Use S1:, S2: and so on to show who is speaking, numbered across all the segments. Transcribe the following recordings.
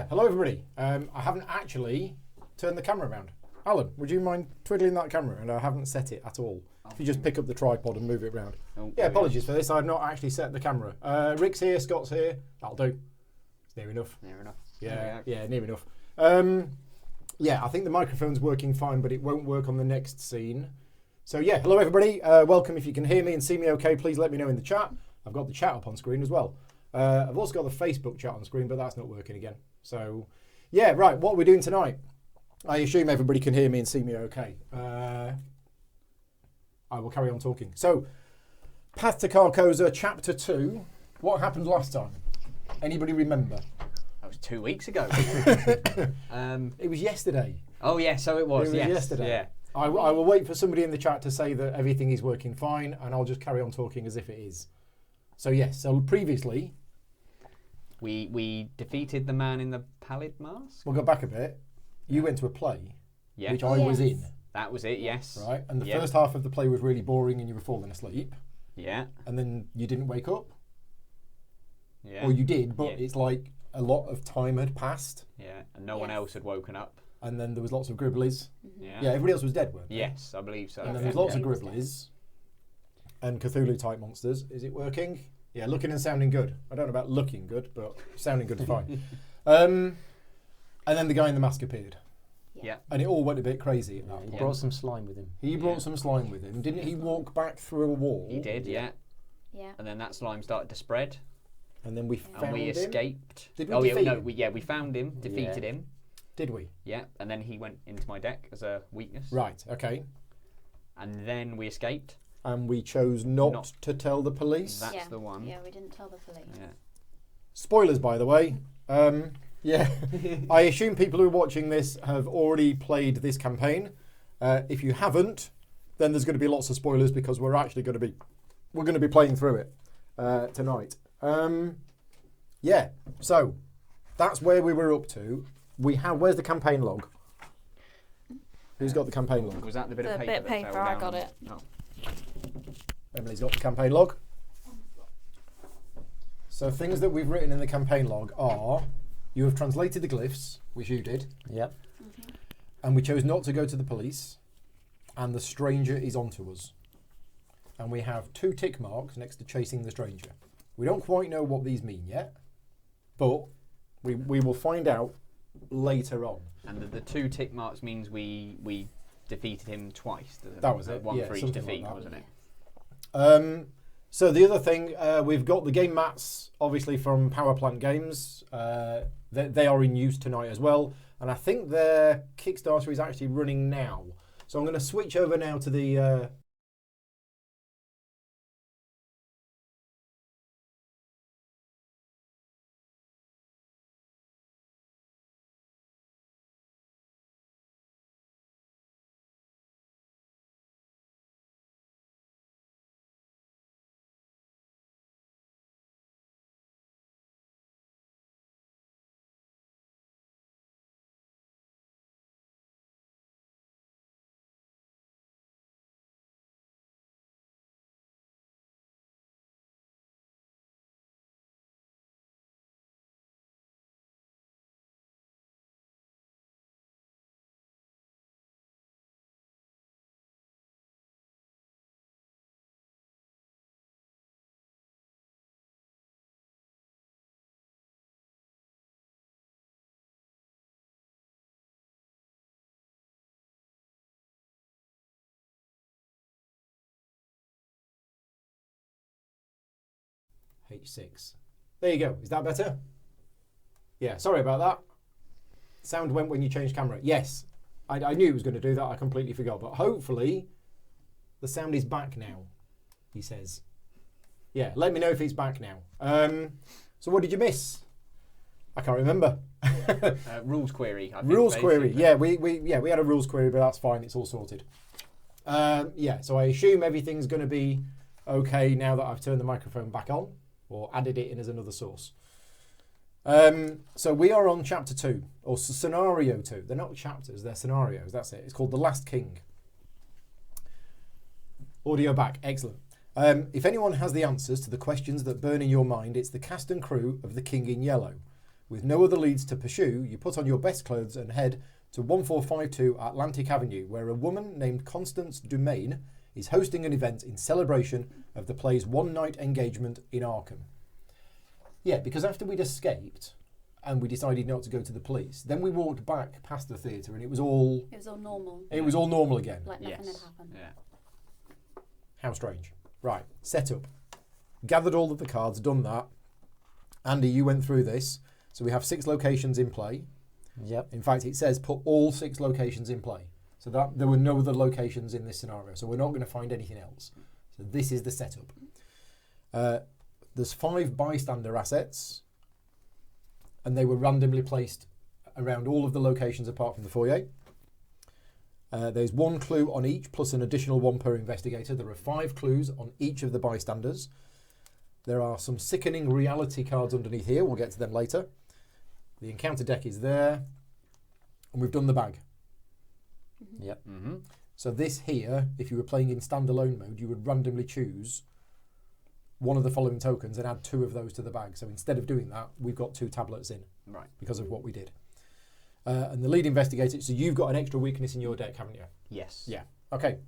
S1: hello everybody. I haven't actually turned the camera around. Alan, would you mind twiddling that camera? And I haven't set it at all. If you just pick up the tripod and move it around. Oh, yeah, apologies for this. I've not actually set the camera. Rick's here, Scott's here. That'll do. It's near enough.
S2: Near enough.
S1: Yeah, near enough. Yeah, I think the microphone's working fine, but it won't work on the next scene. So yeah, hello everybody. Welcome. If you can hear me and see me okay, please let me know in the chat. I've got the chat up on screen as well. I've also got the Facebook chat on screen, but that's not working again. So yeah, right, what we're doing tonight. I assume everybody can hear me and see me okay. I will carry on talking. So, Path to Carcosa, Chapter 2. What happened last time? Anybody remember?
S2: That was 2 weeks ago.
S1: It was yesterday.
S2: Oh yeah, so it was. Yes.
S1: Yesterday.
S2: Yeah.
S1: I will wait for somebody in the chat to say that everything is working fine, and I'll just carry on talking as if it is. So yes, so previously...
S2: We defeated the man in the pallid mask?
S1: We'll go back a bit. You went to a play, which I was in.
S2: That was it, yes.
S1: Right, and the first half of the play was really boring and you were falling asleep.
S2: Yeah.
S1: And then you didn't wake up.
S2: Yeah.
S1: Or you did, but it's like a lot of time had passed.
S2: Yeah, and no one else had woken up.
S1: And then there was lots of gribblies.
S2: Yeah.
S1: Yeah, everybody else was dead, weren't they?
S2: Yes, I believe so.
S1: And then there was lots of gribblies and Cthulhu-type monsters. Is it working? Yeah, looking and sounding good. I don't know about looking good, but sounding good is fine. And then the guy in the mask appeared.
S2: Yeah.
S1: And it all went a bit crazy at that point.
S3: He brought some slime with him.
S1: He brought some slime with him. Didn't he walk back through a wall?
S2: He did, yeah.
S4: Yeah.
S2: And then that slime started to spread.
S1: And then we found him.
S2: And we escaped.
S1: Did we defeat him?
S2: We found him, defeated him.
S1: Did we?
S2: Yeah, and then he went into my deck as a weakness.
S1: Right, okay.
S2: And then we escaped.
S1: And we chose not to tell the police.
S2: That's the one.
S4: Yeah, we didn't tell the police.
S2: Yeah.
S1: Spoilers, by the way. Yeah, I assume people who are watching this have already played this campaign. If you haven't, then there's going to be lots of spoilers because we're actually going to be playing through it tonight. Yeah, so that's where we were up to. Where's the campaign log? Who's got the campaign log?
S2: Was that the bit of paper?
S4: Bit of paper, I got it.
S2: Oh.
S1: Emily's got the campaign log. So things that we've written in the campaign log are: you have translated the glyphs, which you did.
S3: Yep.
S1: And we chose not to go to the police, and the stranger is onto us. And we have 2 tick marks next to chasing the stranger. We don't quite know what these mean yet, but we will find out later on.
S2: And the 2 tick marks means we defeated him twice.
S1: That was it.
S2: One for each defeat,
S1: like
S2: wasn't it?
S1: So the other thing, we've got the game mats, obviously from Power Plant Games. They are in use tonight as well. And I think their Kickstarter is actually running now. So I'm going to switch over now to the... H6. There you go. Is that better? Yeah, sorry about that. Sound went when you changed camera. Yes, I knew it was going to do that. I completely forgot. But hopefully the sound is back now, he says. Yeah, let me know if it's back now. So what did you miss? I can't remember.
S2: Rules query. I think,
S1: rules
S2: basically.
S1: query. Yeah, we had a rules query, but that's fine. It's all sorted. Yeah, so I assume everything's going to be okay now that I've turned the microphone back on or added it in as another source. So we are on chapter 2 or scenario 2. They're not chapters, they're scenarios. That's it. It's called The Last King. Audio back. Excellent. If anyone has the answers to the questions that burn in your mind, it's the cast and crew of The King in Yellow. With no other leads to pursue, you put on your best clothes and head to 1452 Atlantic Avenue, where a woman named Constance Dumaine is hosting an event in celebration of the play's one-night engagement in Arkham. Yeah, because after we'd escaped and we decided not to go to the police, then we walked back past the theatre and it was all
S4: normal.
S1: It was all normal again.
S4: Like nothing
S2: Yes.
S4: had happened.
S2: Yeah.
S1: How strange. Right, set up. Gathered all of the cards, done that. Andy, you went through this. So we have 6 locations in play.
S3: Yep.
S1: In fact, it says put all 6 locations in play. So that there were no other locations in this scenario. So we're not going to find anything else. So this is the setup. There's 5 bystander assets. And they were randomly placed around all of the locations apart from the foyer. There's 1 clue on each, plus an additional 1 per investigator. There are 5 clues on each of the bystanders. There are some sickening reality cards underneath here. We'll get to them later. The encounter deck is there. And we've done the bag.
S3: Yep.
S2: Mm-hmm.
S1: So this here, if you were playing in standalone mode, you would randomly choose one of the following tokens and add 2 of those to the bag. So instead of doing that, we've got 2 tablets in
S2: Right.
S1: because of what we did. And the lead investigator, so you've got an extra weakness in your deck, haven't you?
S2: Yes.
S1: Yeah. Okay.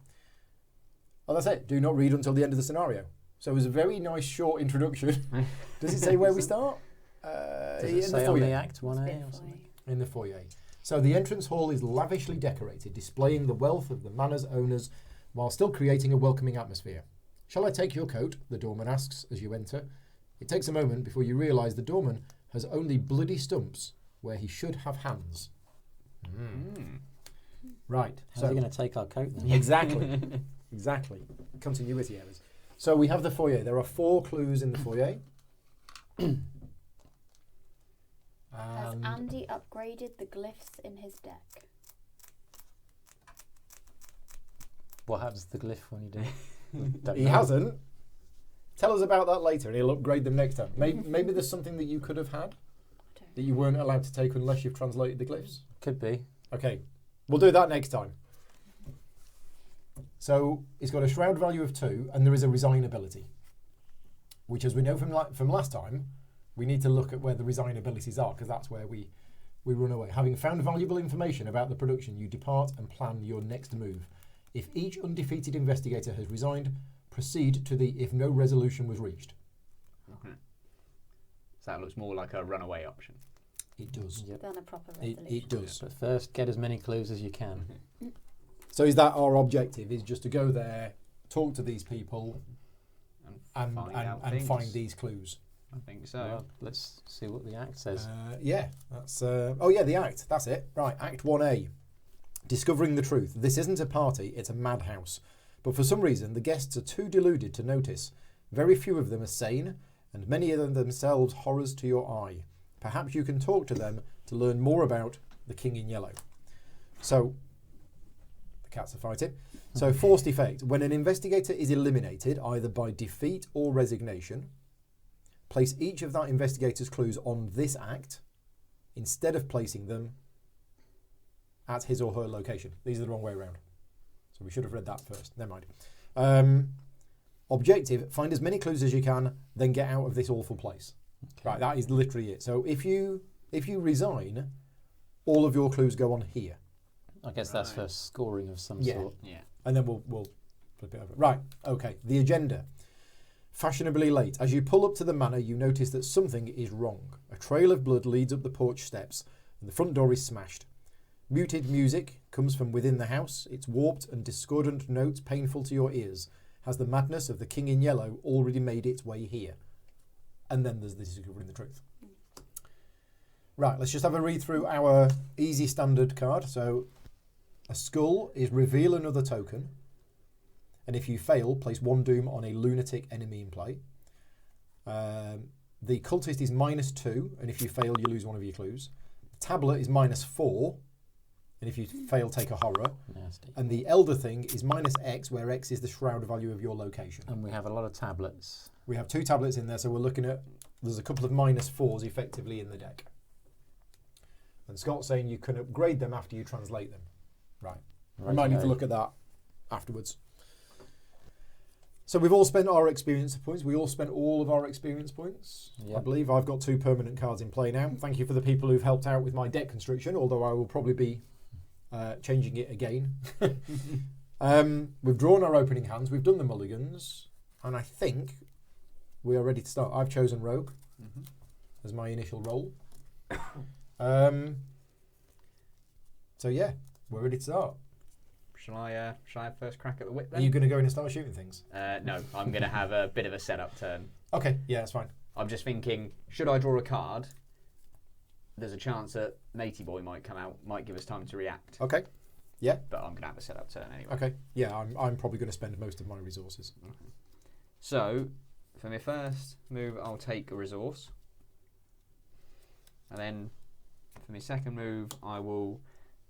S1: Well, that's it. Do not read until the end of the scenario. So it was a very nice short introduction. Does it say where we start?
S3: Does
S1: in
S3: it
S1: the
S3: say on
S1: foyer.
S3: the Act 1A or something?
S1: In the foyer. So the entrance hall is lavishly decorated, displaying the wealth of the manor's owners while still creating a welcoming atmosphere. Shall I take your coat? The doorman asks as you enter. It takes a moment before you realise the doorman has only bloody stumps where he should have hands.
S2: Mm.
S1: Right.
S3: How's he going to take our coat then?
S1: Exactly. Exactly. Continuity errors. So we have the foyer. There are 4 clues in the foyer.
S4: Has Andy upgraded the glyphs in his deck?
S3: What happens to the glyph when you do? Don't
S1: He
S3: know.
S1: hasn't. Tell us about that later and he'll upgrade them next time. Maybe there's something that you could have had that you weren't allowed to take unless you've translated the glyphs.
S3: Could be.
S1: Okay, we'll do that next time. So it's got a shroud value of 2 and there is a resign ability, which, as we know from last time, we need to look at where the resign abilities are because that's where we run away. Having found valuable information about the production, you depart and plan your next move. If each undefeated investigator has resigned, proceed to the if no resolution was reached.
S2: Okay. So that looks more like a runaway option.
S1: It does.
S3: Yep.
S4: Done a proper resolution.
S1: It does.
S3: But first, get as many clues as you can.
S1: So is that our objective? Is just to go there, talk to these people, and find these clues?
S2: I think so.
S3: Well, let's see what the Act says.
S1: Yeah, that's. Oh yeah, the Act. That's it. Right, Act 1A. Discovering the truth. This isn't a party; it's a madhouse. But for some reason, the guests are too deluded to notice. Very few of them are sane, and many of them themselves horrors to your eye. Perhaps you can talk to them to learn more about the King in Yellow. So, the cats are fighting. So, forced effect. When an investigator is eliminated, either by defeat or resignation, place each of that investigator's clues on this act instead of placing them at his or her location. These are the wrong way around. So we should have read that first. Never mind. Objective, find as many clues as you can, then get out of this awful place.
S3: Okay.
S1: Right, that is literally it. So if you resign, all of your clues go on here.
S3: I guess that's for scoring of some
S1: Yeah.
S3: sort.
S2: Yeah.
S1: And then we'll flip it over. Right, okay. The agenda. Fashionably late. As you pull up to the manor, you notice that something is wrong. A trail of blood leads up the porch steps, and the front door is smashed. Muted music comes from within the house. Its warped and discordant notes painful to your ears. Has the madness of the King in Yellow already made its way here? And then there's the discovering the truth. Right, let's just have a read through our easy standard card. So, a skull is reveal another token. And if you fail, place 1 doom on a lunatic enemy in play. The cultist is -2, and if you fail, you lose one of your clues. The tablet is -4, and if you fail, take a horror.
S3: Nasty.
S1: And the elder thing is -X, where X is the shroud value of your location.
S3: And we have a lot of tablets.
S1: We have 2 tablets in there, so we're looking at, there's a couple of -4s effectively in the deck. And Scott's saying you can upgrade them after you translate them. Right. We might need to look at that afterwards. So we've all spent our experience points. We all spent all of our experience points. I
S3: Yep.
S1: believe I've got 2 permanent cards in play now. Thank you for the people who've helped out with my deck construction, although I will probably be changing it again. We've drawn our opening hands. We've done the mulligans. And I think we are ready to start. I've chosen Rogue as my initial role. So yeah, we're ready to start.
S2: Shall I have first crack at the whip
S1: Are
S2: then?
S1: you going to go in and start shooting things?
S2: No, I'm going to have a bit of a setup turn.
S1: Okay, yeah, that's fine.
S2: I'm just thinking, should I draw a card? There's a chance that Matey Boy might come out, might give us time to react.
S1: Okay, yeah.
S2: But I'm going to have a setup turn anyway.
S1: Okay, yeah, I'm probably going to spend most of my resources.
S2: Okay. So, for my first move, I'll take a resource. And then, for my second move, I will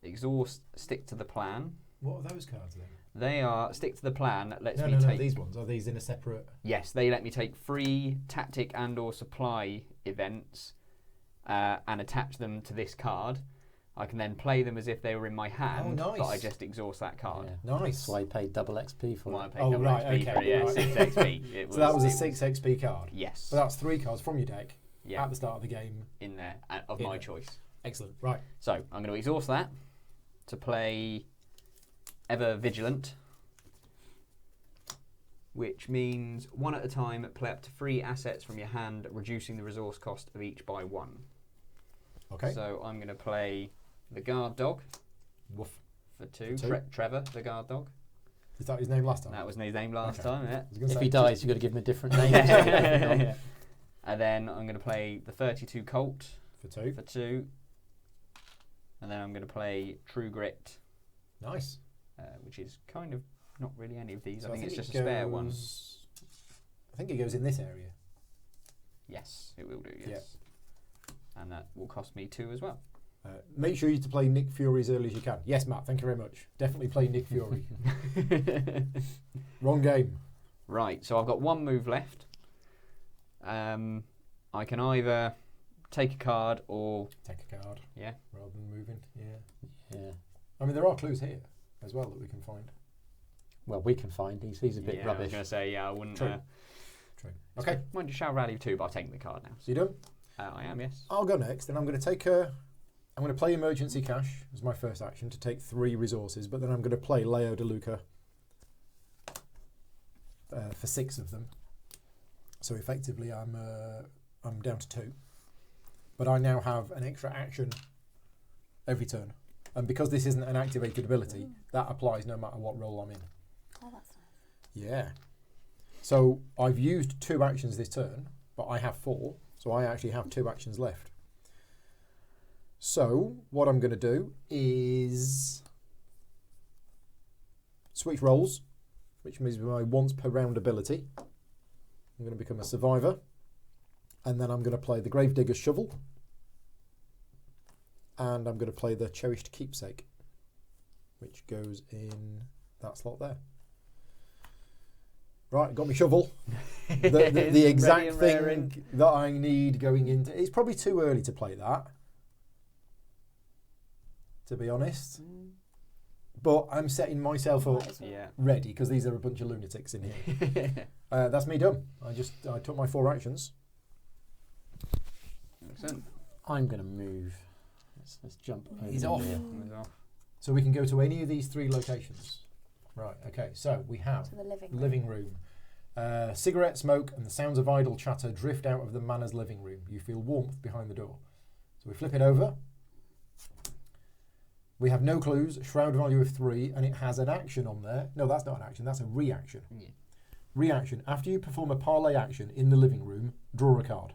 S2: exhaust, stick to the plan.
S1: What are those cards then?
S2: They are stick to the plan. Lets
S1: No,
S2: me
S1: no,
S2: take.
S1: no, these ones. Are these in a separate?
S2: Yes, they let me take free tactic and/or supply events and attach them to this card. I can then play them as if they were in my hand,
S1: nice.
S2: but I just exhaust that card.
S3: Yeah.
S1: Nice.
S3: That's why I paid double XP for
S2: Well, I
S3: it.
S2: paid
S1: Oh,
S2: double
S1: right,
S2: XP
S1: okay,
S2: for it, yeah,
S1: right.
S2: 6 XP. It
S1: So that was a
S2: it
S1: 6 XP card.
S2: Yes.
S1: But that's 3 cards from your deck
S2: Yeah,
S1: at the start of the game.
S2: in there of
S1: In
S2: my
S1: there.
S2: choice.
S1: Excellent. Right.
S2: So I'm going to exhaust that to play Ever Vigilant, which means 1 at a time, play up to 3 assets from your hand, reducing the resource cost of each by 1.
S1: Okay.
S2: So I'm going to play the Guard Dog
S1: Woof.
S2: for 2.
S1: For 2.
S2: Trevor, the Guard Dog.
S1: Is that his name last time?
S2: That was his name last
S1: Okay.
S2: time, yeah.
S1: I was gonna
S3: If
S1: say,
S3: he dies, you've got to give him a different name.
S2: Yeah. And then I'm going to play the 32 Colt
S1: for 2.
S2: for 2. And then I'm going to play True Grit,
S1: Nice.
S2: which is kind of not really any of these.
S1: So
S2: I think it's just
S1: it
S2: a spare one.
S1: goes- I think it goes in this area.
S2: Yes, it will do, yes.
S1: Yeah.
S2: And that will cost me 2 as well.
S1: Make sure you to play Nick Fury as early as you can. Yes, Matt. Thank you very much. Definitely play Nick Fury. Wrong game.
S2: Right, so I've got 1 move left. I can either take a card or...
S1: Take a card.
S2: Yeah.
S1: Rather than moving. Yeah.
S3: Yeah.
S1: I mean, there are clues here as well that we can find.
S3: Well, we can find. He's a bit
S2: I was
S3: rubbish.
S2: going to say, yeah, I wouldn't...
S1: True. True. Okay.
S2: Might just shout rally 2, but I'll take the card now.
S1: So you done?
S2: I am, yes.
S1: I'll go next, and I'm going to take a. I'm going to play Emergency Cash as my first action to take 3 resources, but then I'm going to play Leo De Luca for 6 of them. So effectively, I'm down to 2, but I now have an extra action every turn, and because this isn't an activated ability, that applies no matter what role I'm in.
S4: Oh, that's nice.
S1: Yeah. So I've used 2 actions this turn, but I have 4, so I actually have 2 actions left. So what I'm going to do is switch roles, which means my once per round ability. I'm going to become a survivor, and then I'm going to play the Gravedigger's Shovel, and I'm going to play the Cherished Keepsake, which goes in that slot there. Right, got my shovel. The exact thing that I need going into. It's probably too early to play that, to be honest. But I'm setting myself up
S4: Might as well.
S2: Yeah.
S1: ready because these are a bunch of lunatics in here. That's me done. I took my 4 actions.
S2: Excellent.
S3: I'm going to move. Let's jump over
S1: He's off.
S3: here.
S2: He's off.
S1: So we can go to any of these 3 locations. Right, okay, so we have
S4: To the living room.
S1: living room. Cigarette smoke and the sounds of idle chatter drift out of the manor's living room. You feel warmth behind the door. So we flip it over. We have no clues, shroud value of 3, and it has an action on there. No, that's not an action, that's a reaction.
S2: Yeah.
S1: Reaction. After you perform a parlay action in the living room, draw a card.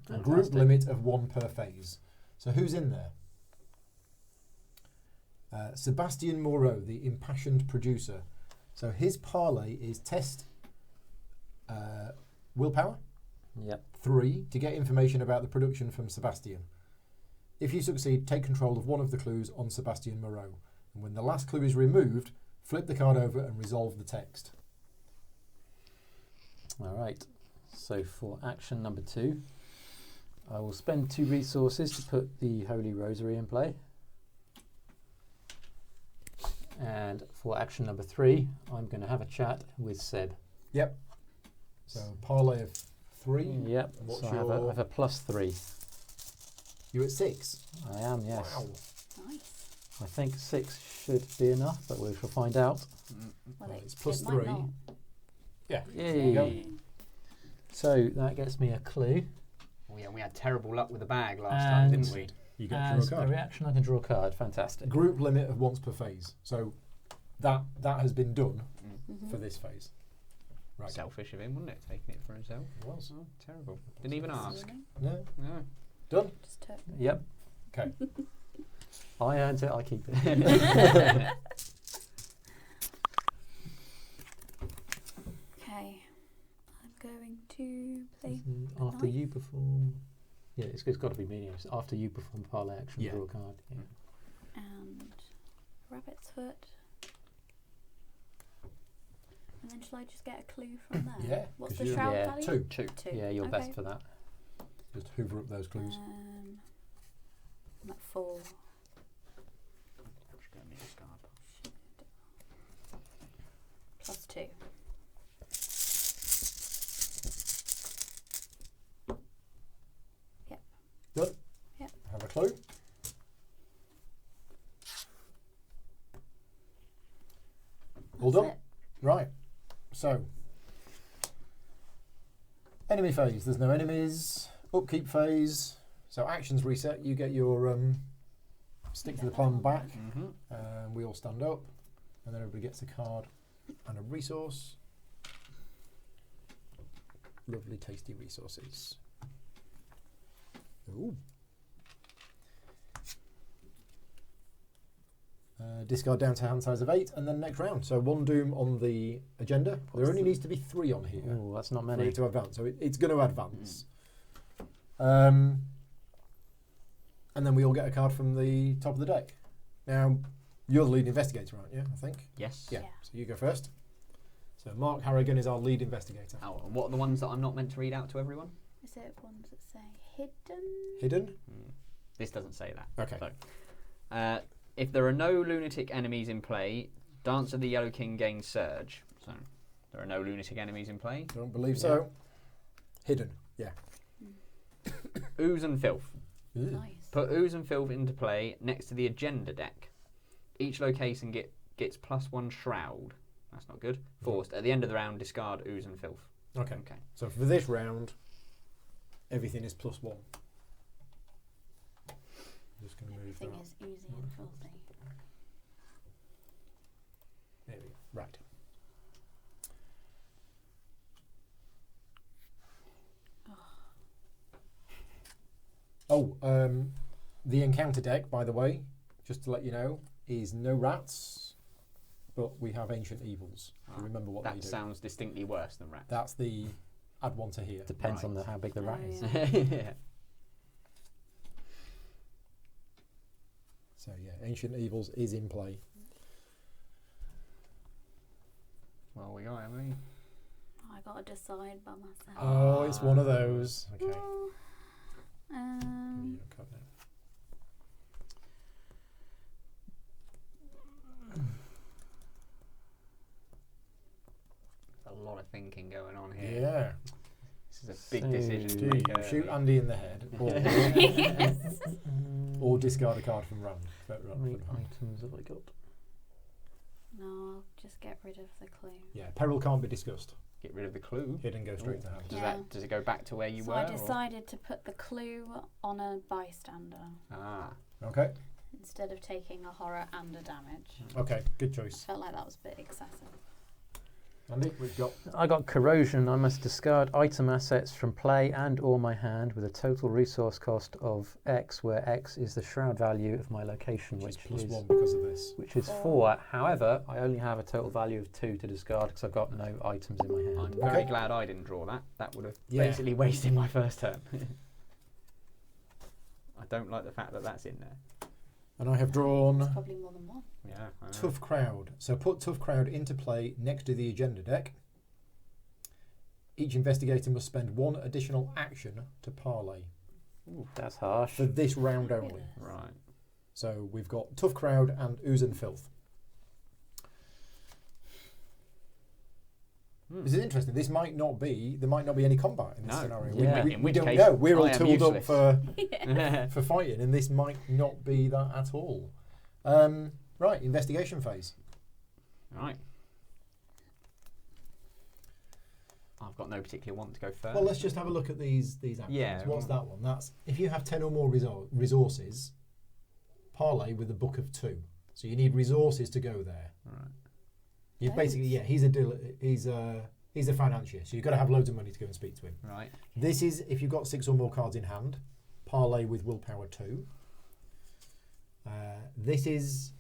S1: A group
S3: Fantastic.
S1: limit of 1 per phase. So who's in there? Sebastian Moreau, the impassioned producer. So his parlay is test willpower,
S3: Yep.
S1: 3, to get information about the production from Sebastian. If you succeed, take control of one of the clues on Sebastian Moreau. And when the last clue is removed, flip the card over and resolve the text.
S3: All right. So for action number 2, I will spend 2 resources to put the Holy Rosary in play. And for action number 3, I'm going to have a chat with Seb.
S1: Yep. So parlay of 3.
S3: Yep.
S1: And what's
S3: So I
S1: your...
S3: have a +3.
S1: You're at 6.
S3: I am, yes.
S1: Wow.
S4: Nice.
S3: I think 6 should be enough, but we shall find out.
S4: Well,
S1: It's plus
S4: it might
S1: 3.
S4: not.
S1: Yeah.
S3: Yay. So that gets me a clue.
S2: Oh yeah, we had terrible luck with the bag last time, didn't we?
S1: You get to
S3: As
S1: draw a
S3: a
S1: card.
S3: reaction, I can draw a card. Fantastic.
S1: Group limit of once per phase. So that has been done
S4: Mhm.
S1: for this phase. Right.
S2: Selfish of him, wouldn't it? Taking it for himself.
S1: It was.
S2: Oh, terrible. Didn't even ask.
S1: No.
S2: No.
S1: Done?
S4: Just took.
S3: Yep.
S1: Okay.
S3: I earned it. I keep it.
S4: Okay. I'm going to play.
S3: After you perform. Yeah, it's got to be meaningless. After you perform parlay action,
S1: Yeah.
S3: draw a card. Yeah.
S4: And rabbit's foot. And then shall I just get a clue from there?
S1: Yeah,
S4: What's
S1: 'cause
S4: the
S1: you're-
S4: shroud
S3: Yeah.
S4: value?
S1: 2.
S3: Yeah, you're
S4: Okay.
S3: best for that.
S1: Just hoover up those clues.
S4: I'm at 4. +2.
S1: Done?
S4: Yep.
S1: Have a clue. All
S4: That's
S1: done?
S4: it.
S1: Right. So, enemy phase. There's no enemies. Upkeep phase. So actions reset. You get your stick to the plan back.
S2: Mm-hmm.
S1: We all stand up, and then everybody gets a card and a resource. Lovely, tasty resources. Ooh. Discard down to hand size of 8, and then next round. So 1 doom on the agenda. There only needs to be 3 on here
S3: Oh, that's not
S1: for
S3: many.
S1: it to advance. So it's going to advance. And then we all get a card from the top of the deck. Now, you're the lead investigator, aren't you? I think.
S2: Yes.
S1: Yeah.
S4: Yeah.
S1: So you go first. So Mark Harrigan is our lead investigator.
S2: Oh, and what are the ones that I'm not meant to read out to everyone?
S4: Is it ones that say hidden?
S1: Hidden.
S2: This doesn't say that.
S1: Okay.
S2: So, if there are no lunatic enemies in play, Dance of the Yellow King gains Surge. So, there are no lunatic enemies in play.
S1: Don't believe so. Hidden. Yeah.
S2: Ooze and Filth.
S1: Ooh.
S4: Nice.
S2: Put Ooze and Filth into play next to the agenda deck. Each location gets +1 Shroud. That's not good. Forced. At the end of the round, discard Ooze and Filth.
S1: Okay.
S2: Okay.
S1: So for this round, everything is +1. Just going to move
S4: Everything
S1: that.
S4: is oozy and filthy.
S1: There we go. Right. Oh, the encounter deck, by the way, just to let you know, is no rats, but we have ancient evils.
S2: Ah,
S1: You remember what they
S2: That
S1: do.
S2: sounds distinctly worse than Rat.
S1: That's the add 1 to here.
S3: Depends on
S2: Right.
S3: how big the rat
S4: Oh,
S3: is.
S4: yeah.
S2: Yeah.
S1: So yeah, ancient evils is in play.
S2: Well, we are, haven't we?
S4: I gotta decide by myself.
S1: Oh, it's one of those. Okay.
S4: Well,
S1: Give me your card now.
S2: There's a lot of thinking going on here.
S1: Yeah.
S2: This is a big
S3: So-
S2: decision to
S1: Do
S2: make.
S1: you shoot Andy in the head, or discard a card from round?
S3: How many items have I got?
S4: no, I'll just get rid of the clue.
S1: Yeah, peril can't be discussed.
S2: Get rid of the clue.
S1: Hidden go straight to hand.
S4: Yeah.
S2: Does it go back to where you
S4: So
S2: were?
S4: I
S2: or-
S4: decided to put the clue on a bystander
S2: Ah.
S1: Okay.
S4: instead of taking a horror and a damage.
S1: Okay. Good choice.
S4: Felt like that was a bit excessive.
S1: Andy, we've got.
S3: I got corrosion. I must discard item assets from play and or my hand with a total resource cost of X, where X is the shroud value of my location,
S1: Which
S3: which
S1: is
S3: is
S1: +1 because of this.
S3: 4. However, I only have a total value of 2 to discard because I've got no items in my hand.
S2: I'm very
S1: Okay.
S2: glad I didn't draw that. That would have
S1: Yeah.
S2: basically wasted my first turn. I don't like the fact that that's in there.
S1: And I have
S4: It's
S1: drawn
S4: probably more than one.
S2: Yeah. I know.
S1: Tough Crowd. So put Tough Crowd into play next to the agenda deck. Each investigator must spend 1 additional action to parlay
S3: That's harsh.
S1: for this round only.
S4: Fabulous.
S2: Right.
S1: So we've got Tough Crowd and Ooze and Filth. This is interesting. This might not be. There might not be any combat in this scenario.
S3: Yeah.
S1: We
S2: In which
S1: don't
S2: case,
S1: know. We're all
S2: I am
S1: tooled up
S2: useless.
S1: for fighting, and this might not be that at all. Right, investigation phase.
S2: Right. I've got no particular want to go first.
S1: Well, let's just have a look at these actions.
S2: Yeah.
S1: What's that one? That's if you have 10 or more resources, parlay with a book of 2. So you need resources to go there.
S2: Right.
S1: You basically, he's a financier, so you've got to have loads of money to go and speak to him.
S2: Right.
S1: This is if you've got 6 or more cards in hand, parlay with willpower 2. This is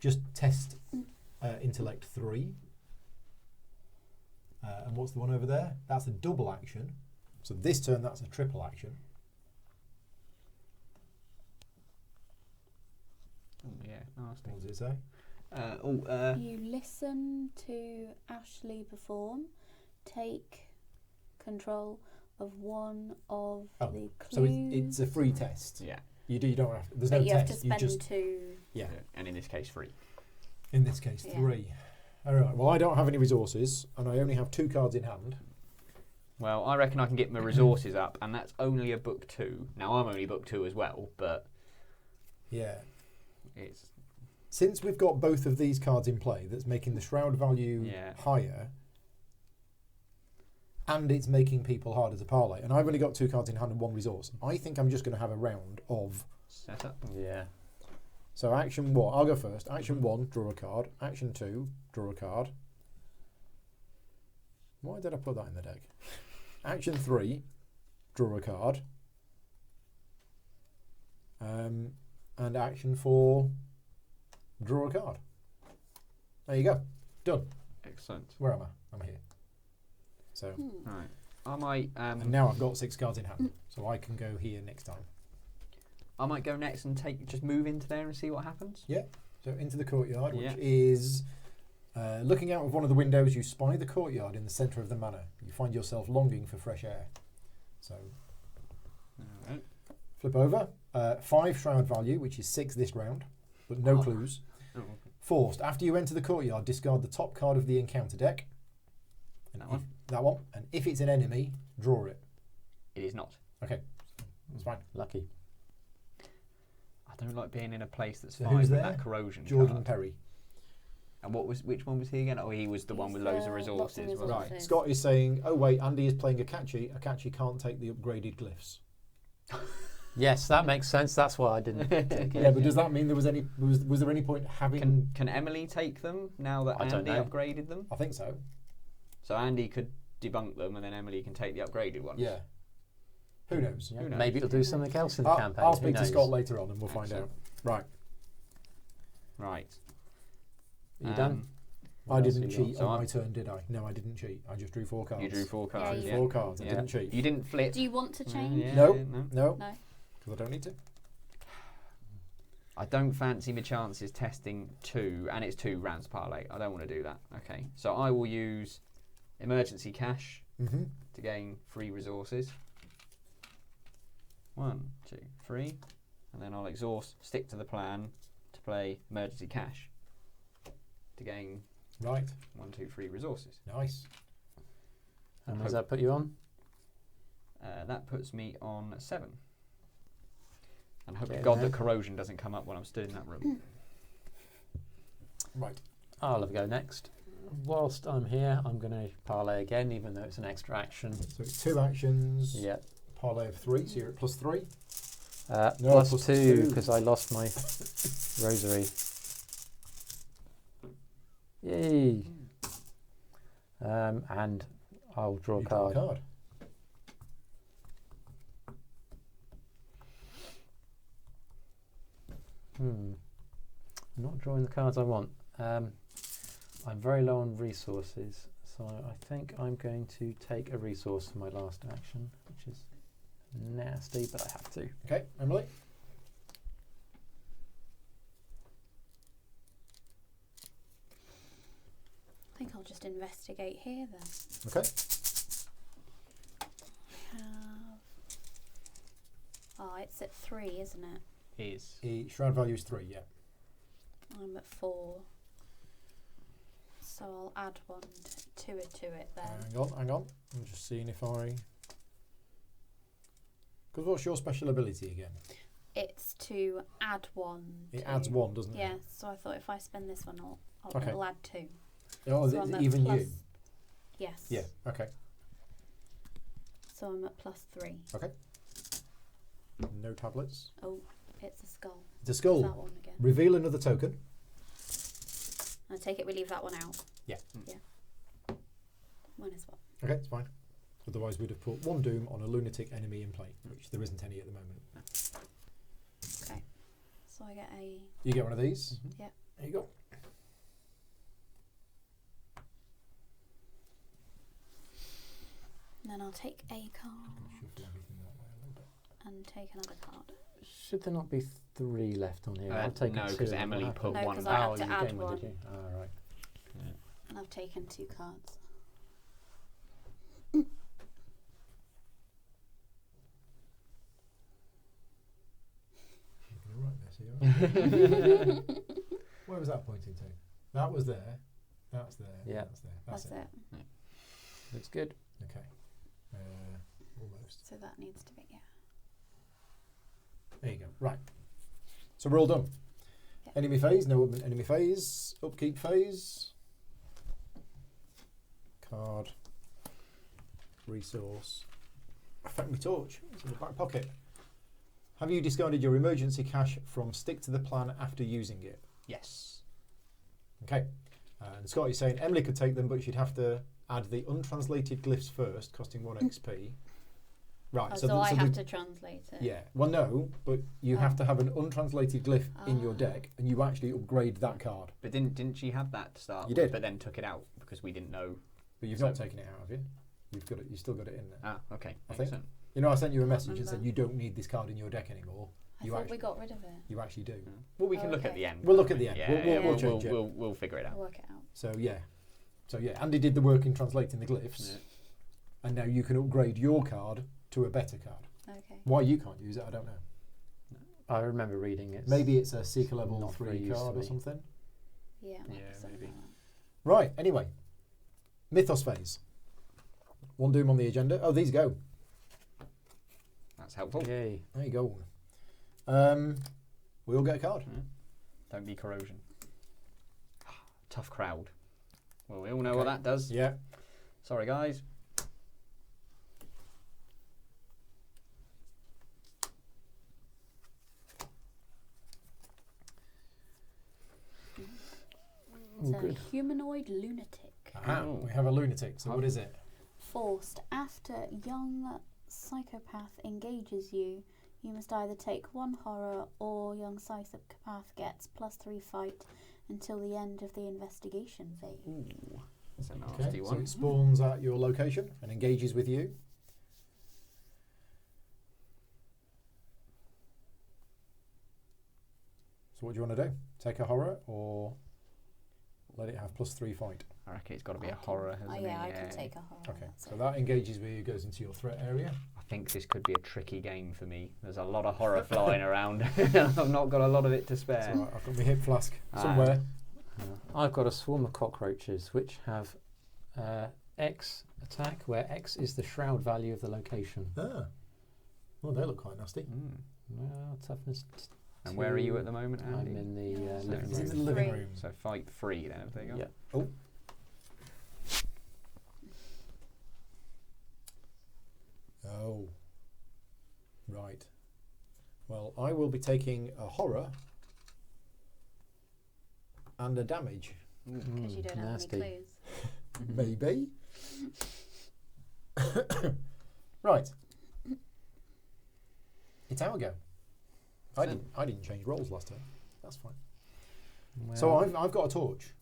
S1: just test intellect 3. And what's the one over there? That's a double action. So this turn, that's a triple action.
S2: Oh, yeah, nasty.
S1: What does it say?
S4: You listen to Ashley perform. Take control of one of the clues.
S1: So it's a free test.
S2: Yeah.
S1: You don't have. There's
S4: but
S1: no
S4: you
S1: test.
S4: have to spend
S1: you just
S4: 2.
S1: yeah.
S2: And in this case, 3.
S1: In this case, 3. All right. Well, I don't have any resources, and I only have 2 cards in hand.
S2: Well, I reckon I can get my resources up, and that's only a book 2. Now, I'm only book 2 as well, but
S1: Yeah.
S2: it's...
S1: Since we've got both of these cards in play, that's making the shroud value higher, and it's making people harder to parlay. And I've only got 2 cards in hand and 1 resource. I think I'm just going to have a round of
S2: Setup.
S3: Yeah.
S1: So action 1, I'll go first. Action 1, draw a card. Action 2, draw a card. Why did I put that in the deck? Action 3, draw a card. And action 4, draw a card. There you go. Done.
S2: Excellent.
S1: Where am I? I'm here. So,
S2: Right. I might...
S1: and now I've got 6 cards in hand. So I can go here next time.
S2: I might go next and just move into there and see what happens.
S1: Yeah. So into the courtyard, which
S2: Yeah.
S1: is looking out of one of the windows. You spy the courtyard in the centre of the manor. You find yourself longing for fresh air. So
S2: Alright.
S1: flip over. 5 shroud value, which is 6 this round, but no clues.
S2: Oh,
S1: Forced. After you enter the courtyard, discard the top card of the encounter deck. And
S2: That one?
S1: That one. And if it's an enemy, draw it.
S2: it is not.
S1: Okay. That's fine.
S3: Lucky.
S2: I don't like being in a place that's
S1: So
S2: fine
S1: who's
S2: with
S1: there?
S2: that corrosion
S1: Jordan
S2: card.
S1: Perry.
S2: And which one was he again? Oh, he was the one with loads of resources, wasn't
S1: Right.
S2: he?
S1: Scott is saying, oh wait, Andy is playing Akachi. Akachi can't take the upgraded glyphs.
S3: Yes, that makes sense. That's why I didn't take it.
S1: Yeah, but does that mean there was any was there any point having?
S2: Can Emily take them now that
S3: I don't
S2: Andy
S3: know.
S2: upgraded them?
S1: I think so.
S2: So Andy could debunk them, and then Emily can take the upgraded ones.
S1: Yeah. Who knows?
S3: Yeah,
S2: Who knows?
S3: maybe it'll do something else in the campaign.
S1: I'll
S3: Who
S1: speak to
S3: knows?
S1: Scott later on, and we'll find out. Right.
S2: Right.
S3: Are you done?
S1: I didn't
S3: What else you
S1: cheat
S2: So
S1: on my
S2: I'm-
S1: turn, did I? No, I didn't cheat. I just drew 4 cards.
S2: You drew 4 cards.
S4: you
S2: Yeah.
S1: 4 cards. I
S2: Yeah.
S1: didn't cheat.
S2: You didn't flip.
S4: Do you want to change?
S2: Yeah,
S1: No.
S2: no.
S1: No,
S4: No.
S1: because I don't need to.
S2: I don't fancy my chances testing 2, and it's 2 rounds parlay. I don't want to do that. Okay. So I will use emergency cash
S1: Mm-hmm.
S2: to gain 3 resources. 1, 2, 3. And then I'll exhaust, stick to the plan to play emergency cash to gain
S1: Right.
S2: 1, 2, 3 resources.
S1: Nice.
S3: And does that put you on?
S2: That puts me on 7. And hope to
S3: Okay,
S2: God
S3: then.
S2: that corrosion doesn't come up when I'm stood in that room.
S1: Right.
S3: I'll have a go next. Whilst I'm here, I'm going to parlay again, even though it's an extra action.
S1: So it's 2 actions.
S3: Yeah.
S1: Parlay of 3. So you're at +3. No,
S3: Plus
S1: plus
S3: 2
S1: 2.
S3: because I lost my rosary. Yay! And I'll draw a
S1: You draw
S3: card. I'm not drawing the cards I want. I'm very low on resources, so I think I'm going to take a resource for my last action, which is nasty, but I have to.
S1: Okay, Emily.
S4: I think I'll just investigate here then.
S1: Okay.
S4: Oh, it's at 3, isn't it?
S2: Is
S1: The shroud value is 3. Yeah.
S4: I'm at 4. So I'll add one to it then.
S1: Hang on. I'm just seeing if I... Because what's your special ability again?
S4: It's to add one.
S1: It adds one, doesn't it?
S4: Yeah, so I thought if I spend this one,
S1: Okay.
S4: it'll add 2.
S1: Oh,
S4: So I'm at
S1: even
S4: plus-
S1: you?
S4: Yes.
S1: Yeah, okay.
S4: So I'm at +3.
S1: No tablets.
S4: Oh, it's a skull.
S1: The
S4: It's
S1: skull.
S4: that one again.
S1: Reveal another token.
S4: I take it we leave that one out.
S1: Yeah.
S4: Mine as well.
S1: Okay, it's fine. Otherwise we'd have put 1 doom on a lunatic enemy in play, which there isn't any at the moment.
S4: Okay. So I get a...
S1: You get one of these.
S4: Yeah.
S1: There you go.
S4: And then I'll take a card
S1: Shuffle everything that way a little bit.
S4: and take another card.
S3: Should there not be 3 left on here? I've taken
S2: no,
S3: 2.
S2: because Emily put
S4: No,
S2: one
S4: 'cause
S2: back.
S4: I had to
S3: you
S4: add
S3: gained
S4: one.
S3: did you? Oh, right.
S4: And I've taken 2 cards.
S1: You're right there, so you're Where was that pointing to? That was there. That's there.
S3: Yeah.
S1: That's there.
S4: That's it.
S3: Looks good.
S1: Okay. Almost.
S4: So that needs to be, yeah.
S1: There you go. Right. So we're all done.
S4: Yeah.
S1: Enemy phase, no enemy phase. Upkeep phase. Card. Resource. Affect me torch. It's in the back pocket. Have you discarded your emergency cash from stick to the plan after using it?
S2: Yes.
S1: Okay. And Scott is saying Emily could take them, but she'd have to add the untranslated glyphs first, costing 1 XP. Right.
S4: Oh, so I have to translate it.
S1: Yeah. Well, no, but you have to have an untranslated glyph in your deck, and you actually upgrade that card.
S2: But didn't she have that to start?
S1: You
S2: with,
S1: did.
S2: But then took it out because we didn't know.
S1: But you've not taken it out, have you? You've got it. You still got it in there.
S2: Ah, okay.
S1: I think.
S2: Excellent.
S1: You know, I sent you a message and said
S4: remember.
S1: you don't need this card in your deck anymore.
S4: I thought we got rid of it.
S1: You actually do.
S2: Well, we can
S4: Oh,
S2: look at
S4: okay.
S2: the end.
S1: We'll look at the end.
S2: Yeah,
S1: We'll change it.
S2: We'll figure it
S4: I'll
S2: out.
S4: work it out.
S1: So yeah, Andy did the work in translating the glyphs,
S2: Yeah.
S1: and now you can upgrade your card to a better card.
S4: Okay.
S1: Why you can't use it, I don't know.
S3: I remember reading it.
S1: Maybe it's a Seeker level
S3: not
S1: 3
S3: very
S1: card or
S3: useful.
S1: something.
S4: Yeah. it might be
S2: Yeah,
S4: something
S2: maybe.
S4: like that.
S1: Right. Anyway, Mythos phase. 1 doom on the agenda. Oh, these go.
S2: That's helpful.
S3: Yay.
S1: There you go. We all get a card.
S2: Don't be corrosion. Tough crowd. Well, we all know what
S1: Okay.
S2: that does.
S1: Yeah.
S2: Sorry, guys.
S4: It's a
S3: good.
S4: humanoid lunatic.
S2: Oh.
S1: We have a lunatic. So what is it?
S4: Forced. After young psychopath engages you, you must either take 1 horror or young psychopath gets +3 fight until the end of the investigation phase.
S2: Ooh, that's a
S1: Okay.
S2: nasty
S1: So
S2: one.
S1: it spawns at your location and engages with you. So what do you want to do? Take a horror or let it have +3 fight?
S2: I reckon it's got to be
S4: I
S2: a
S4: can-
S2: horror,
S4: Oh
S2: hasn't it?
S4: yeah, I can take a horror.
S1: Okay.
S4: that's
S1: So
S4: it.
S1: that engages with you, goes into your threat area.
S2: I think this could be a tricky game for me. There's a lot of horror flying around. I've not got a lot of it to spare.
S1: It's all right, I've got my hip flask
S2: Ah.
S1: somewhere.
S3: I've got a swarm of cockroaches which have X attack, where X is the shroud value of the location.
S1: Ah. Well, they look quite nasty.
S2: Mm.
S3: Well, toughness.
S2: And where are you at the moment,
S3: I'm
S2: Andy?
S3: in the
S4: Yeah, so
S3: living
S1: He's in the
S3: room.
S1: living
S4: 3.
S1: room.
S2: So fight 3 then, there you go.
S3: Yeah.
S1: Oh. Oh. Right. Well, I will be taking a horror and a damage.
S4: Because you don't have
S3: nasty.
S4: any clues.
S1: Maybe. Right. It's our go. I didn't change roles last time. That's fine.
S3: Well,
S1: So I've got a torch.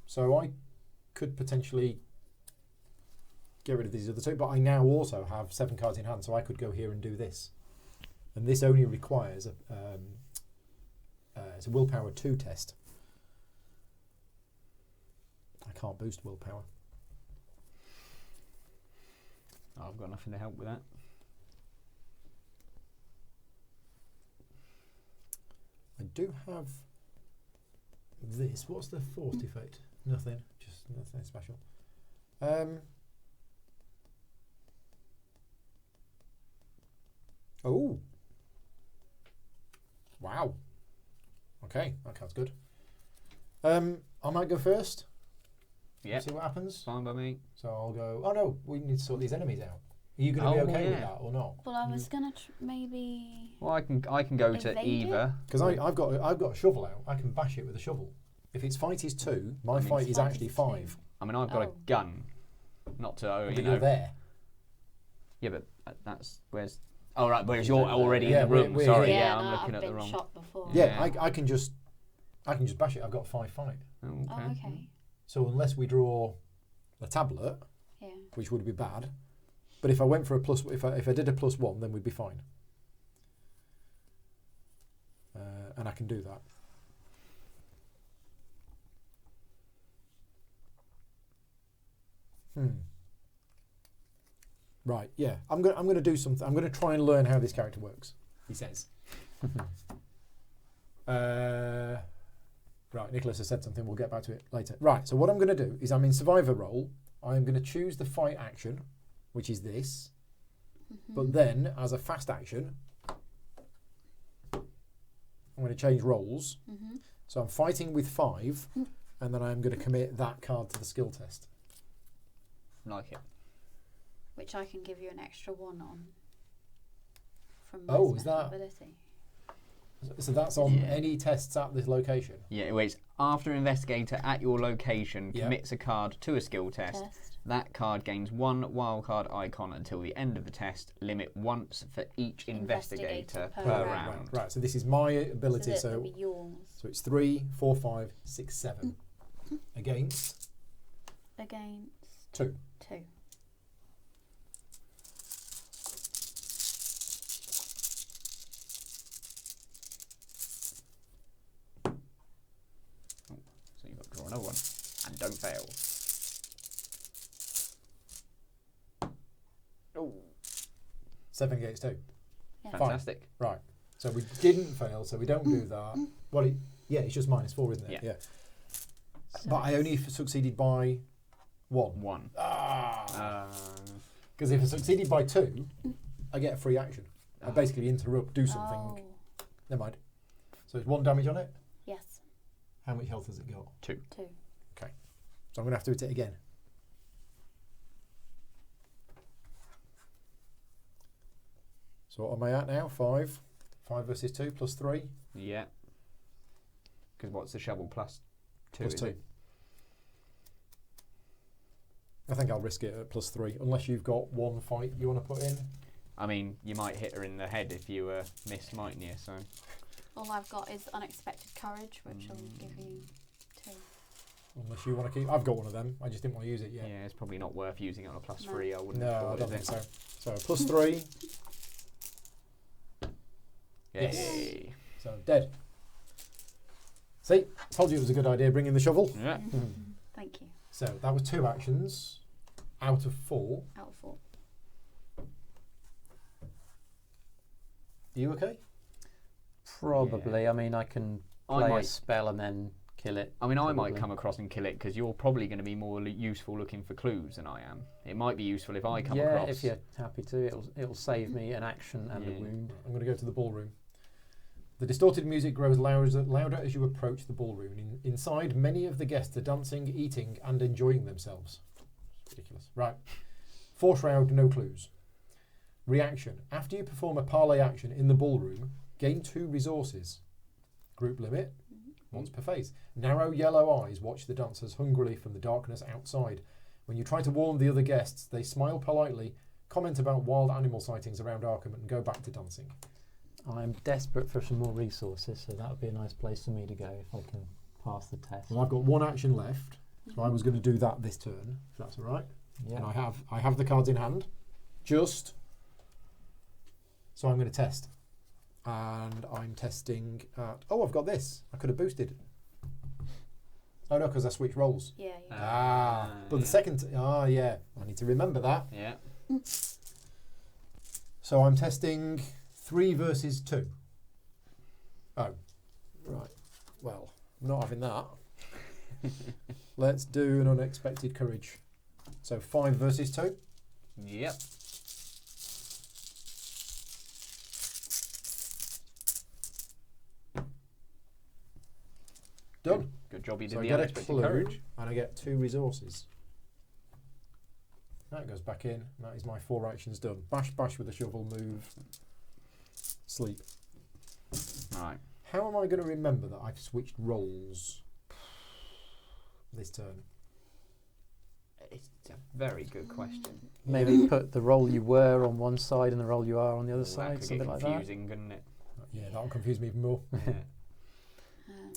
S1: So I could potentially get rid of these other 2, but I now also have 7 cards in hand, so I could go here and do this. And this only requires it's a willpower 2 test. I can't boost willpower.
S2: I've got nothing to help with that.
S1: I do have this. What's the forced effect? Nothing. Just nothing special. Oh. Wow. Okay, that card's good. I might go first.
S2: Yeah.
S1: See what happens.
S2: Fine by me.
S1: So I'll go. Oh no, we need to sort these enemies out. Are you going to be okay with that or not?
S4: Well, I was gonna maybe.
S2: Well, I can go to
S4: Evade
S2: either.
S1: Because I've got a shovel out. I can bash it with a shovel. If its fight is 2, my fight is actually 5.
S2: I mean, I've got a gun. Not to,
S1: But you're there.
S2: Yeah, but that's where's. Oh right, whereas you're already
S1: Yeah,
S2: in the room.
S1: we're
S2: Sorry,
S1: here.
S2: yeah, I'm
S4: no,
S2: looking
S4: I've
S2: at the
S4: been
S2: wrong.
S4: shot before.
S1: Yeah,
S2: Yeah.
S1: I can just bash it. I've got 5 fight.
S2: Oh,
S4: Oh, okay.
S1: So unless we draw a tablet,
S4: Yeah.
S1: which would be bad, but if I went for a plus, if I did a +1, then we'd be fine. And I can do that. Right, yeah. I'm gonna do something. I'm gonna try and learn how this character works. He says. Right, Nicholas has said something. We'll get back to it later. Right. So what I'm gonna do is I'm in survivor role. I'm gonna choose the fight action, which is this. But then, as a fast action, I'm going to change roles. So I'm fighting with 5, and then I'm going to commit that card to the skill test.
S2: Like it.
S4: Which I can give you an extra 1 on. From my
S1: Oh, is
S4: special
S1: that-
S4: ability.
S1: So that's on
S2: Yeah.
S1: any tests at this location.
S2: Yeah, wait. After investigator at your location
S1: Yeah.
S2: commits a card to a skill test, that card gains 1 wildcard icon until the end of the test. Limit once for each investigator per round.
S1: Right. So this is my ability.
S4: So
S1: So,
S4: that'll be yours.
S1: so it's 3, 4, 5, 6, 7 against
S4: Against
S1: 2.
S4: 2.
S2: So you've got to draw another one. And don't fail. Oh,
S1: 7 against 2.
S4: Yeah.
S2: fantastic.
S1: Right. So we didn't fail. So we don't do that. Well, yeah, it's just -4, isn't it?
S2: Yeah.
S4: So
S1: But I only succeeded by 1.
S2: 1.
S1: Because if I succeeded by 2, I get a free action. I basically interrupt, do something.
S4: Oh,
S1: Never mind. So it's 1 damage on it.
S4: yes.
S1: How much health has it got?
S2: 2.
S4: 2.
S1: So I'm going to have to hit it again. So what am I at now? 5. 5 versus 2 plus 3
S2: Yeah. Because what's the shovel plus 2?
S1: plus
S2: is
S1: 2.
S2: it?
S1: I think I'll risk it at plus 3, unless you've got 1 fight you want to put in.
S2: I mean, you might hit her in the head if you miss, mightn't you? So.
S4: All I've got is unexpected courage, which will give you 2.
S1: Unless you want to keep. I've got one of them. I just didn't want to use it yet.
S2: Yeah, it's probably not worth using it on a plus
S4: No.
S2: 3. I wouldn't have
S1: No, I
S2: thought,
S1: don't
S2: is
S1: think
S2: it?
S1: so. So plus 3.
S2: Yay.
S1: Yes. So dead. See, told you it was a good idea bringing the shovel.
S2: Yeah.
S4: Thank you.
S1: So that was 2 actions out of 4.
S4: Out of 4.
S1: Are you okay?
S3: Probably.
S2: Yeah.
S3: I mean, I can
S2: I
S3: play a
S2: might-
S3: spell and then kill it.
S2: I mean, I might
S3: probably.
S2: come across and kill it because you're probably going to be more useful looking for clues than I am. It might be useful if I come
S3: yeah,
S2: across.
S3: if you're happy to, it'll save me an action and
S2: Yeah.
S3: a wound.
S1: I'm going to go to the ballroom. The distorted music grows louder as you approach the ballroom. Inside, many of the guests are dancing, eating, and enjoying themselves. It's ridiculous. Right. 4th round, no clues. Reaction. After you perform a parlay action in the ballroom, gain 2 resources. Group limit, once per phase. Narrow yellow eyes watch the dancers hungrily from the darkness outside. When you try to warn the other guests, they smile politely, comment about wild animal sightings around Arkham, and go back to dancing.
S3: I'm desperate for some more resources, so that would be a nice place for me to go if I can pass the test.
S1: Well, I've got 1 action left, so I was going to do that this turn, if that's all right.
S3: Yeah.
S1: And I have the cards in hand, just. So I'm going to test, and I'm testing at. Oh, I've got this. I could have boosted. Oh no, because I switched roles.
S4: Yeah, yeah.
S1: But the second. Yeah. I need to remember that.
S2: Yeah.
S1: So I'm testing 3 versus 2. Oh, right. Well, I'm not having that. Let's do an unexpected courage. So 5 versus 2.
S2: Yep.
S1: Done.
S2: Good job you did
S1: So I
S2: the
S1: get a
S2: unexpected
S1: clue
S2: courage.
S1: and I get 2 resources. That goes back in. That is my 4 actions done. Bash, bash with a shovel, move, sleep.
S2: Right.
S1: How am I going to remember that I've switched roles this turn?
S2: It's a very good question.
S3: Maybe put the role you were on one side and the role you are on the other
S2: That
S3: side,
S2: could
S3: something
S2: get
S3: like that.
S2: confusing, couldn't it?
S1: Yeah, that'll confuse me even more.
S2: Yeah.
S4: Um,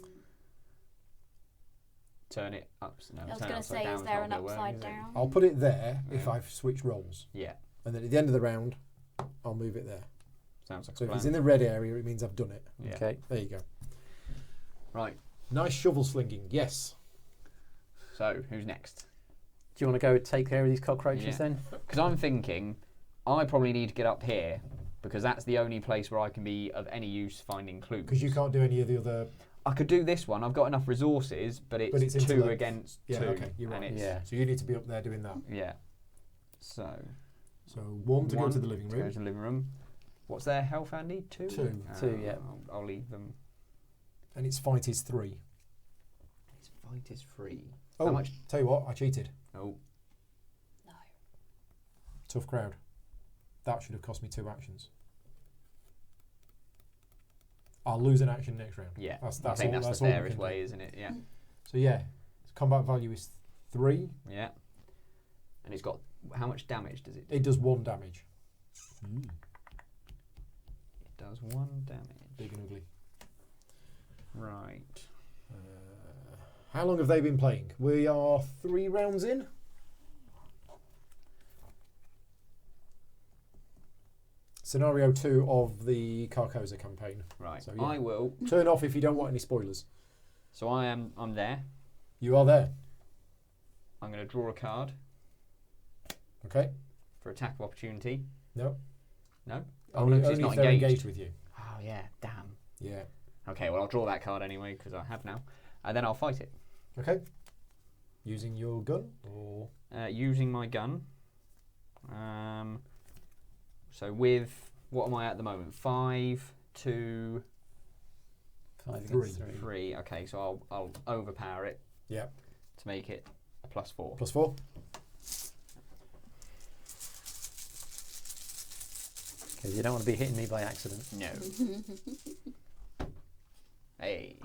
S2: Turn it up. No,
S4: I was
S2: turn it
S4: going to
S2: upside
S4: say,
S2: down
S4: is
S2: is
S4: there
S2: not
S4: an
S2: gonna work,
S4: upside
S2: is it?
S4: down?
S1: I'll put it there if
S2: Yeah.
S1: I've switched roles.
S2: Yeah.
S1: And then at the end of the round, I'll move it there.
S2: Sounds like
S1: So
S2: a
S1: if
S2: plan.
S1: it's in the red area, it means I've done it.
S2: Yeah.
S3: Okay.
S1: There you go.
S2: Right.
S1: Nice shovel slinging, yes.
S2: So who's next?
S3: Do you want to go take care of these cockroaches
S2: Yeah.
S3: then?
S2: Because I'm thinking, I probably need to get up here because that's the only place where I can be of any use finding clues.
S1: Because you can't do any of the other...
S2: I could do this one. I've got enough resources, but it's,
S1: it's
S2: 2
S1: intellect.
S2: against
S1: Yeah,
S2: 2.
S1: okay, you're
S2: and
S1: right.
S2: it's-
S3: Yeah.
S1: So you need to be up there doing that.
S2: Yeah. So.
S1: So 1 to go to the living
S2: To go
S1: room.
S2: to the living room. What's their health, Andy? 2?
S1: 2.
S3: 2, yeah.
S2: I'll leave them.
S1: And its fight is 3.
S2: His fight is free.
S1: Oh,
S2: How much?
S1: tell you what, I cheated.
S2: Oh.
S4: No.
S1: Tough crowd. That should have cost me 2 actions. I'll lose an action next round.
S2: Yeah.
S1: That's
S2: I think
S1: all,
S2: that's
S1: all
S2: the
S1: we
S2: fairest
S1: can
S2: way,
S1: do.
S2: isn't it? Yeah.
S1: So yeah, combat value is 3.
S2: Yeah. And it's got. How much damage does it do?
S1: It does 1 damage.
S2: It does 1 damage.
S1: Big and ugly.
S2: Right.
S1: How long have they been playing? We are 3 rounds in. Scenario 2 of the Carcosa campaign.
S2: Right.
S1: So, yeah.
S2: I will.
S1: Turn off if you don't want any spoilers.
S2: So I'm there.
S1: You are there.
S2: I'm going to draw a card
S1: Okay.
S2: for attack of opportunity.
S1: No.
S2: No?
S1: Only,
S2: no, 'cause it's
S1: only
S2: not
S1: if they're
S2: engaged.
S1: engaged with you.
S2: Oh yeah. Damn.
S1: Yeah.
S2: Okay. Well, I'll draw that card anyway because I have now, and then I'll fight it
S1: Okay. Using your gun or
S2: using my gun. So with what am I at the moment? 5, 2,
S3: 5
S1: 3.
S3: against 3.
S2: 3. Okay. So I'll overpower it.
S1: Yeah.
S2: To make it a +4.
S1: +4.
S3: Because you don't want to be hitting me by accident.
S2: No. Hey.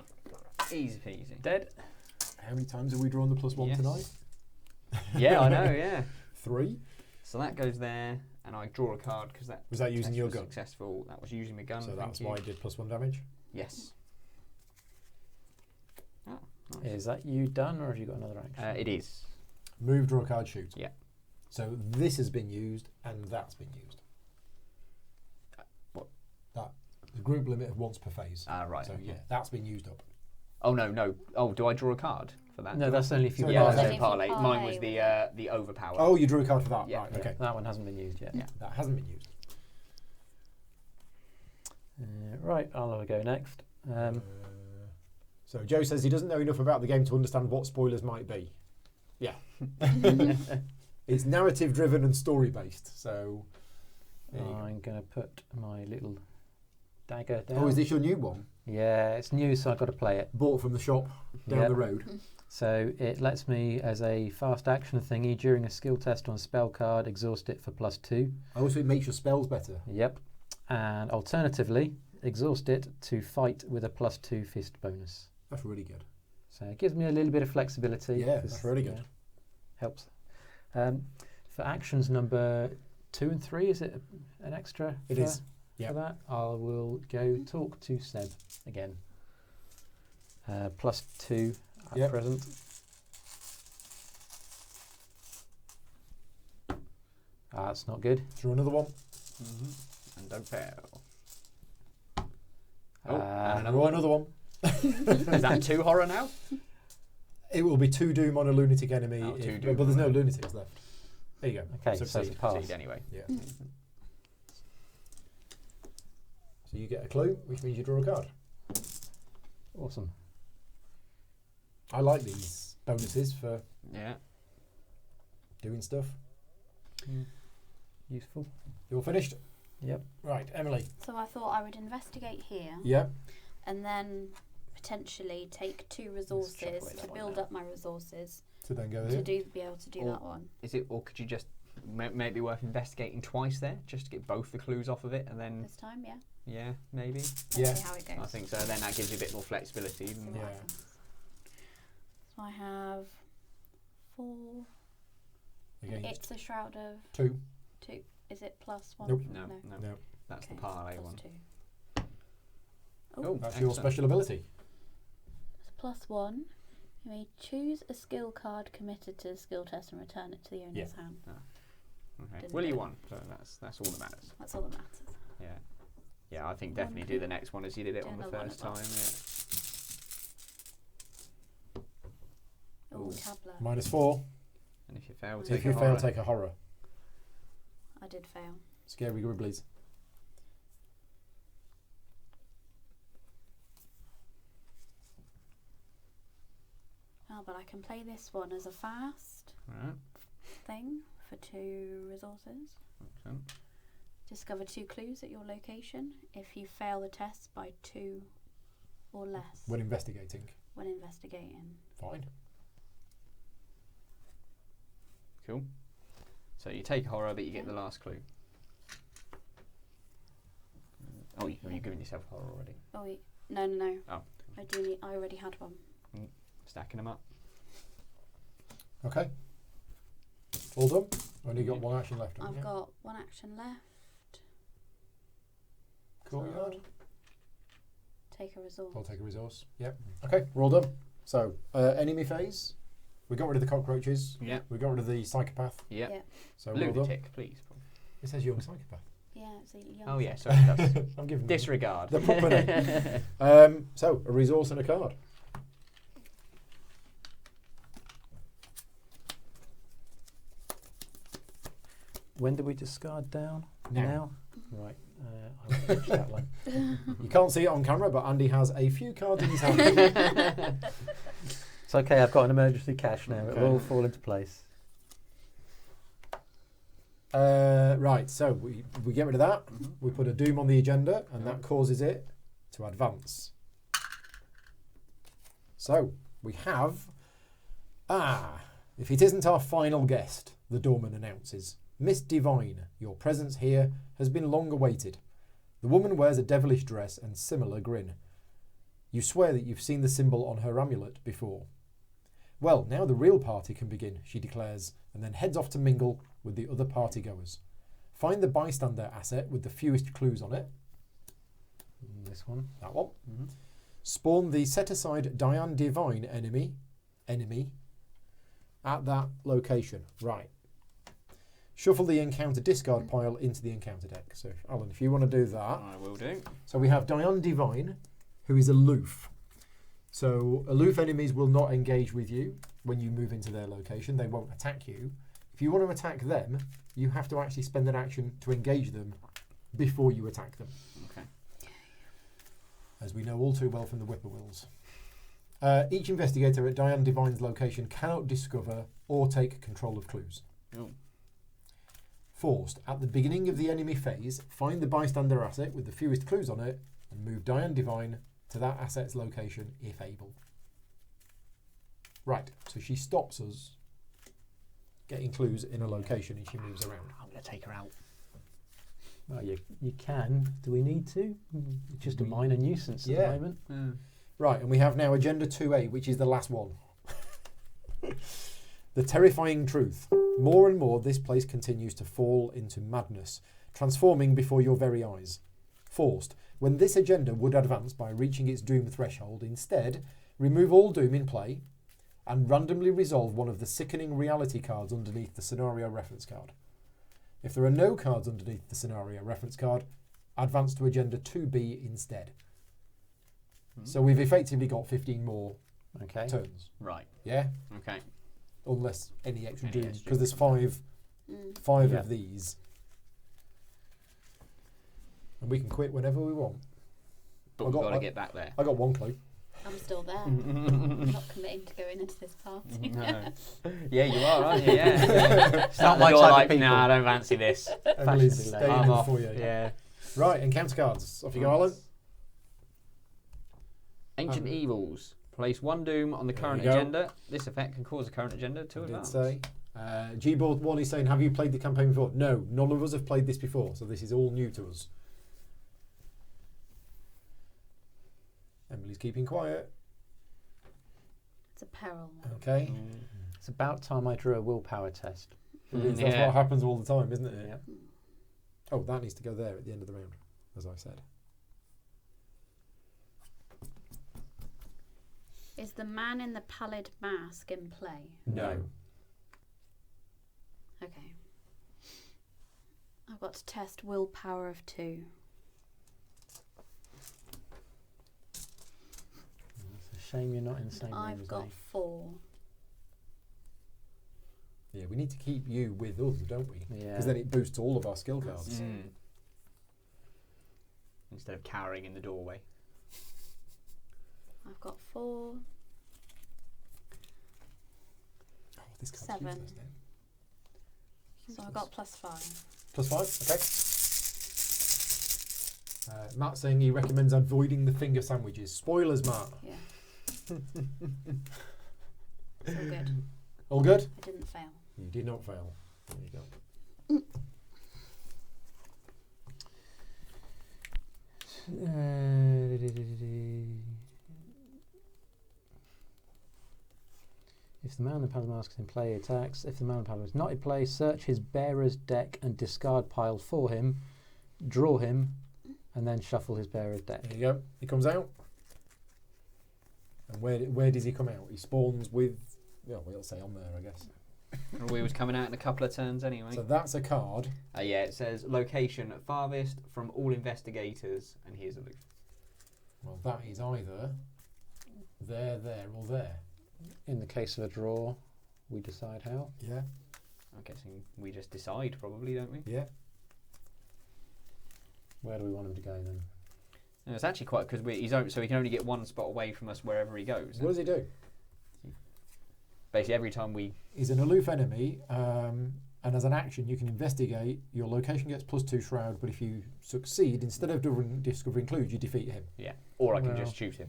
S2: Easy peasy.
S3: Dead.
S1: How many times have we drawn the +1
S2: Yes.
S1: tonight?
S2: Yeah, I know. Yeah.
S1: 3.
S2: So that goes there, and I draw a card because that
S1: Was that using
S2: test
S1: your
S2: was
S1: gun?
S2: Successful. That was using my gun.
S1: So
S2: thank
S1: that's
S2: you.
S1: why I did +1 damage.
S2: Yes. Oh, nice.
S3: Is that you done, or have you got another action?
S2: It is.
S1: Move, draw a card, shoot.
S2: Yeah.
S1: So this has been used and that's been used.
S2: What?
S1: That the group limit of once per phase.
S2: Right.
S1: So
S2: okay.
S1: yeah, that's been used up.
S2: Oh no. Oh, do I draw a card for that?
S3: No, that's only if you
S1: So
S2: Yeah,
S1: parlay.
S2: that's
S4: Only
S2: a
S4: if you
S2: parlay. Mine
S4: parlay
S2: was
S4: with
S2: the overpower.
S1: Oh, you drew a card for that.
S2: Yeah.
S1: Right.
S3: Yeah,
S1: Okay.
S3: that one hasn't been used yet.
S2: Yeah.
S1: That hasn't been used.
S3: Right, I'll have a go next.
S1: So Joe says he doesn't know enough about the game to understand what spoilers might be. Yeah. It's narrative driven and story based. So. there you go.
S3: I'm going to put my little dagger down.
S1: Oh, is this your new one?
S3: Yeah, it's new, so I've got to play it.
S1: Bought from the shop down
S3: Yep.
S1: the road.
S3: So it lets me, as a fast action thingy, during a skill test on a spell card, exhaust it for +2.
S1: Oh, so it makes your spells better.
S3: Yep. And alternatively, exhaust it to fight with a +2 fist bonus.
S1: That's really good.
S3: So it gives me a little bit of flexibility.
S1: Yeah,
S3: 'cause,
S1: that's really good.
S3: helps. For actions number 2 and 3, is it an extra?
S1: It is. Yep.
S3: For that, I will go talk to Seb again. +2 at
S1: Yep.
S3: present. That's not good.
S1: Draw another one.
S2: And don't fail. Oh, and another
S1: Draw
S2: one.
S1: another one.
S2: Is that 2 horror now?
S1: It will be 2 doom on a lunatic enemy,
S2: Oh, 2
S1: if,
S2: doom
S1: but there's no
S2: on a-
S1: lunatics left. There you go.
S3: Okay, so it's
S1: Succeed.
S3: a pass.
S2: Succeed anyway.
S1: Yeah. So you get a clue, which means you draw a card.
S3: Awesome.
S1: I like these bonuses for
S2: Yeah.
S1: doing stuff.
S3: Useful.
S1: You all finished?
S3: Yep.
S1: Right, Emily.
S4: So I thought I would investigate here,
S1: Yeah.
S4: and then potentially take 2 resources
S2: away
S4: to
S2: that one
S4: build
S2: now.
S4: up my resources
S1: So then go
S4: to
S1: here.
S4: be able to do
S2: Or-
S4: that one.
S2: Is it, or could you just maybe worth investigating twice there, just to get both the clues off of it, and then
S4: This time, yeah.
S2: yeah, maybe.
S4: Let's
S1: Yeah.
S4: see how it goes.
S2: I think so. Then that gives you a bit more flexibility.
S4: See what
S1: Yeah.
S4: happens. So I have 4.
S1: Against
S4: It's a shroud of
S1: 2.
S4: 2. Is it +1?
S1: Nope.
S2: No, no,
S1: No.
S2: that's
S4: Okay,
S2: the parlay
S4: plus
S2: one.
S4: 2.
S2: Oh,
S1: That's your
S2: excellent.
S1: special ability.
S4: So +1. You may choose a skill card committed to the skill test and return it to the owner's hand.
S2: Okay.
S4: Didn't
S2: Well,
S4: do
S2: you
S4: it.
S2: won. So that's all that matters.
S4: That's all that matters.
S2: Yeah. Yeah, I think
S4: One
S2: definitely do
S4: clue.
S2: the next one as you did it
S4: Do
S2: on the
S4: another one
S2: first
S4: as well.
S2: time. Yeah.
S4: Oh,
S2: Ooh.
S4: tablet.
S2: And
S1: -4.
S2: if you fail,
S4: If
S2: take
S1: If you
S2: a
S1: fail,
S2: horror.
S1: take a horror.
S4: I did fail.
S1: Scary Gribblies.
S4: Oh, but I can play this one as a fast
S2: Right.
S4: thing for 2 resources.
S2: Excellent.
S4: Discover 2 clues at your location if you fail the test by 2 or less
S1: When investigating.
S4: when investigating.
S1: Fine.
S2: Cool. So you take a horror, but you get the last clue. Oh, you've given yourself a horror already.
S4: Oh wait, no.
S2: Oh.
S4: I already had one.
S2: Stacking them up.
S1: Okay. All done? Only got 1 action left. haven't
S4: I've
S1: you?
S4: got 1 action left.
S1: Courtyard.
S4: So take a resource.
S1: I'll take a resource. Yep. Okay, we're all done. So, enemy phase. We got rid of the cockroaches.
S2: Yeah.
S1: We got rid of the psychopath.
S2: Yeah.
S4: Yeah.
S1: So we're all done.
S2: Lunatic, please.
S1: It says young psychopath.
S4: Yeah, it's a young.
S2: Oh yeah,
S4: set.
S2: sorry. That's
S1: I'm giving
S2: disregard.
S1: the proper name. So, a resource and a card.
S3: When do we discard down?
S1: Now.
S3: Right. I will pitch that one.
S1: You can't see it on camera, but Andy has a few cards in his hand.
S3: It's okay. I've got an emergency cache now.
S1: Okay.
S3: It will all fall into place.
S1: Right, so we get rid of that.
S2: Mhm.
S1: We put a doom on the agenda, and that causes it to advance. So we have. If it isn't our final guest, the doorman announces, Miss Divine, your presence here has been long awaited. The woman wears a devilish dress and similar grin. You swear that you've seen the symbol on her amulet before. Well, now the real party can begin, she declares, and then heads off to mingle with the other partygoers. Find the bystander asset with the fewest clues on it.
S3: This one.
S1: That one.
S2: Mhm.
S1: Spawn the set-aside Diane Divine enemy at that location. Right. Shuffle the encounter discard pile into the encounter deck. So, Alan, if you want to do that.
S2: I will do.
S1: So we have Diane Divine, who is aloof. So aloof enemies will not engage with you when you move into their location. They won't attack you. If you want to attack them, you have to actually spend an action to engage them before you attack them.
S2: Okay.
S1: As we know all too well from the Whippoorwills. Each investigator at Diane Divine's location cannot discover or take control of clues.
S2: Oh.
S1: Forced. At the beginning of the enemy phase, find the bystander asset with the fewest clues on it and move Diane Divine to that asset's location if able. Right, so she stops us getting clues in a location and she moves around.
S2: I'm going to take her out.
S3: Well, you can. Do we need to? It's just a minor nuisance at
S1: Yeah.
S3: the moment.
S1: Right, and we have now Agenda 2A, which is the last one. The terrifying truth. More and more, this place continues to fall into madness, transforming before your very eyes. Forced. When this agenda would advance by reaching its doom threshold, instead, remove all doom in play and randomly resolve one of the sickening reality cards underneath the scenario reference card. If there are no cards underneath the scenario reference card, advance to Agenda 2B instead. So we've effectively got 15 more
S3: Okay.
S1: turns.
S2: Right.
S1: Yeah?
S2: Okay.
S1: Unless any extra
S2: Any
S1: dooms,
S2: extra.
S1: because there's five
S3: Yeah.
S1: of these. And we can quit whenever we want.
S2: But
S1: I
S2: we've
S1: got-
S2: got to
S1: I-
S2: get back there.
S1: I got one clue.
S4: I'm still there. I'm not committing to going into this party.
S2: No. Yeah, you are, aren't you? Yeah.
S3: It's not my
S2: You're
S3: type
S2: like,
S3: of people.
S2: nah, I don't fancy this.
S1: Emily's
S3: Fashionably
S1: staying
S2: I'm
S1: in the
S2: off.
S1: foyer.
S2: Yeah.
S1: Right, encounter cards. Off you go, Alan.
S2: Ancient Evils. Place 1 doom on the
S1: There
S2: current
S1: you go.
S2: agenda. This effect can cause a current agenda to
S1: I did
S2: advance.
S1: say. Gboard 1 is saying, have you played the campaign before? No, none of us have played this before, so this is all new to us. Emily's keeping quiet.
S4: It's a peril.
S1: Okay.
S3: It's about time I drew a willpower test.
S1: It is, that's
S2: Yeah.
S1: what happens all the time, isn't it?
S3: Yeah.
S1: Oh, that needs to go there at the end of the round, as I said.
S4: Is the man in the pallid mask in play?
S1: No.
S4: Okay. I've got to test willpower of 2.
S3: It's a shame you're not in the same room
S4: I've
S3: as
S4: got
S3: me.
S4: 4.
S1: Yeah, we need to keep you with us, don't we?
S3: Yeah.
S1: Because then it boosts all of our skill cards.
S2: Mm. Instead of cowering in the doorway.
S4: I've got 4.
S1: Oh, this card's
S4: 7.
S1: useless now.
S4: So I got +5.
S1: +5, okay. Matt's saying he recommends avoiding the finger sandwiches. Spoilers, Matt.
S4: Yeah. It's all good.
S1: All good?
S4: I didn't fail.
S1: You did not fail. There you go.
S3: If the man in the pallid mask is in play, he attacks. If the man in the pallid mask is not in play, search his bearer's deck and discard pile for him, draw him, and then shuffle his bearer's deck.
S1: There you go. He comes out. And where does he come out? He spawns with, well, we'll say on there, I guess.
S2: We was coming out in a couple of turns anyway.
S1: So that's a card.
S2: Yeah, it says location farthest from all investigators, and he is aloof.
S1: Well, that is either there, or there.
S3: In the case of a draw, we decide how.
S1: Yeah.
S2: I'm guessing we just decide, probably, don't we?
S1: Yeah.
S3: Where do we want him to go then?
S2: No, it's actually quite because so he can only get one spot away from us wherever he goes.
S1: What does he do?
S2: Basically, every time we
S1: He's an aloof enemy, and as an action, you can investigate. Your location gets +2 shroud, but if you succeed, instead of discovering clues, you defeat him.
S2: or I can
S3: Well.
S2: just shoot him.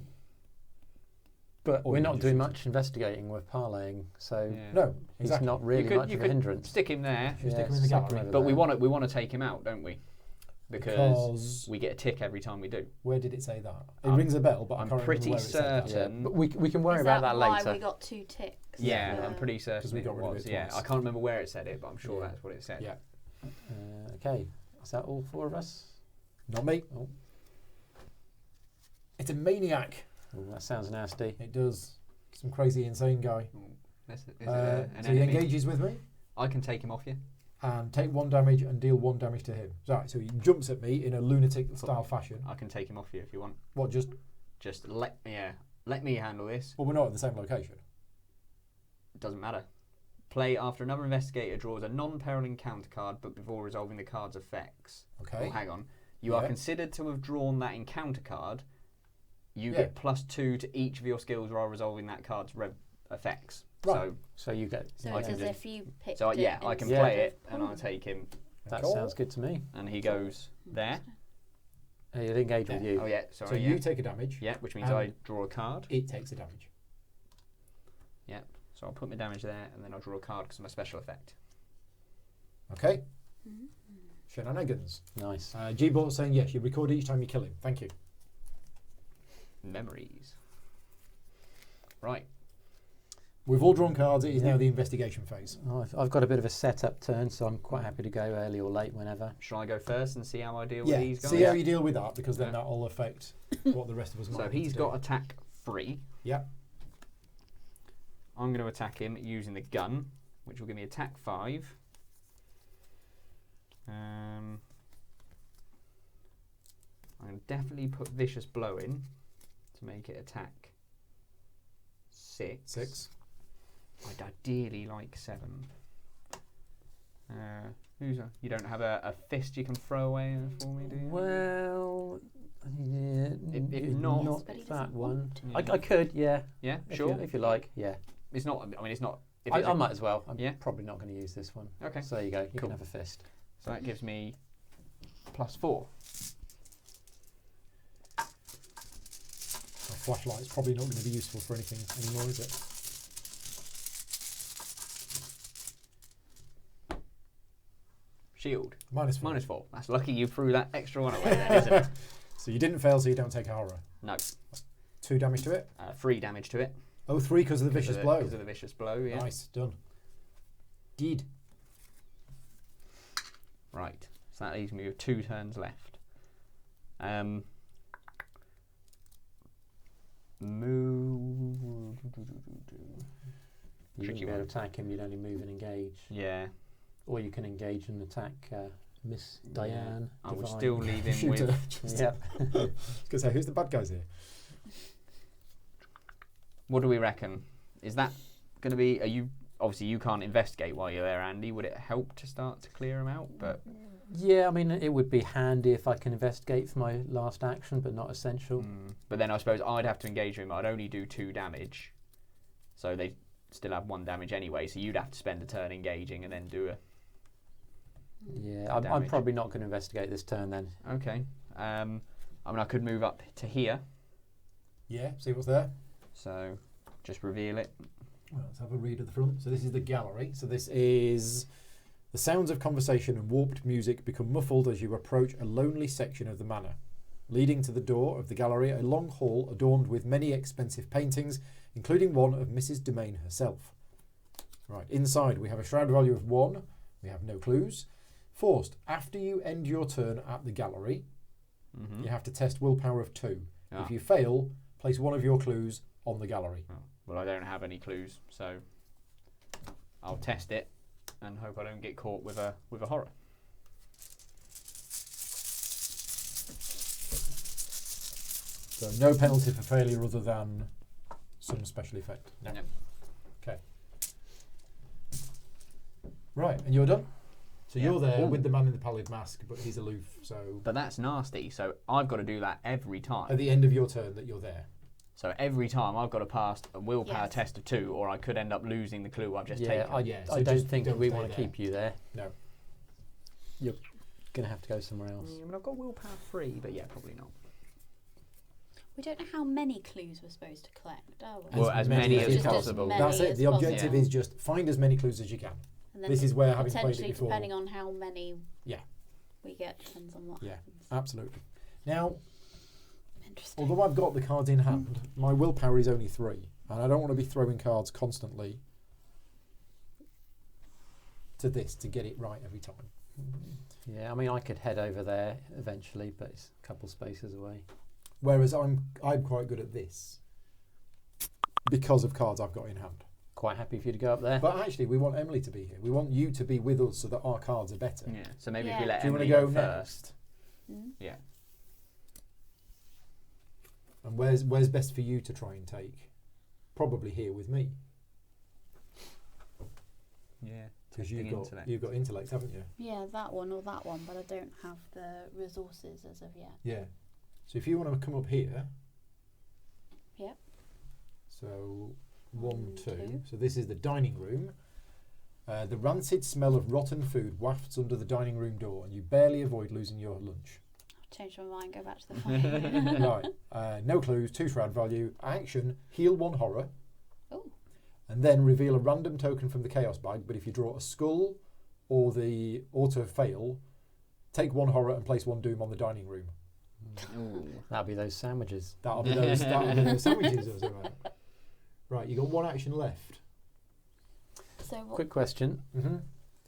S3: But
S1: Or
S3: we're
S1: you
S3: not
S1: just
S3: doing
S1: use
S3: much investigating. We're parlaying, so
S2: Yeah.
S1: No,
S3: he's
S1: exactly.
S3: not really much of a hindrance.
S2: stick him there,
S1: You stick him in the
S3: stick
S1: gallery.
S3: over
S2: but we
S3: there.
S2: want to take him out, don't we? Because we get a tick every time we do.
S1: Where did it say that? It
S2: I'm-
S1: rings a bell, but I
S2: I'm
S1: can't
S2: pretty
S1: remember where it said that.
S2: certain.
S3: But we can worry
S4: Is
S3: about
S4: that
S3: that
S4: why
S3: later.
S4: we got 2 ticks?
S2: Yeah,
S4: Yeah.
S2: I'm pretty certain
S1: 'Cause we
S2: it
S1: got rid of
S2: was.
S1: it
S2: Yeah,
S1: twice.
S2: I can't remember where it said it, but I'm sure
S3: Yeah.
S2: that's what it said.
S1: Yeah.
S3: Okay, is that all 4 of us?
S1: Not me.
S3: Oh.
S1: It's a maniac.
S3: Oh, that sounds nasty.
S1: It does. Some crazy, insane guy.
S2: Is it an
S1: So he
S2: enemy?
S1: engages with me
S2: I can take him off you.
S1: and take 1 damage and deal 1 damage to him. Right, so he jumps at me in a lunatic style fashion.
S2: I can take him off you if you want.
S1: What, just...
S2: Just let me handle this.
S1: Well, we're not at the same location.
S2: It doesn't matter. Play after another investigator draws a non-peril encounter card, but before resolving the card's effects.
S1: Okay.
S2: Oh, hang on. You are
S1: Yeah.
S2: considered to have drawn that encounter card. You
S1: Yeah.
S2: get +2 to each of your skills while resolving that card's effects.
S1: Right.
S3: So you get.
S4: So
S2: I
S4: it's
S2: can
S4: as
S2: do-
S4: if you picked
S2: So
S4: it
S2: yeah, I can
S3: Yeah.
S2: play it, and I'll take him,
S3: That
S1: Cool.
S3: sounds good to me.
S2: and he goes there.
S3: He'll engage with you.
S2: Oh yeah,
S1: So
S2: sorry.
S1: you take a damage.
S2: Yeah, which means
S1: and
S2: I draw a card.
S1: It takes a damage.
S2: So I'll put my damage there, and then I'll draw a card because I'm a special effect.
S1: Okay.
S4: Mhm.
S1: Shenanigans.
S3: Nice.
S1: G-Bot saying, yes, you record each time you kill him. Thank you.
S2: Memories. Right.
S1: We've all drawn cards. It is now the investigation phase.
S3: Oh, I've got a bit of a setup turn, so I'm quite happy to go early or late whenever.
S2: Shall I go first and see how I deal
S1: Yeah,
S2: with these guys?
S1: see how you deal with that, because then
S2: Yeah.
S1: that will affect what the rest of us might
S2: So
S1: want
S2: he's
S1: to
S2: got
S1: do.
S2: attack 3.
S1: Yeah.
S2: I'm going to attack him using the gun, which will give me attack 5. I'm going to definitely put vicious blow in to make it attack 6.
S1: 6.
S2: I'd ideally like 7. You don't have a fist you can throw away for me, do you?
S3: Well,
S2: If not,
S4: But he
S3: that
S4: doesn't
S3: one.
S4: want to.
S3: I could, yeah.
S2: Yeah,
S3: If
S2: sure.
S3: if you like, yeah.
S2: It's not. I mean, it's not. If
S3: I
S2: it's a-
S3: might as well. I'm
S2: Yeah.
S3: probably not going to use this one.
S2: Okay.
S3: So there you go. You
S2: Cool.
S3: can have a fist.
S2: So that gives me +4.
S1: My flashlight's probably not going to be useful for anything anymore, is it?
S2: Shield.
S1: -4.
S2: -4. That's lucky you threw that extra one away then, isn't it?
S1: So you didn't fail, so you don't take a horror.
S2: No.
S1: 2 damage to it.
S2: 3 damage to it.
S1: Oh, 3 because of the vicious blow.
S2: Because of the vicious blow, yeah.
S1: Nice, done. Did.
S2: Right. So that leaves me with 2 turns left. Move.
S3: You
S2: Tricky
S3: wouldn't be able
S2: one.
S3: to attack him. You'd only move and engage.
S2: Yeah.
S3: Or you can engage and attack Miss Diane.
S2: I would
S3: Divine.
S2: still leave him
S1: Shooter.
S2: with.
S3: Yep.
S1: Because who's the bad guys here?
S2: What do we reckon? Is that going to be? Are you obviously you can't investigate while you're there, Andy? Would it help to start to clear him out? But
S3: Yeah, I mean, it would be handy if I can investigate for my last action, but not essential.
S2: but then I suppose I'd have to engage him. I'd only do 2 damage, so they still have 1 damage anyway. So you'd have to spend a turn engaging and then do a.
S3: Yeah, I'm
S2: Damage.
S3: probably not going to investigate this turn then.
S2: Okay. I mean, I could move up to here,
S1: Yeah, see what's there.
S2: so just reveal it.
S1: Well, let's have a read of the front. So this is the gallery. So this is the sounds of conversation and warped music become muffled as you approach a lonely section of the manor. Leading to the door of the gallery, a long hall adorned with many expensive paintings, including one of Mrs. Domain herself. Right, inside we have a shroud value of 1. We have no clues. Forced, after you end your turn at the gallery, you have to test willpower of 2.
S2: Ah.
S1: If you fail, place one of your clues on the gallery.
S2: Oh, well, I don't have any clues, so I'll test it and hope I don't get caught with a horror.
S1: So no penalty for failure other than some special effect. No.
S2: No.
S1: Okay. Right, and you're done? So
S2: Yeah.
S1: you're there
S2: Ooh.
S1: with the man in the pallid mask, but he's aloof, so
S2: But that's nasty, so I've got to do that every
S1: at
S2: time.
S1: the end of your turn that you're there.
S2: So every time I've got to pass a willpower
S4: Yes.
S2: test of 2, or I could end up losing the clue I've just
S3: Yeah,
S2: taken.
S1: Yeah, so
S3: I don't
S1: just
S3: think
S1: don't
S3: we
S1: stay
S3: want to
S1: there.
S3: keep you there.
S1: No.
S3: You're going to have to go somewhere else.
S2: I mean, I've got willpower 3, but yeah, probably not.
S4: We don't know how many clues we're supposed to collect, are we?
S2: Well, as many as
S4: Just
S2: possible.
S4: many
S1: That's it.
S4: as
S1: The objective
S2: possible.
S1: is just find as many clues as you can.
S4: And then
S1: This is where, having played it
S4: potentially,
S1: before,
S4: depending on how many
S1: Yeah.
S4: we get, depends on what
S1: Yeah.
S4: happens.
S1: absolutely. Now,
S4: Interesting.
S1: although I've got the cards in hand, my willpower is only 3, and I don't want to be throwing cards constantly to this to get it right every time.
S3: Yeah, I mean, I could head over there eventually, but it's a couple spaces away.
S1: Whereas I'm quite good at this because of cards I've got in hand.
S3: Quite happy for you to go up there.
S1: But actually, we want Emily to be here. We want you to be with us so that our cards are better.
S2: Yeah. So maybe if
S4: Yeah.
S2: we let
S1: Do you want
S2: Emily
S1: to
S2: go
S1: go
S2: first.
S1: next?
S4: Mm.
S2: Yeah.
S1: And where's best for you to try and take? Probably here with me,
S2: Yeah.
S1: because
S2: Testing
S1: you've
S2: intellect.
S1: got intellect, haven't you?
S4: Yeah, that one or that one, but I don't have the resources as of yet.
S1: Yeah. So if you want to come up here.
S4: Yep.
S1: So 1, 2.
S4: 2.
S1: So this is the dining room. The rancid smell of rotten food wafts under the dining room door, and you barely avoid losing your lunch.
S4: Change my mind, go back to the fire.
S1: Right. No clues, 2 shroud value. Action, heal 1 horror.
S4: Oh.
S1: And then reveal a random token from the chaos bag, but if you draw a skull or the auto fail, take 1 horror and place 1 doom on the dining room.
S2: Ooh.
S3: That'll be those sandwiches.
S1: That'll be those sandwiches or something. Right, you got 1 action left.
S4: So what?
S3: Quick question.
S1: Mm-hmm.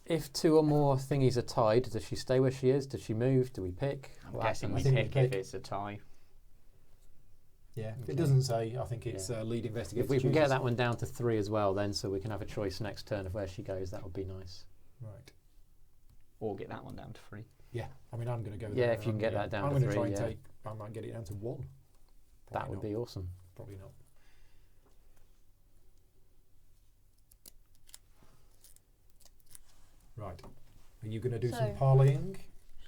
S3: If 2 or more thingies are tied, does she stay where she is? Does she move? Do we pick?
S2: I'm
S3: What
S2: guessing we
S3: happens?
S1: think we
S2: pick if
S1: pick.
S2: it's a tie.
S1: Yeah, if
S3: Okay.
S1: it doesn't say, I think it's lead investigator.
S3: If we can
S1: chooses.
S3: get that one down to 3 as well, then, so we can have a choice next turn of where she goes, that would be nice.
S1: Right.
S2: Or get that one down to 3.
S1: Yeah, I mean, I'm going to go
S3: Yeah,
S1: there.
S3: if you can
S1: I'm
S3: get
S1: gonna-
S3: that down
S1: I'm
S3: to
S1: gonna
S3: 3,
S1: try and
S3: yeah.
S1: take, I might get it down to 1.
S3: That would be awesome.
S1: Probably not. Right. Are you going to do some
S4: So-
S1: parlaying?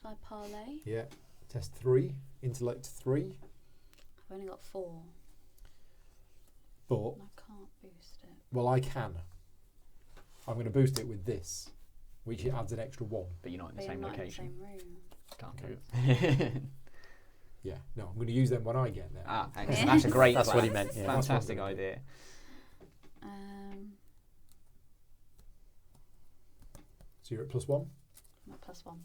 S4: Shall I parlay?
S1: Yeah. Test 3. intellect 3,
S4: I've only got 4.
S1: but
S4: And I can't boost it.
S1: well, I can. I'm going to boost it with this, which it adds an extra 1.
S2: But you're not in the
S4: But you're
S2: same
S4: not
S2: location.
S4: in the same room.
S2: Can't
S1: Okay.
S2: do it.
S1: Yeah, no, I'm going to use them when I get there.
S2: Ah, excellent. That's a great
S3: That's
S2: plan.
S3: what he meant, yeah.
S2: Fantastic
S1: That's what I'm
S2: idea.
S1: So you're at +1.
S4: I'm at +1.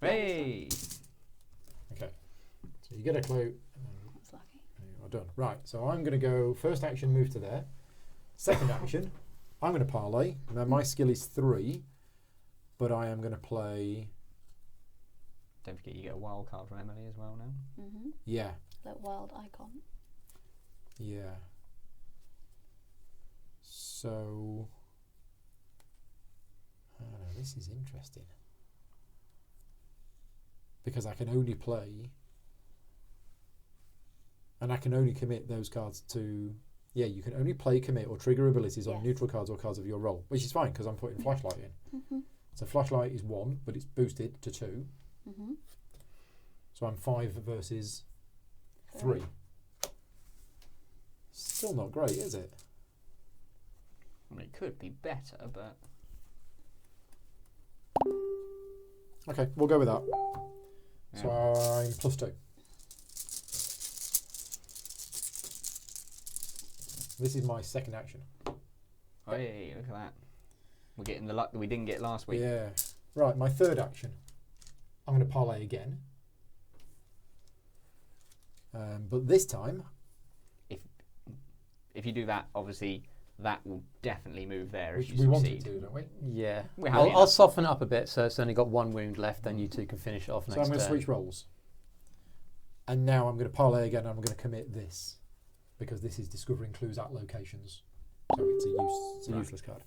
S2: Hey!
S1: Okay, so you get a clue.
S4: That's lucky.
S1: You are done. Right, so I'm going to go first action, move to there. Second action, I'm going to parlay. Now my skill is 3, but I am going to play.
S2: Don't forget you get a wild card from Emily as well now.
S4: Mm-hmm.
S1: Yeah,
S4: That wild icon.
S1: yeah. So, I don't know, this is interesting because I can only play, and I can only commit those cards to. Yeah, you can only play, commit, or trigger abilities on
S4: Yes.
S1: neutral cards or cards of your role, which is fine because I'm putting flashlight in.
S4: Mm-hmm.
S1: So flashlight is 1, but it's boosted to 2.
S4: Mm-hmm.
S1: So I'm 5 versus 3. Still not great, is it?
S2: I mean, it could be better, but
S1: Okay, we'll go with that.
S2: yeah.
S1: So I'm +2. This is my second action.
S2: Hey, look at that. We're getting the luck that we didn't get last week.
S1: Yeah. Right, my third action. I'm going to parlay again. But this time,
S2: If you do that, obviously that will definitely move there
S1: which
S2: if
S1: we
S2: you
S1: wanted
S2: succeed.
S1: to, don't we?
S3: Yeah.
S2: We're
S3: I'll,
S2: happy
S3: I'll
S2: enough.
S3: soften it up a bit so it's only got 1 wound left, then you two can finish it off
S1: So
S3: next
S1: I'm going to
S3: turn.
S1: switch roles. And now I'm going to parlay again and I'm going to commit this. Because this is discovering clues at locations. So it's a
S2: Right.
S1: useless card.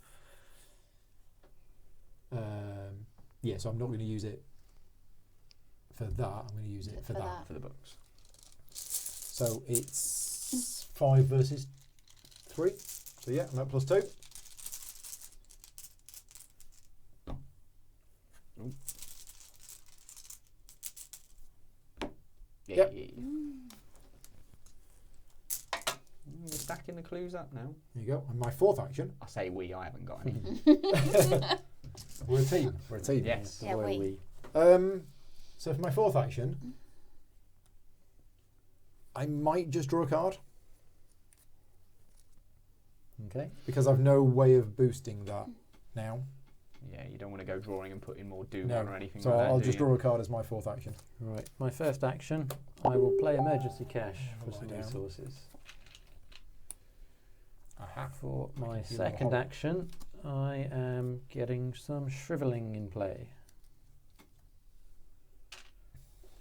S1: Yeah, so I'm not going to use it for that. I'm going to use it for that.
S2: For the books.
S1: So it's 5 versus 3. So yeah, I'm at +2.
S2: Yeah.
S1: Yep.
S2: We're stacking the clues up now.
S1: There you go. And my fourth action.
S2: I say we, I haven't got any.
S1: We're a team. We're a team.
S2: Yes.
S4: Yeah,
S3: Royal
S4: we.
S1: So for my fourth action, I might just draw a card
S3: Okay.
S1: because I've no way of boosting that now.
S2: Yeah, you don't want to go drawing and put in more doom
S1: No.
S2: on or anything
S1: So
S2: like that,
S1: I'll
S2: do
S1: just
S2: you?
S1: draw a card as my fourth action.
S3: Right. My first action, I will play emergency cash for
S1: Lie
S3: some
S1: down.
S3: resources.
S1: Aha.
S3: For my
S1: You
S3: second
S1: little
S3: action, I am getting some shriveling in play.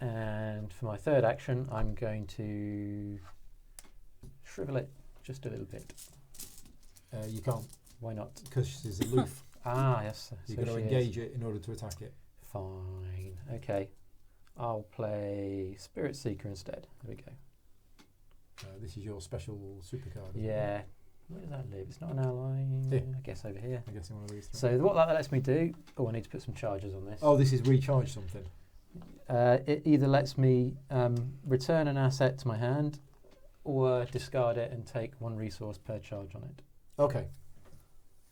S3: And for my third action, I'm going to shrivel it just a little bit.
S1: You can't
S3: Why not?
S1: because she's aloof.
S3: Ah, yes.
S1: You've
S3: so
S1: got to
S3: she is.
S1: engage it in order to attack it.
S3: Fine. Okay. I'll play Spirit Seeker instead. There we go.
S1: This is your special super card. isn't it?
S3: Yeah. Where does that live? It's not an ally.
S1: Here.
S3: I guess over here.
S1: I'm guessing one of these three.
S3: So what that lets me do... Oh, I need to put some charges on this.
S1: Oh, this is recharge something.
S3: It either lets me return an asset to my hand or discard it and take 1 resource per charge on it.
S1: Okay.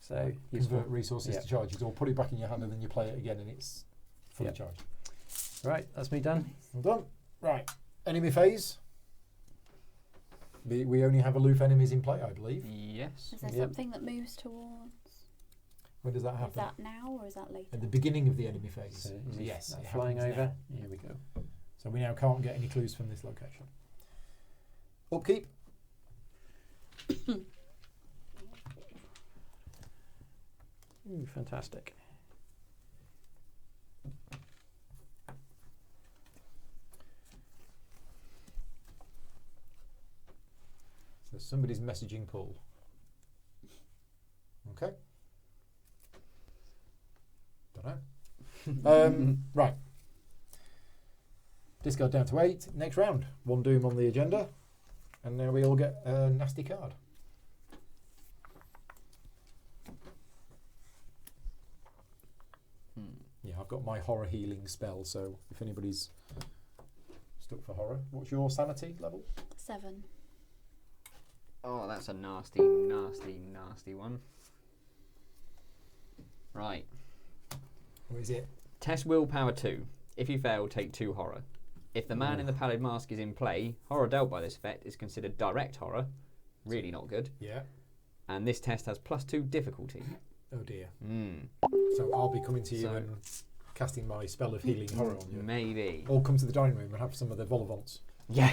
S3: So useful.
S1: Convert resources
S3: Yeah.
S1: to charges, or put it back in your hand and then you play it again and it's fully
S3: Yeah.
S1: charged.
S3: Right, that's me done.
S1: Well done. Right. Enemy phase. We only have aloof enemies in play, I believe.
S2: Yes.
S4: Is there
S3: Yep.
S4: something that moves towards?
S1: When does that
S4: Is
S1: happen?
S4: that now or is that later?
S1: At the beginning of the enemy phase.
S3: So
S1: So yes,
S3: that
S1: it
S3: flying
S1: happens
S3: over.
S1: now.
S3: Here we go.
S1: So we now can't get any clues from this location. Upkeep.
S3: Ooh, fantastic.
S1: So somebody's messaging Paul. Okay. Don't know. Right. Discard down to 8. Next round. 1 doom on the agenda. And now we all get a nasty card. got my horror healing spell. So if anybody's stuck for horror, what's your sanity level?
S4: 7.
S2: Oh, that's a nasty, nasty, nasty one. Right.
S1: What is it?
S2: Test willpower 2. If you fail, take 2 horror. If the man in the pallid mask is in play, horror dealt by this effect is considered direct horror. Really not good.
S1: Yeah.
S2: And this test has +2 difficulty.
S1: Oh dear.
S2: Mm.
S1: So I'll be coming to you
S2: So-
S1: and casting my spell of healing horror on you.
S2: Maybe.
S1: Or come to the dining room and have some of the vol au vents.
S2: Yeah.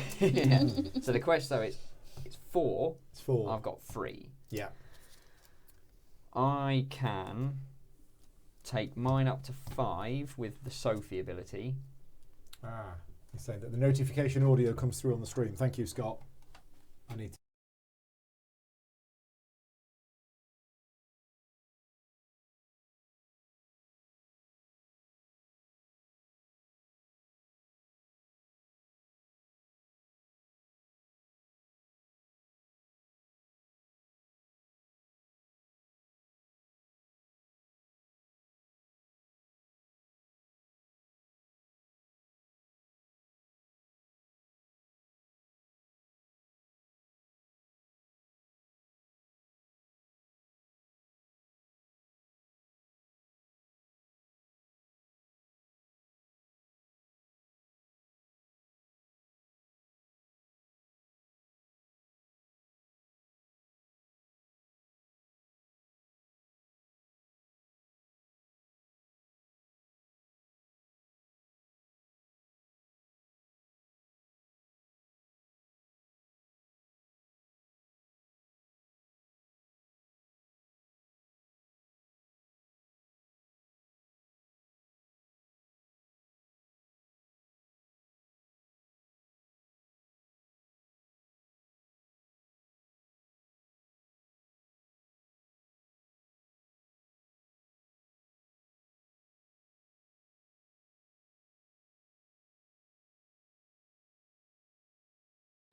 S2: So the question, so it's 4.
S1: It's 4.
S2: I've got 3.
S1: Yeah.
S2: I can take mine up to 5 with the Sophie ability.
S1: Ah, he's saying that the notification audio comes through on the stream. Thank you, Scott. I need to.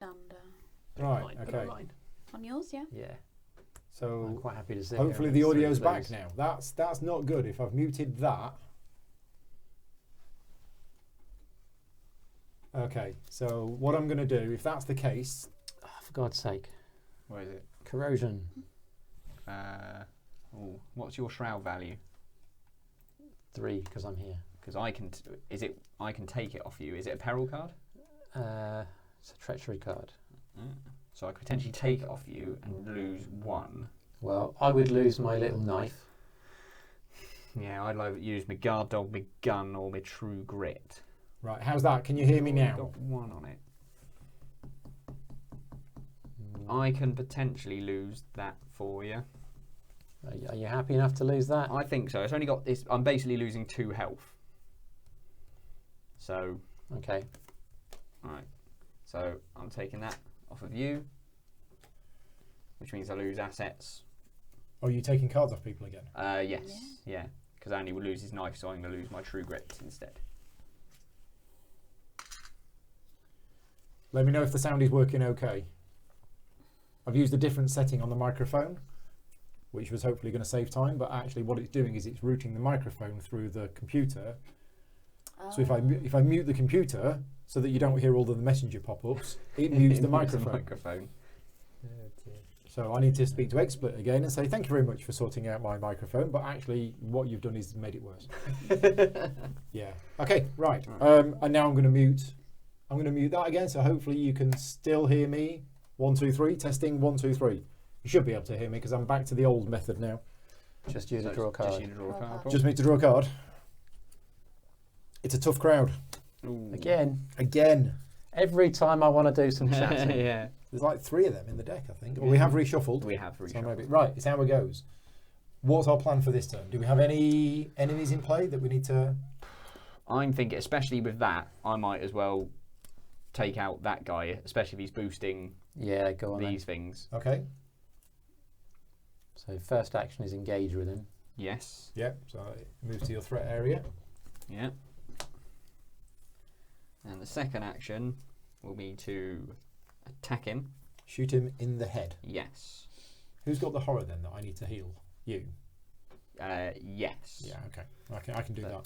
S4: Under.
S1: Right,
S3: Mine,
S1: okay.
S3: mine.
S4: On yours, yeah?
S3: Yeah. I'm
S1: So
S3: quite happy to sit
S1: hopefully
S3: here
S1: the
S3: and
S1: audio's
S3: sleep
S1: back
S3: those.
S1: now. That's not good. If I've muted that. Okay, so what I'm going to do, if that's the case,
S3: Oh, for God's sake.
S2: Where is it?
S3: Corrosion.
S2: What's your shroud value?
S3: 3, because I'm here.
S2: Because I can take it off you. Is it a peril card?
S3: It's a treachery card.
S2: So I could potentially take it off you and lose 1.
S3: Well, I would lose my little knife.
S2: Yeah, I'd like to use my guard dog, my gun, or my true grit.
S1: right, how's that? Can you hear me now?
S2: Got 1 on it. I can potentially lose that for you.
S3: Are you happy enough to lose that?
S2: I think so. It's only got this. I'm basically losing 2 health. So,
S3: Okay.
S2: alright. So I'm taking that off of you, which means I lose assets.
S1: Are you taking cards off people again?
S2: Yes, yeah. Because I only will lose his knife, so I'm going to lose my true grit instead.
S1: Let me know if the sound is working okay. I've used a different setting on the microphone, which was hopefully going to save time, but actually what it's doing is it's routing the microphone through the computer. So if I mute the computer so that you don't hear all of the messenger pop-ups, it mutes the microphone. So I need to speak to XSplit again and say thank you very much for sorting out my microphone, but actually what you've done is made it worse. Yeah. Okay. Right. And now I'm going to mute. I'm going to mute that again. So hopefully you can still hear me. 1, 2, 3. Testing. 1, 2, 3. You should be able to hear me because I'm back to the old method now.
S3: Just you to
S2: So
S3: draw a
S2: it's
S3: card.
S2: Just you to draw a card.
S1: Just me to draw a card. It's a tough crowd.
S2: Ooh.
S1: Again.
S3: Every time I want to do some chatting.
S2: Yeah.
S1: There's like 3 of them in the deck, I think. Or we have reshuffled.
S2: We have
S1: So
S2: reshuffled.
S1: maybe, right, it's how it goes. What's our plan for this turn? Do we have any enemies in play that we need to...
S2: I'm thinking, especially with that, I might as well take out that guy, especially if he's boosting
S3: Yeah, go on
S2: these things.
S1: Okay.
S3: then. So first action is engage with him.
S2: Yes.
S1: Yep, so move to your threat area.
S2: Yeah. And the second action will be to attack him.
S1: Shoot him in the head.
S2: Yes.
S1: Who's got the horror then that I need to heal? You.
S2: Yes.
S1: Yeah, okay. I can do that.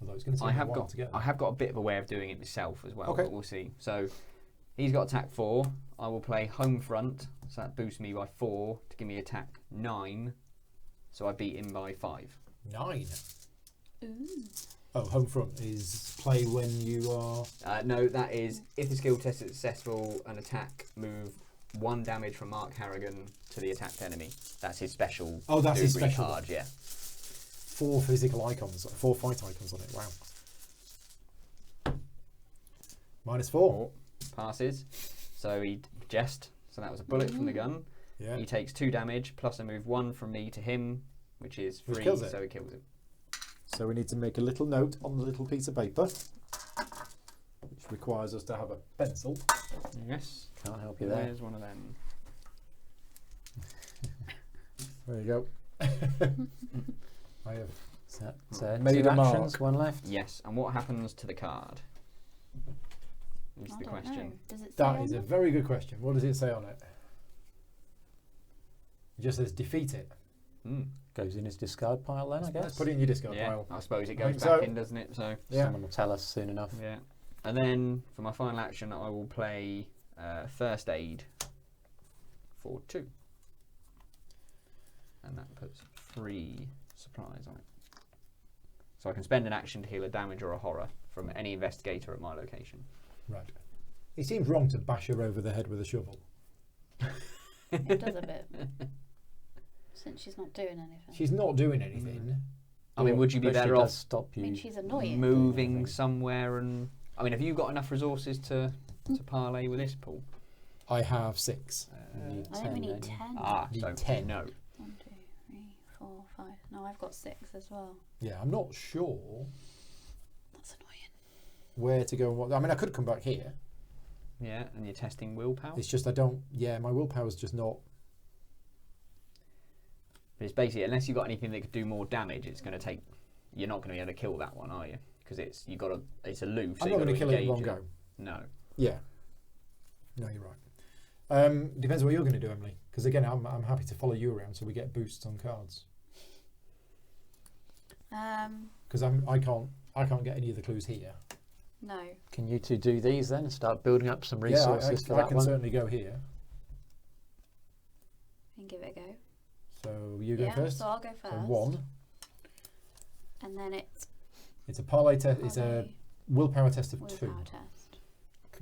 S1: Although it's going to take
S2: I
S1: a
S2: have
S1: while
S2: got
S1: to get
S2: I
S1: there.
S2: have got a bit of a way of doing it myself as well,
S1: Okay.
S2: but we'll see. So he's got attack 4. I will play home front, so that boosts me by 4 to give me attack 9. So I beat him by 5.
S1: 9.
S4: Ooh.
S1: Oh, home front is play when you are.
S2: No, that is if the skill test is successful, an attack move 1 damage from Mark Harrigan to the attacked enemy. That's his special.
S1: Oh, that's his
S2: Dewberry
S1: special
S2: card,
S1: one.
S2: yeah.
S1: 4 physical icons, 4 fight icons on it. Wow. -4.
S2: Passes. So he jest. So that was a bullet from the gun.
S1: Yeah.
S2: He takes 2 damage plus I move 1 from me to him, which is 3.
S1: Which kills it.
S2: So he kills him.
S1: So we need to make a little note on the little piece of paper, which requires us to have a pencil.
S2: Yes.
S3: Can't help you there.
S2: There's one of them.
S1: There you go. I have.
S3: So
S1: Made
S3: 2
S1: a mark.
S3: actions, 1 left.
S2: Yes. And what happens to the card? Is
S4: I
S2: the
S4: don't
S2: question.
S4: know. Does it say
S1: That
S4: on
S1: is a
S4: it?
S1: very good question. What does it say on it? It just says defeat it.
S3: Goes in his discard pile then, I guess.
S1: Put it in your discard
S2: Yeah.
S1: pile.
S2: I suppose it
S1: I
S2: goes
S1: think
S2: back
S1: so.
S2: in, doesn't it? So.
S1: Yeah.
S3: Someone will tell us soon enough.
S2: Yeah. And then for my final action, I will play first aid for 2. And that puts 3 supplies on it. So I can spend an action to heal a damage or a horror from any investigator at my location.
S1: Right. It seems wrong to bash her over the head with a shovel.
S4: It does a bit. Since she's not doing anything.
S1: She's not doing anything.
S2: I mean, would you be
S3: But she
S2: better
S3: does
S2: off
S3: stop
S4: I
S3: you.
S4: mean, she's annoying.
S2: moving
S3: anything.
S2: somewhere and... I mean, have you got enough resources to parlay with this pool?
S1: I have 6.
S3: You need
S4: I think we
S3: 10,
S4: need
S3: don't you?
S4: 10.
S1: Need
S2: So
S1: 10.
S2: no.
S4: 1, 2, 3, 4, 5. No, I've got 6 as well.
S1: Yeah, I'm not sure
S4: That's annoying.
S1: where to go and what. I mean, I could come back here.
S2: Yeah, and you're testing willpower.
S1: It's just I don't. Yeah, my willpower's just not.
S2: But it's basically, unless you've got anything that could do more damage, it's going to take... You're not going to be able to kill that one, are you? Because it's aloof. So
S1: I'm not
S2: going to
S1: kill it in one go.
S2: No.
S1: Yeah. No, you're right. Depends what you're going to do, Emily. Because again, I'm happy to follow you around so we get boosts on cards. Because I can't get any of the clues here.
S4: No.
S3: Can you 2 do these then and start building up some resources for
S1: I
S3: that
S1: can
S3: one?
S1: certainly go here.
S4: And give it a go.
S1: So you go
S4: Yeah,
S1: first.
S4: so I'll go first.
S1: So 1.
S4: And then it's
S1: It's a parlay test. It's a
S4: parlay
S1: willpower test of 2.
S4: willpower test.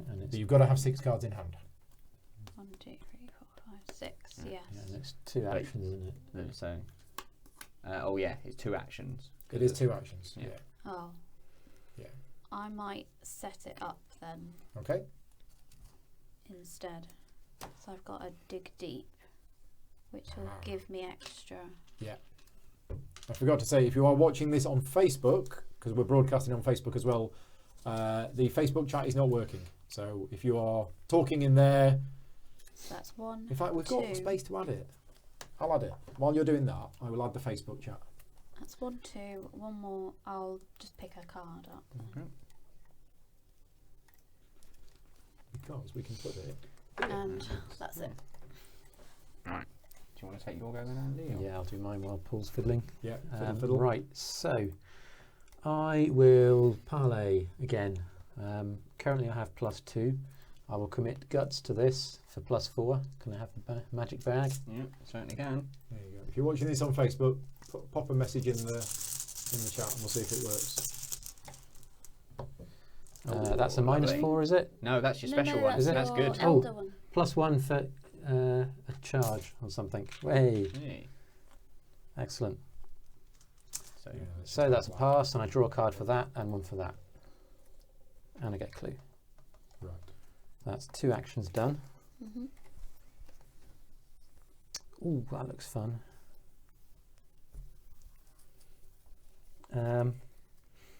S3: And it's,
S1: But you've got to have 6 cards in hand.
S4: 1, 2, 3, 4, 5, 6.
S2: Yeah.
S4: Yes.
S3: yeah, and it's 2
S2: Wait.
S3: actions, isn't it?
S2: So... oh, yeah, it's 2 actions.
S1: It is 2 actions.
S2: Yeah.
S1: Yeah.
S4: Oh.
S1: Yeah.
S4: I might set it up then
S1: Okay.
S4: instead. So I've got a dig deep, which will give me extra.
S1: I forgot to say, if you are watching this on Facebook, because we're broadcasting on Facebook as well, the Facebook chat is not working. So if you are talking in there,
S4: So that's 1.
S1: in fact, we've
S4: 2.
S1: got space to add it. I'll add it. While you're doing that, I will add the Facebook chat.
S4: That's 1, 2. One more. I'll just pick a card up.
S2: Okay.
S1: Because we can put it.
S4: And that's it.
S2: Do you want to take your go then, Andy? or-
S3: Yeah, I'll do mine while Paul's fiddling.
S1: Yeah. Fiddle, fiddle.
S3: Right, so I will parlay again. Currently I have +2. I will commit guts to this for +4. Can I have the magic bag?
S2: Yeah, certainly can.
S1: There you go. If you're watching this on Facebook, pop a message in the chat and we'll see if it works.
S3: That's a
S2: lovely.
S3: -4, is it?
S2: No, that's your
S4: No,
S2: special
S4: no,
S2: one.
S3: Is it?
S2: That's
S4: your
S2: good.
S4: Elder one.
S3: +1 for a charge on something. Hey,
S2: Hey.
S3: excellent.
S2: So,
S1: Yeah,
S3: So that's a pass, and I draw a card for that and 1 for that. And I get clue.
S1: Right.
S3: That's 2 actions done.
S4: Mhm.
S3: Ooh, that looks fun.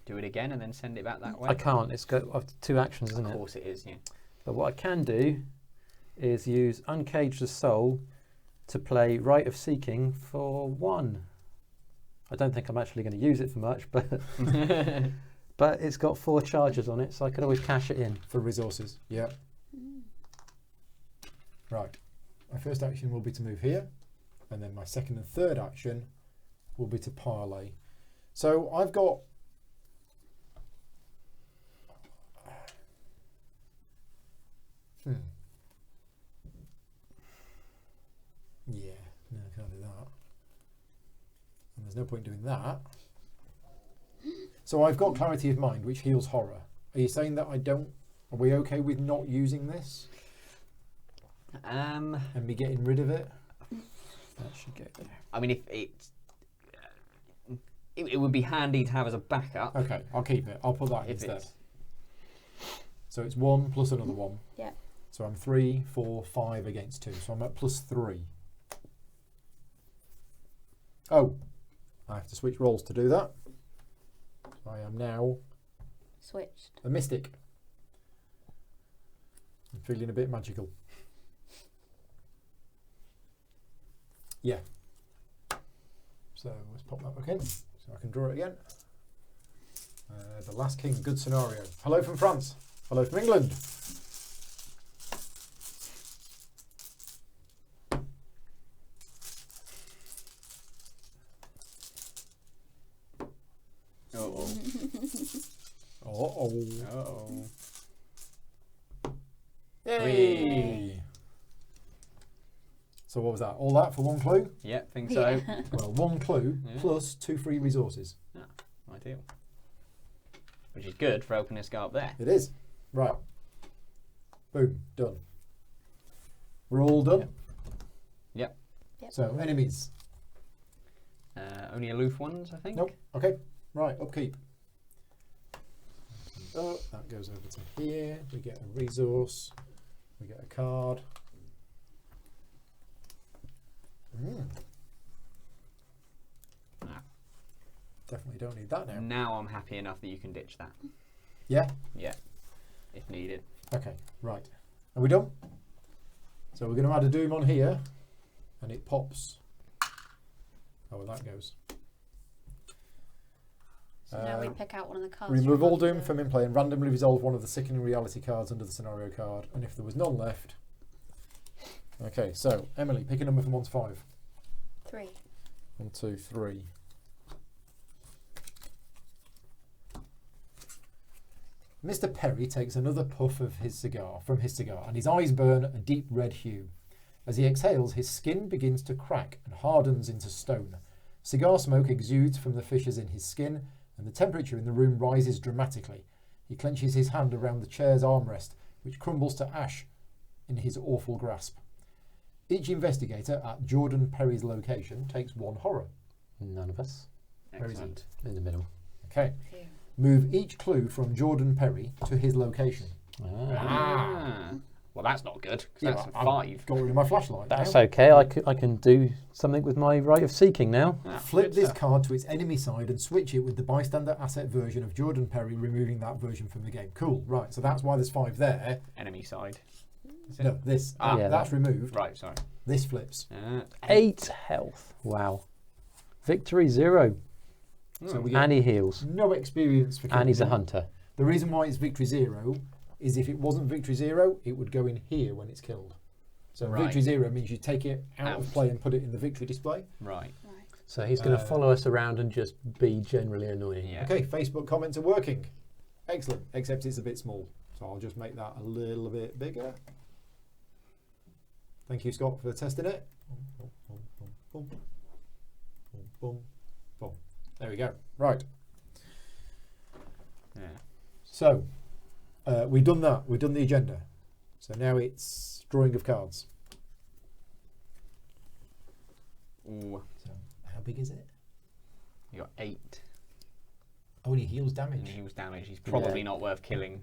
S2: do it again and then send it back that way.
S3: I can't. It's got 2 actions, isn't
S2: Of
S3: it?
S2: course it is, yeah.
S3: But what I can do is use Uncage the Soul to play Rite of Seeking for 1. I don't think I'm actually going to use it for much, but but it's got 4 charges on it, so I could always cash it in.
S1: For resources. Yeah.
S4: Mm.
S1: Right. My first action will be to move here, and then my second and third action will be to parlay. So I've got Yeah, no, I can't do that. And there's no point doing that. So I've got clarity of mind, which heals horror. Are you saying that I don't? Are we okay with not using this and me getting rid of it?
S3: That should go there.
S2: I mean, if it would be handy to have as a backup.
S1: Okay, I'll keep it. I'll put that
S2: If
S1: instead.
S2: it's
S1: So it's 1 plus another 1.
S4: Yeah.
S1: So I'm 3, 4, 5 against 2. So I'm at +3. Oh, I have to switch roles to do that. So I am now
S4: Switched.
S1: a mystic. I'm feeling a bit magical. Yeah. So let's pop that back in so I can draw it again. The Last King, good scenario. Hello from France. Hello from England.
S2: Uh-oh.
S1: Uh-oh.
S2: Uh-oh.
S1: Yay! So what was that? All that for 1 clue?
S2: Yeah, think so.
S1: Well, 1 clue
S2: Yeah.
S1: plus 2 free resources.
S2: Ideal. Which is good for helping us go up there.
S1: It is. Right. Boom. Done. We're all done?
S2: Yep.
S4: Yep.
S1: So, enemies.
S2: Only aloof ones, I think.
S1: Nope. Okay. Right. Upkeep. Oh, that goes over to here. We get a resource. We get a card.
S2: Ah.
S1: Definitely don't need that now.
S2: Now I'm happy enough that you can ditch that.
S1: Yeah?
S2: Yeah, if needed.
S1: Okay. Right. Are we done? So we're going to add a doom on here. And it pops. Oh, well, that goes.
S4: So now we pick out one of the cards.
S1: Remove
S4: from
S1: all
S4: under
S1: doom from in play and randomly resolve one of the sickening reality cards under the scenario card. And if there was none left. Okay, so Emily, pick a number from 1 to 5.
S4: 3.
S1: 1, 2, 3. Mr. Perry takes another puff of his cigar and his eyes burn a deep red hue. As he exhales, his skin begins to crack and hardens into stone. Cigar smoke exudes from the fissures in his skin, and the temperature in the room rises dramatically. He clenches his hand around the chair's armrest, which crumbles to ash in his awful grasp. Each investigator at Jordan Perry's location takes 1 horror.
S3: None of us.
S1: Where is
S2: Excellent.
S1: it?
S3: In the middle.
S1: Okay.
S4: Phew.
S1: Move each clue from Jordan Perry to his location.
S2: Ah. Well, that's not good. 'Cause
S1: Yeah,
S2: that's a
S1: I've
S2: 5.
S1: got rid of my flashlight.
S3: That's
S1: now.
S3: okay. I can do something with my right of seeking now.
S2: Ah,
S1: Flip
S2: good
S1: this
S2: stuff.
S1: card to its enemy side and switch it with the bystander asset version of Jordan Perry, removing that version from the game. Cool. Right. So that's why there's 5 there.
S2: Enemy side. Is it?
S1: No, this.
S2: Ah,
S3: yeah,
S1: that's removed.
S2: Right, sorry.
S1: This flips.
S3: 8 health. Wow. Victory 0.
S1: So we get
S3: And he heals.
S1: no experience for killing
S3: And he's a
S1: them.
S3: hunter.
S1: The reason why it's victory 0 is if it wasn't victory 0, it would go in here when it's killed. So
S2: Right.
S1: victory 0 means you take it out of
S2: Out.
S1: play and put it in the victory display.
S2: Right.
S4: Right.
S3: So he's going to follow us around and just be generally annoying.
S2: Yeah.
S1: Okay, Facebook comments are working. Excellent, except it's a bit small. So I'll just make that a little bit bigger. Thank you, Scott, for testing it. Boom, boom, boom, boom, boom. Boom, boom, boom. There we go. Right.
S2: Yeah.
S1: So, we've done that. We've done the agenda. So now it's drawing of cards.
S2: Ooh,
S1: So how big is it?
S2: you got 8.
S1: Oh, and he heals
S2: And
S1: damage.
S2: he was damaged. He's probably
S3: Yeah.
S2: not worth killing.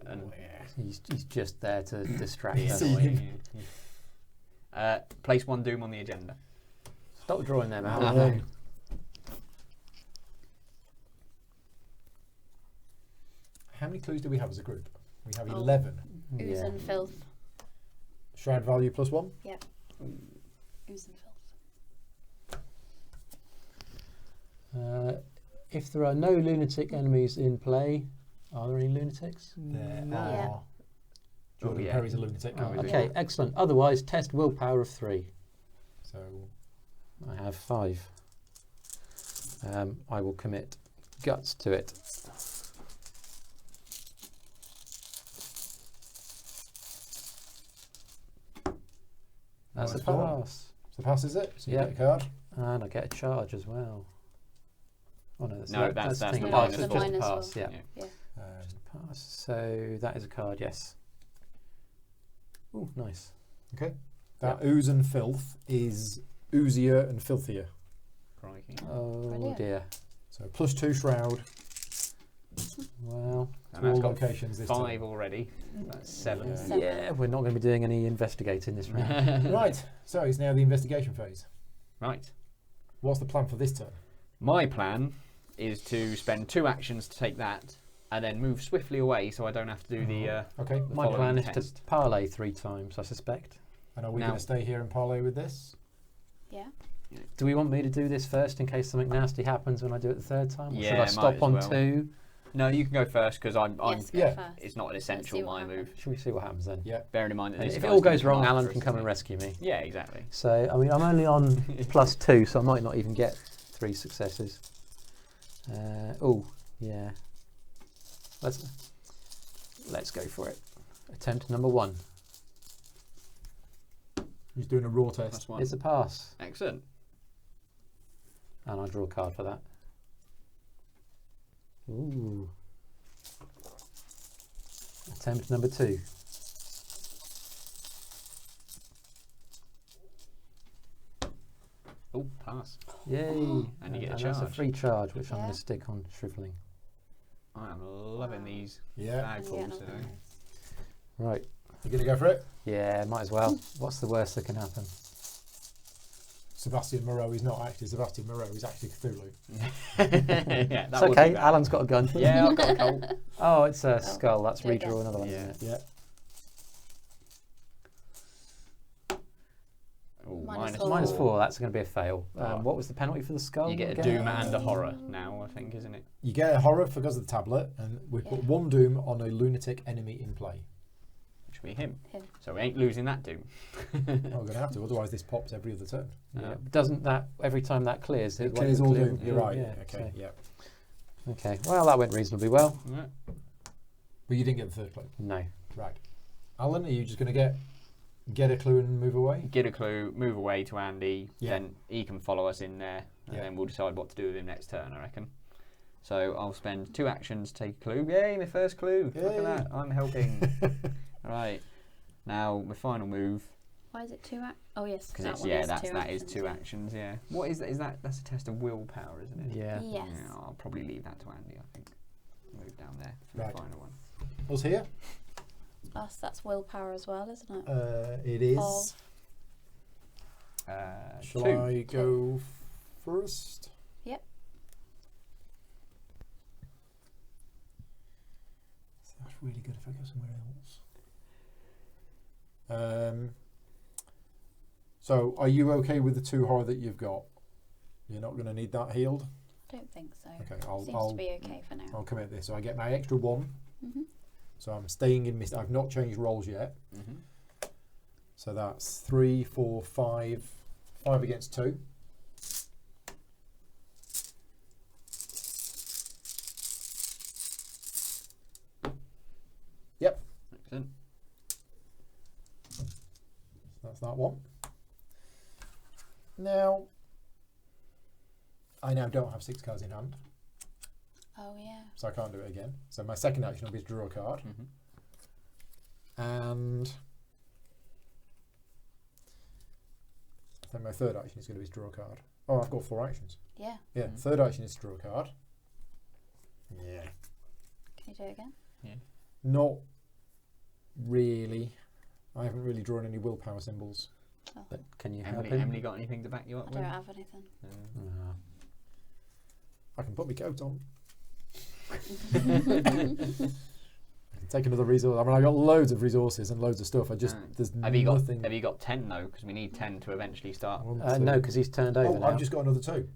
S2: And
S1: Oh, yeah.
S3: He's just there to distract
S2: be
S3: us.
S1: See him.
S2: annoying. Place 1 doom on the agenda.
S3: Stop drawing them out.
S1: Um, how many clues do we have as a group? We have 11.
S4: Ooze
S3: Yeah.
S4: and filth.
S1: Shroud value +1.
S4: Ooze and filth.
S3: If there are no lunatic enemies in play, are there any lunatics?
S1: There
S4: Yeah.
S1: are. Jordan
S2: yeah.
S1: Perry's a lunatic.
S2: Oh, is it?
S3: Okay, excellent. Otherwise, test willpower of 3.
S1: So
S3: I have 5. I will commit guts to it. That's a
S1: Nice one.
S3: pass.
S1: So passes it. So you
S3: Yeah.
S1: get a card.
S3: And I get a charge as well. Oh no, that's
S2: No,
S3: the
S2: that's
S3: thing.
S2: the
S3: Oh,
S2: minus
S3: it's
S2: four.
S3: just a
S4: Minus
S3: pass.
S4: four.
S3: Yeah.
S2: Yeah.
S4: Yeah.
S3: Just a pass. So that is a card. Yes. Oh, nice.
S1: Okay. That ooze and filth is oozier and filthier.
S2: Crikey.
S3: Oh
S4: Brilliant.
S3: dear.
S1: So +2 shroud.
S3: Well,
S2: And that's
S1: all
S2: got
S1: locations this
S2: 5
S1: time.
S2: already. That's 7.
S1: Yeah.
S4: Seven.
S3: yeah, we're not going to be doing any investigating this round.
S1: Right. So it's now the investigation phase.
S2: Right.
S1: What's the plan for this turn?
S2: My plan is to spend 2 actions to take that, and then move swiftly away so I don't have to do the.
S1: Okay.
S2: The
S3: My
S2: following
S3: plan is
S2: test.
S3: to parlay 3 times, I suspect.
S1: And are we
S2: Now-
S1: going to stay here and parlay with this?
S4: Yeah.
S3: Do we want me to do this first in case something nasty happens when I do it the third time? Or should
S2: Yeah,
S3: I
S2: might
S3: stop
S2: as
S3: on
S2: well.
S3: 2?
S2: No, you can go first because I'm.
S4: Yes, go
S1: yeah.
S4: first.
S2: It's not an
S4: Let's
S2: essential
S4: see what
S2: my
S4: happens.
S2: move.
S3: Should we see what happens then?
S1: Yeah.
S2: Bearing in mind that
S3: And
S2: this
S3: if it
S2: guy's
S3: all
S2: gonna
S3: goes wrong,
S2: after
S3: Alan
S2: us,
S3: can come
S2: isn't
S3: and
S2: he?
S3: rescue me.
S2: Yeah, exactly.
S3: So, I mean, I'm only on +2, so I might not even get 3 successes. Oh, yeah. Let's go for it. Attempt number 1.
S1: He's doing a raw test.
S2: That's 1.
S3: It's a pass,
S2: Excellent.
S3: and I draw a card for that. Ooh. Attempt number 2.
S2: Oh, pass.
S3: Yay!
S2: And you get a
S3: That's a
S2: charge.
S3: free charge, which I'm going
S4: Yeah.
S3: to stick on shriveling.
S2: I am loving these
S1: Yeah.
S2: bag
S4: And
S2: pulls
S4: get another
S2: today.
S4: one.
S3: Right.
S1: You going to go for it?
S3: Yeah, might as well. What's the worst that can happen?
S1: Sebastian Moreau is not actually Sebastian Moreau. He's actually Cthulhu.
S2: Yeah,
S3: It's
S2: that would be
S3: okay.
S2: bad.
S3: Alan's got a gun.
S2: Yeah, I've got a Colt.
S3: Oh, it's a skull. That's
S4: do it
S3: redraw
S4: again.
S3: another one,
S2: Yeah.
S3: isn't it?
S1: Yeah.
S2: Ooh,
S4: Minus
S3: Minus
S4: Four.
S3: 4. That's going to be a fail.
S2: Oh.
S3: What was the penalty for the skull?
S2: You get a
S3: again?
S2: doom and a horror now, I think, isn't it?
S1: You get a horror because of the tablet, and we put
S4: Yeah.
S1: 1 doom on a lunatic enemy in play.
S2: Which will be him.
S4: Him.
S2: So we ain't losing that doom.
S1: Oh, we're going to have to, otherwise this pops every other turn.
S3: Yeah. Doesn't that every time that clears?
S1: It
S3: won't
S1: clears all
S3: clear-
S1: doom. You're right.
S3: Yeah.
S1: Okay. Yeah.
S3: So- okay. Well, that went reasonably well.
S2: Yeah.
S1: But you didn't get the third clue.
S3: No.
S1: Right. Alan, are you just going to get a clue and move away?
S2: Get a clue, move away to Andy,
S1: Yeah.
S2: then he can follow us in there, and
S1: Yeah.
S2: then we'll decide what to do with him next turn, I reckon. So I'll spend 2 actions to take a clue. Yay, my first clue. Look
S1: Yay.
S2: at that. I'm helping. Right. Now, my final move.
S4: Why is it 2 actions? Oh, yes.
S2: Because
S4: That
S2: it's,
S4: one
S2: yeah,
S4: is
S2: that
S4: 2
S2: is
S4: actions,
S2: 2
S4: yeah.
S2: actions, yeah. What is that? That's a test of willpower, isn't it?
S3: Yeah.
S4: Yes.
S2: Yeah, I'll probably leave that to Andy, I think. Move down there for
S1: Right.
S2: the final one.
S1: Us here?
S4: Us, that's willpower as well, isn't it?
S1: It is.
S4: Of-
S1: Shall
S2: 2.
S1: I go first?
S4: Yep.
S1: That's really good if I go somewhere else. So, are you okay with the 2 horror that you've got? You're not going to need that healed?
S4: Don't think so.
S1: Okay,
S4: Seems
S1: I'll
S4: to be okay for now.
S1: I'll commit this. So I get my extra 1.
S4: Mhm.
S1: So I'm staying in mist. I've not changed rolls yet.
S2: Mm-hmm.
S1: So that's 3, 4, 5. 5 against 2. Yep.
S2: Excellent.
S1: That's that one. Now, I now don't have 6 cards in hand,
S4: Oh, yeah.
S1: so I can't do it again. So my second action will be to draw a card.
S2: Mm-hmm.
S1: And then my third action is going to be to draw a card. Oh, I've got 4 actions.
S4: Yeah.
S1: Yeah,
S2: Mhm.
S1: third action is to draw a card. Yeah.
S4: Can you do it again?
S1: Not really. I haven't really drawn any willpower symbols.
S4: Oh.
S3: But can you help
S2: Emily,
S3: him?
S2: Emily got anything to back you up
S4: I
S2: with?
S4: don't have anything.
S3: Ah.
S1: I can put my coat on. I can take another resource. I mean, I got loads of resources and loads of stuff. I just there's
S2: Have you
S1: nothing.
S2: got 10 though? Because we need 10 to eventually start.
S1: One,
S3: No,
S1: two.
S3: because he's turned over
S1: Oh,
S3: now.
S1: I've just got another 2.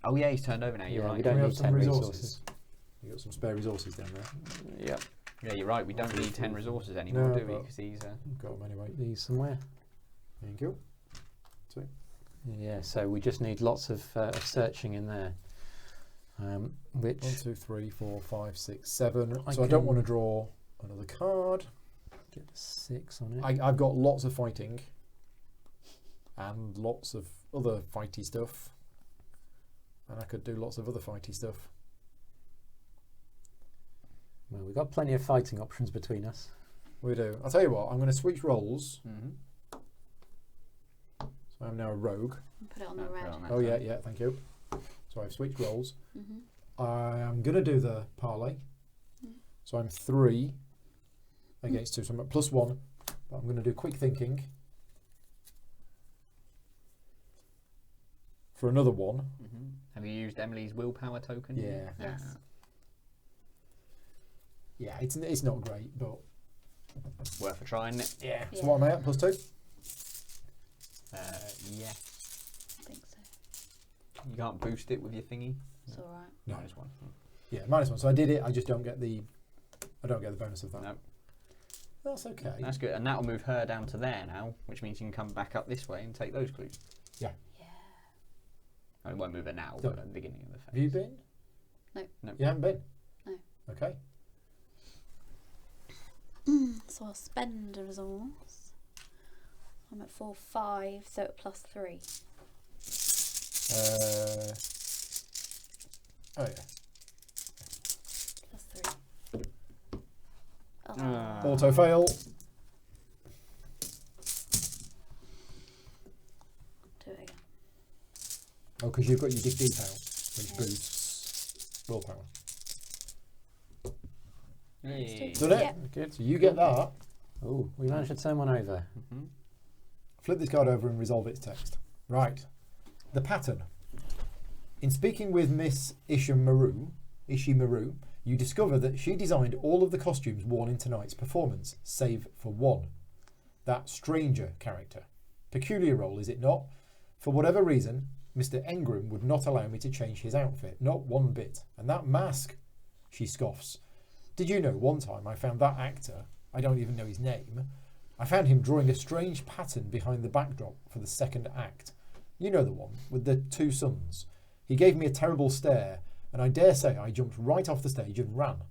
S2: Oh yeah, he's turned over now. You're
S3: Yeah,
S2: right.
S3: we don't
S1: We have
S3: need
S1: some
S3: 10
S1: resources.
S3: resources.
S1: You got some spare resources down there.
S3: Yep.
S2: Yeah, you're right. We don't need 10 resources anymore,
S1: No,
S2: do we?
S1: but-
S2: Because he's.
S1: Got them anyway.
S3: These somewhere.
S1: Thank you.
S3: Yeah, so we just need lots of searching in there. Which
S1: 1, 2, 3, 4, 5, 6, 7.
S3: I
S1: So I don't
S3: can-
S1: want to draw another card.
S3: get 6 on it.
S1: I've got lots of fighting. and lots of other fighty stuff. And I could do lots of other fighty stuff.
S3: Well, we've got plenty of fighting options between us.
S1: We do. I'll tell you what, I'm going to switch roles.
S2: Mm-hmm.
S1: So I'm now a rogue.
S4: And put it on
S2: No,
S4: the
S2: put it
S4: red.
S2: on that
S1: Oh, yeah,
S2: side.
S1: yeah, thank you. So I've switched roles.
S4: Mm-hmm.
S1: I am going to do the parlay.
S4: Mm.
S1: So I'm 3 against 2. So I'm at +1. But I'm going to do quick thinking for another 1.
S2: Mm-hmm. Have you used Emily's willpower token?
S1: Yeah.
S4: Yes.
S1: Yeah, it's not great, but
S2: Worth a try, isn't it?
S1: yeah. So
S4: Yeah.
S1: what am I at? +2?
S2: Yeah.
S4: I think so.
S2: You can't boost it with your thingy.
S4: It's all right.
S1: No.
S2: -1.
S1: Yeah, -1. So I did it. I just don't get the bonus of that.
S2: No,
S1: That's okay.
S2: that's good. And that'll move her down to there now, which means you can come back up this way and take those clues.
S4: Yeah.
S2: I won't move her now,
S1: No.
S2: but at the beginning of the phase.
S1: Have you been?
S4: No.
S2: No.
S1: You haven't been?
S4: No.
S1: Okay.
S4: So I'll spend a resource. I'm at 4/5, so at +3.
S1: Oh yeah.
S4: +3. Oh.
S1: Auto fail.
S4: Do it again.
S1: Oh, because you've got your dig deep out, which
S4: Yeah.
S1: boosts willpower.
S2: Yay.
S1: Done it?
S4: Yeah.
S3: Good.
S1: So you get that.
S3: Oh, we managed to turn one over.
S2: Mhm.
S1: Flip this card over and resolve its text. Right. The pattern. In speaking with Miss Ishimaru, you discover that she designed all of the costumes worn in tonight's performance, save for one. That stranger character. Peculiar role, is it not? For whatever reason, Mr. Engram would not allow me to change his outfit, not one bit. And that mask, she scoffs. Did you know one time I found that actor, I don't even know his name, I found him drawing a strange pattern behind the backdrop for the second act. You know the one, with the 2 sons. He gave me a terrible stare, and I dare say I jumped right off the stage and ran.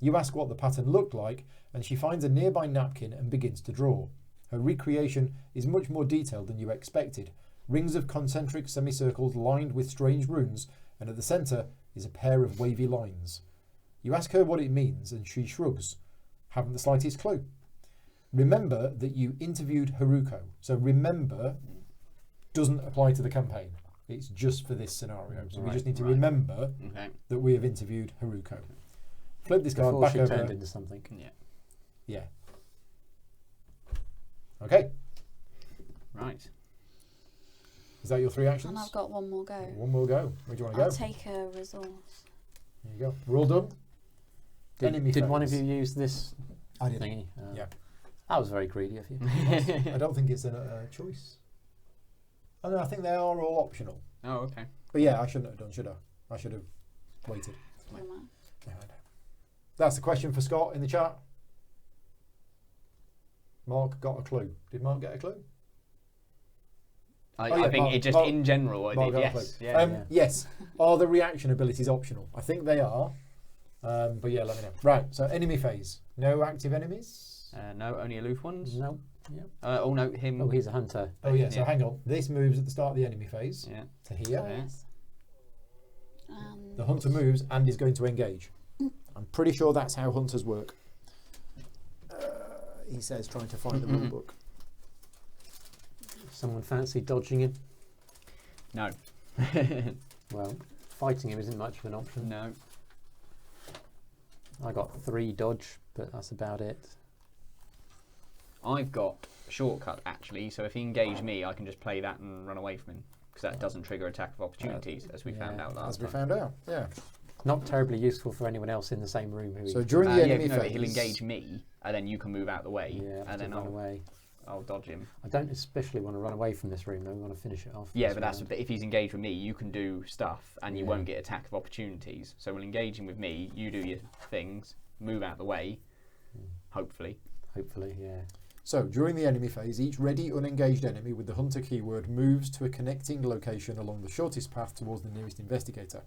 S1: You ask what the pattern looked like, and she finds a nearby napkin and begins to draw. Her recreation is much more detailed than you expected. Rings of concentric semicircles lined with strange runes, and at the centre is a pair of wavy lines. You ask her what it means, and she shrugs. Haven't the slightest clue. Remember that you interviewed Haruko. So remember doesn't apply to the campaign. It's just for this scenario. So we
S3: Right,
S1: just need to
S2: right.
S1: remember
S2: Okay.
S1: that we have interviewed Haruko. Flip this card
S3: Before
S1: back
S3: she
S1: over.
S3: turned into something.
S2: Yeah.
S1: Yeah. Okay.
S2: Right.
S1: Is that your 3 actions?
S4: And I've got one more go.
S1: One more go. Where do you want to
S4: I'll
S1: go?
S4: take a resource.
S1: There you go. We're all done. Enemy
S3: Did one of
S1: phase.
S3: you use this
S1: I did.
S3: thingy?
S1: Yeah.
S3: That was very greedy of you.
S1: I don't think it's a choice. Oh no, I think they are all optional.
S2: Oh, okay.
S1: But yeah, I shouldn't have done, should I? I should have waited.
S4: Doesn't matter.
S1: No, I know. That's the question for Scott in the chat. Mark got a clue. Did Mark get a clue?
S2: I
S1: Oh, yeah,
S2: think
S1: Mark-
S2: it just
S1: Mark-
S2: in general, I
S1: Mark
S2: did.
S1: got a
S2: Yes.
S1: clue.
S2: Yeah.
S3: Yeah.
S1: Yes. Are the reaction abilities optional? I think they are. But yeah, let me know. Right, so enemy phase. No active enemies?
S2: No, only aloof ones.
S3: No. Yep.
S2: Oh no, him.
S3: Oh, he's a hunter.
S1: Oh yeah, so
S2: Yeah.
S1: hang on. This moves at the start of the enemy phase
S2: Yeah.
S1: to here.
S4: Oh,
S2: Yeah.
S4: yes. And
S1: The hunter moves and is going to engage. I'm pretty sure that's how hunters work. He says, trying to find the rule book.
S3: Someone fancy dodging him?
S2: No.
S3: Well, fighting him isn't much of an option.
S2: No.
S3: I got 3 dodge, but that's about it.
S2: I've got shortcut actually, so if he engaged me, I can just play that and run away from him because that doesn't trigger attack of opportunities, as we found
S3: yeah,
S2: out last
S1: As we
S2: time.
S1: found out, yeah.
S3: Not terribly useful for anyone else in the same room who
S1: So
S3: he
S1: during the
S2: Yeah,
S1: enemy
S2: no, but
S1: phase,
S2: he'll engage me, and then you can move out the way,
S3: yeah,
S2: and then
S3: run
S2: I'll
S3: away.
S2: dodge him.
S3: I don't especially want to run away from this room though. We want to finish it off.
S2: Yeah,
S3: this
S2: but that's
S3: round.
S2: if he's engaged with me, you can do stuff, and you
S3: Yeah.
S2: won't get attack of opportunities. So we'll engage him with me. You do your things, move out the way, hopefully.
S3: Hopefully, yeah.
S1: So during the enemy phase, each ready unengaged enemy with the hunter keyword moves to a connecting location along the shortest path towards the nearest investigator.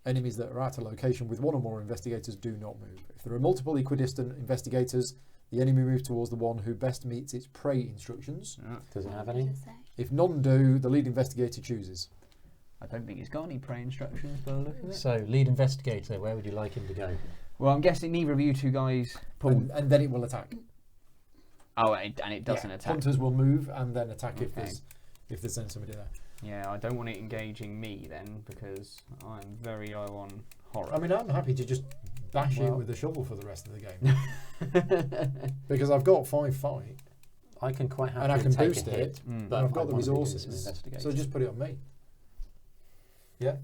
S1: Enemies that are at a location with one or more investigators do not move. If there are multiple equidistant investigators, the enemy moves towards the one who best meets its prey instructions.
S3: Does it
S4: What
S3: have
S4: did
S3: any?
S4: it say?
S1: If none do, the lead investigator chooses.
S2: I don't think it's got any prey instructions by the look of it.
S3: So, lead investigator, where would you like him to go?
S2: Well, I'm guessing neither of you two guys pull.
S1: And then it will attack.
S2: Oh, and it doesn't attack.
S1: Hunters will move and then attack
S2: Okay.
S1: if there's then somebody there.
S2: Yeah, I don't want it engaging me then because I'm very low on horror.
S1: I mean, I'm happy to just bash it
S3: Well-
S1: with a shovel for the rest of the game. Because I've got 5 fight,
S3: I can quite happily
S1: and I can
S3: take
S1: boost
S3: a hit,
S1: it,
S2: Mm.
S3: but
S1: and I've got
S3: I
S1: the
S3: wanna be doing
S1: resources,
S3: some investigation.
S1: so just put it on me. Yeah.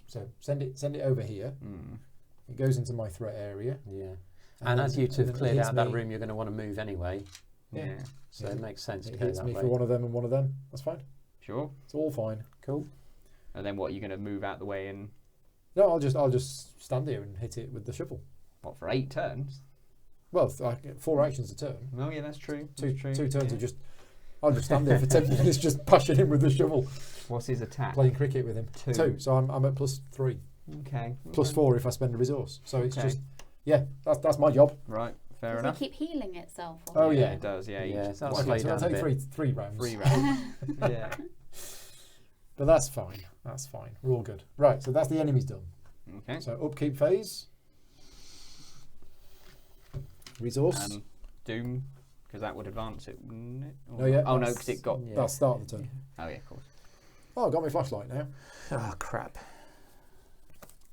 S1: So send it over here.
S2: Mm.
S1: It goes into my threat area.
S3: Yeah. And as you two
S1: and
S3: have
S1: then it
S3: cleared
S1: hits
S3: out that
S1: me.
S3: room, you're going to want to move anyway.
S1: Yeah.
S2: Yeah.
S3: So
S1: Yeah.
S3: it makes sense to
S1: It
S3: go
S1: hits
S3: that
S1: me
S3: way.
S1: for one of them and one of them. That's fine.
S2: Sure.
S1: It's all fine.
S3: Cool.
S2: And then what? You're going to move out the way and
S1: No, I'll just stand here and hit it with the shovel.
S2: what for 8 turns?
S1: Well, 4 actions a turn.
S2: Oh yeah, that's true.
S1: Two
S2: That's true.
S1: turns
S2: yeah.
S1: of just. I'll just stand there for 10 minutes, just bashing him with the shovel,
S2: What's his attack?
S1: playing cricket with him.
S2: 2.
S1: 2. So I'm at +3,
S2: Okay.
S1: +4 if I spend a resource. So it's
S2: Okay.
S1: just, yeah, that's my job.
S2: Right. Fair
S4: Does
S2: enough.
S4: it keep healing itself?
S1: Oh, yeah.
S2: It does. Yeah.
S3: Yeah,
S2: each-
S3: so that'll
S1: Okay,
S3: slow
S1: so
S3: down
S1: I'll
S3: a
S1: take
S3: bit.
S1: three rounds.
S2: 3 rounds. Yeah.
S1: But that's fine. That's fine. We're all good. Right, so that's the enemies done.
S2: Okay.
S1: So upkeep phase. Resource.
S2: Doom, because that would advance it, wouldn't it? Or
S1: No, yeah,
S2: not? Oh no,
S1: that's-
S2: because it got.
S3: Yeah.
S1: That's start of the turn.
S2: Oh yeah, of course.
S1: Oh, I got my flashlight now.
S3: Oh, crap.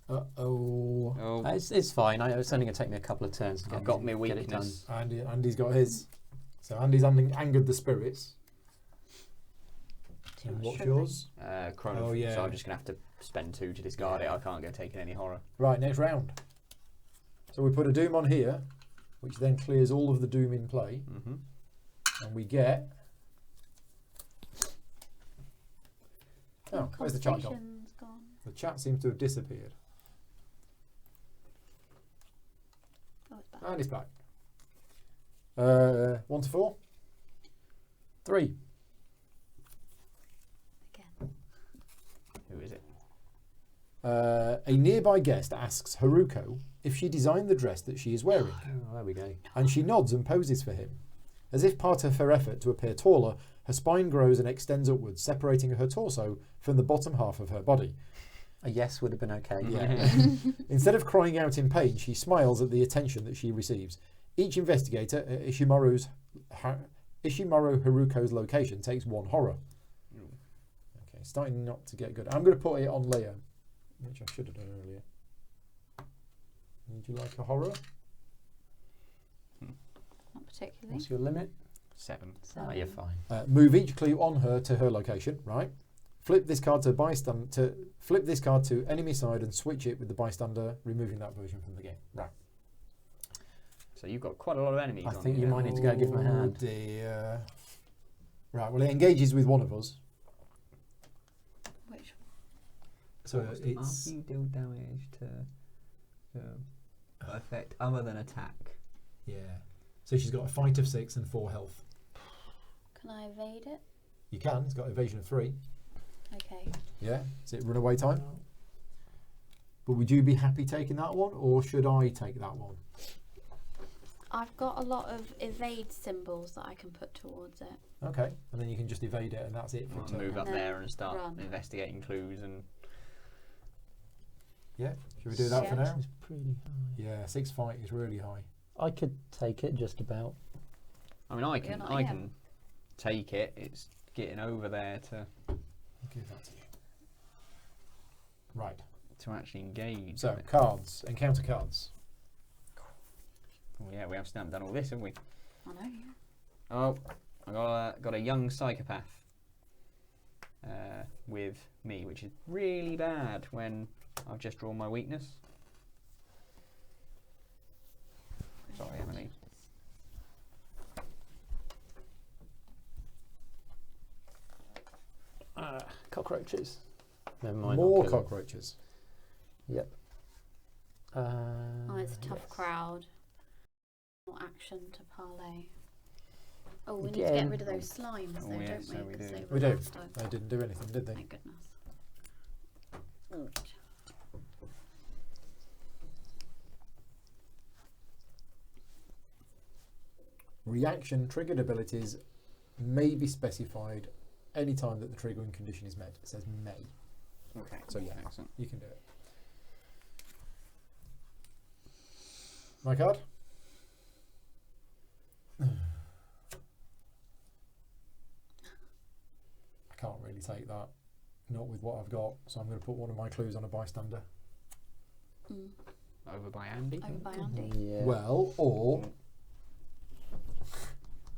S1: Uh-oh.
S2: Oh,
S3: It's fine. It's only going to take me a couple of turns to
S2: I've
S3: get,
S2: got my
S3: get it done.
S2: weakness.
S1: Andy's got his. So Andy's angered the spirits.
S4: Too
S1: And
S4: much
S1: what's
S4: stripping.
S1: yours?
S2: Chrono.
S1: Oh, yeah.
S2: So I'm just gonna have to spend 2 to discard it. I can't go taking any horror.
S1: Right, next round. So we put a doom on here, which then clears all of the doom in play,
S2: Mm-hmm.
S1: and we get. Oh, where's the chat gone?
S4: Conversation's gone.
S1: The chat seems to have disappeared.
S4: Oh, it's back.
S1: And it's back. 1 to 4. 3.
S4: Again.
S2: Who is it?
S1: A nearby guest asks Haruko if she designed the dress that she is wearing,
S3: Oh, there we go.
S1: and she nods and poses for him. As if part of her effort to appear taller, her spine grows and extends upwards, separating her torso from the bottom half of her body.
S3: A yes would have been okay.
S1: Yeah. Instead of crying out in pain, she smiles at the attention that she receives. Each investigator at Ishimaru Haruko's location takes 1 horror. Okay, starting not to get good. I'm going to put it on Leo, which I should have done earlier. Would you like a horror?
S4: Not particularly.
S3: What's your limit?
S2: 7.
S4: So,
S3: Oh, you're fine.
S1: Move each clue on her to her location. Right. Flip this card flip this card to enemy side and switch it with the bystander, removing that version from the game. Right.
S2: So you've got quite a lot of enemies.
S3: I
S2: on
S3: think
S2: you
S3: you
S2: now.
S3: might need to go give him a hand.
S1: Oh dear. Right. Well, it engages with one of us.
S4: which
S1: So
S2: After
S1: it's
S2: you deal damage to effect other than attack.
S1: yeah. So she's got a fight of 6 and 4 health.
S4: can I evade it?
S1: You can. It's got evasion of 3.
S4: Okay.
S1: Yeah. Is it runaway time? But would you be happy taking that one, or should I take that one?
S4: I've got a lot of evade symbols that I can put towards it.
S1: Okay. And then you can just evade it, and that's it for a
S2: I'll
S1: turn.
S2: move up
S4: And then
S2: there and start
S4: run.
S2: investigating clues and.
S1: Yeah. Should we do that for
S4: Yeah.
S1: now?
S3: It's pretty high.
S1: Yeah. 6 fight is really high.
S3: I could take it just about.
S2: I mean, I
S4: You're
S2: can
S4: not
S2: I
S4: him.
S2: can take it. It's getting over there to
S1: I'll give that to you. Right.
S2: actually engage.
S1: So
S2: with it.
S1: cards, encounter cards.
S2: Oh, yeah, we haven't done all this, have we?
S4: I know. Yeah.
S2: Oh, I got a young psychopath with me, which is really bad when I've just drawn my weakness. Sorry, Emily.
S3: Cockroaches. Never mind.
S1: More
S3: I'll kill them.
S1: cockroaches.
S3: Yep.
S4: Oh, it's a tough
S3: yes.
S4: crowd. More action to parlay. Oh, we need to
S3: Again.
S4: get rid of those slimes,
S2: Oh,
S4: though,
S2: yes,
S4: don't
S2: so
S4: we?
S2: we
S4: 'Cause
S2: do.
S4: they
S1: We
S4: were
S1: do.
S4: last time.
S1: They didn't do anything, did they?
S4: Thank goodness.
S1: Reaction triggered abilities may be specified any time that the triggering condition is met. It says may.
S2: Okay.
S1: So yeah,
S2: Excellent.
S1: you can do it. My card. I can't really take that, not with what I've got, so I'm going to put one of my clues on a bystander.
S2: Over by Andy.
S4: Over by Andy.
S3: Yeah.
S1: Well, or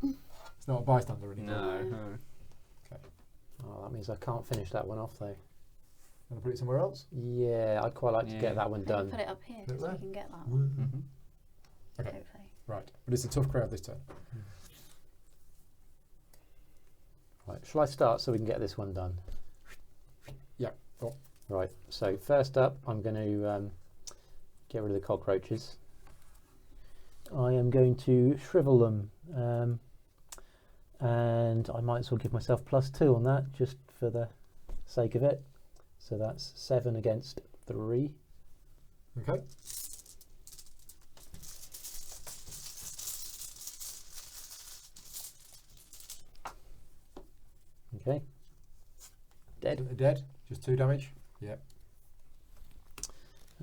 S1: it's not a bystander anymore.
S2: No.
S3: Oh, that means I can't finish that one off though.
S1: Want to put it somewhere else?
S3: Yeah, I'd quite like to
S2: Yeah.
S3: get that one
S4: Maybe
S3: done.
S4: put it up here
S1: Put it
S4: so
S1: there?
S4: you can get that one.
S2: Mm-hmm.
S1: Okay.
S4: Hopefully.
S1: Right, but it's a tough crowd this turn.
S3: Right, shall I start so we can get this one done?
S1: Yeah, go on.
S3: Right, so first up, I'm going to get rid of the cockroaches. I am going to shrivel them, and I might as well give myself +2 on that, just for the sake of it. So that's 7 against 3.
S1: Okay.
S3: Okay. Dead.
S1: Dead. Just 2 damage. Yeah.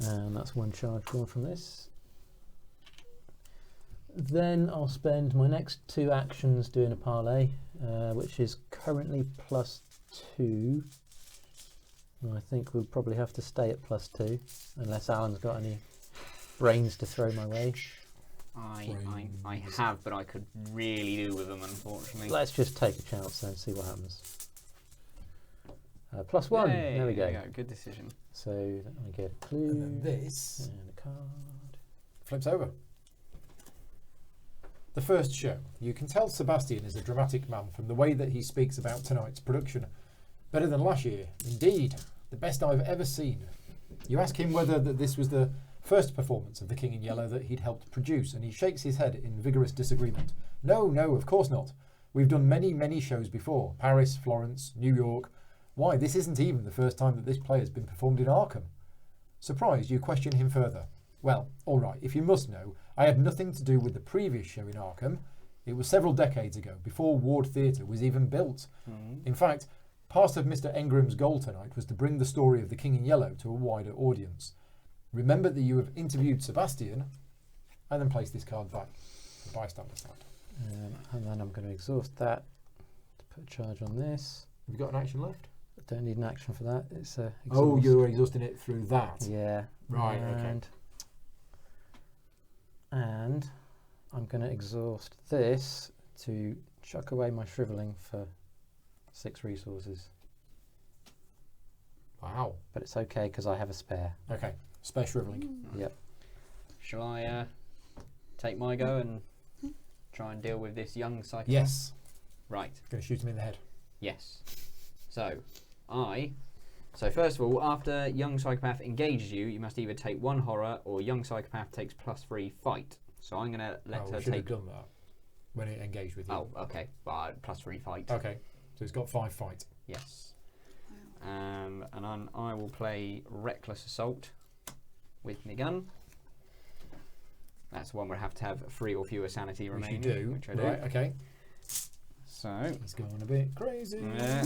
S3: And that's 1 charge gone from this. Then I'll spend my next 2 actions doing a parlay, which is currently +2. And I think we'll probably have to stay at +2, unless Alan's got any brains to throw my way.
S2: I have, but I could really do with them, unfortunately.
S3: Let's just take a chance then, see what happens. +1,
S2: Yay,
S3: there we go.
S2: Good decision.
S3: So I get a clue
S1: And then this
S3: and a card.
S1: flips over. The first show. You can tell Sebastian is a dramatic man from the way that he speaks about tonight's production. Better than last year. Indeed, the best I've ever seen. You ask him whether this was the first performance of The King in Yellow that he'd helped produce, and he shakes his head in vigorous disagreement. No, of course not. We've done many, many shows before. Paris, Florence, New York. Why, this isn't even the first time that this play has been performed in Arkham. Surprised, you question him further. Well, all right, if you must know, I had nothing to do with the previous show in Arkham. It was several decades ago, before Ward Theatre was even built. In fact, part of Mr. Engram's goal tonight was to bring the story of The King in Yellow to a wider audience. Remember that you have interviewed Sebastian, and then place this card back. The bystander side.
S3: And then I'm going to exhaust that to put a charge on this.
S1: Have you got an action left?
S3: Don't need an action for that. It's a
S1: Oh,
S3: exhaust.
S1: you're exhausting it through that.
S3: Yeah.
S1: Right, okay.
S3: And I'm going to exhaust this to chuck away my shriveling for 6 resources.
S1: Wow.
S3: But it's okay because I have a spare.
S1: Okay, spare shriveling.
S3: Yep.
S2: Shall I take my go and try and deal with this young psychopath?
S1: Yes.
S2: Right.
S1: Going to shoot him in the head.
S2: Yes. So first of all, after young psychopath engages you, you must either take 1 horror or young psychopath takes +3 fight. So I'm going to let
S1: we
S2: her
S1: should
S2: take.
S1: have done that when it engaged with you.
S2: Oh, okay. +3 fight.
S1: Okay, so it's got 5 fight.
S2: Yes. And I will play Reckless Assault with my gun. That's one where I have to have 3 or fewer sanity remaining.
S1: Which I do. Right, okay.
S2: So.
S1: He's going a bit crazy.
S2: Yeah.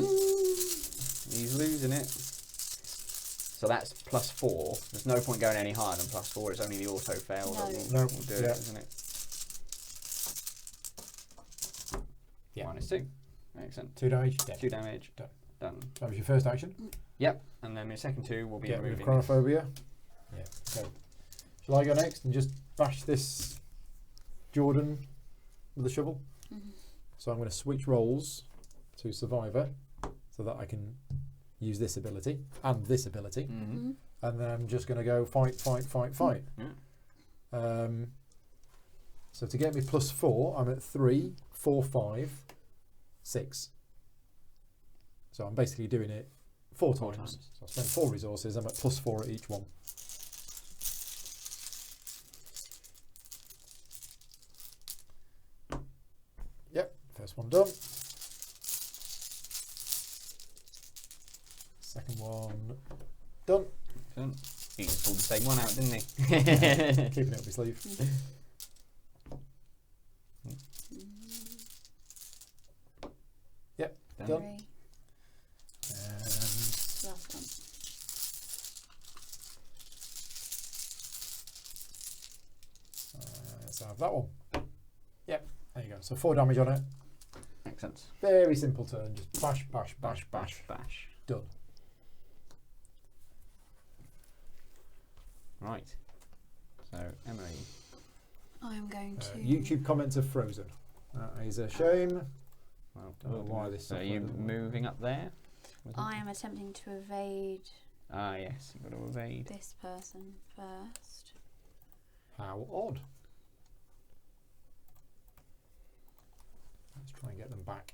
S2: He's losing it. So that's +4. There's no point going any higher than +4. It's only the auto fail that will do it, isn't it?
S1: Yeah.
S2: -2. Excellent.
S1: 2 damage, dead.
S2: 2 damage.
S1: Done.
S2: Done.
S1: That was your first action.
S2: Yep. And then my second 2 will be
S1: Get rid of
S2: removing.
S1: chronophobia. Yeah. So, shall I go next and just bash this Jordan with a shovel? So I'm going to switch roles to Survivor so that I can use this ability and this ability. And then I'm just going to go fight.
S2: Yeah.
S1: So to get me +4, I'm at 3, 4, 5, 6. So I'm basically doing it 4 times. So I spend 4 resources, I'm at +4 at each one. Yep, first one done. Second one done.
S2: Excellent. He just pulled the same one out, didn't he?
S1: Keeping it up his sleeve.
S2: Done.
S1: Done.
S4: 3.
S1: And
S4: Last one.
S1: let's have that one. Yep, there you go. So 4 damage on it.
S2: Excellent.
S1: Very simple turn. Just bash, bash, bash, bash.
S2: Bash.
S1: Done.
S2: Right. So, Emily.
S4: I'm going to.
S1: YouTube comments are frozen. That is a shame.
S2: Well,
S1: Don't know why this
S2: so are
S1: stuff
S2: you
S1: like that.
S2: moving up there? Was it?
S4: I am attempting to evade
S2: Ah, yes. You've got to evade.
S4: this person first.
S1: How odd. Let's try and get them back.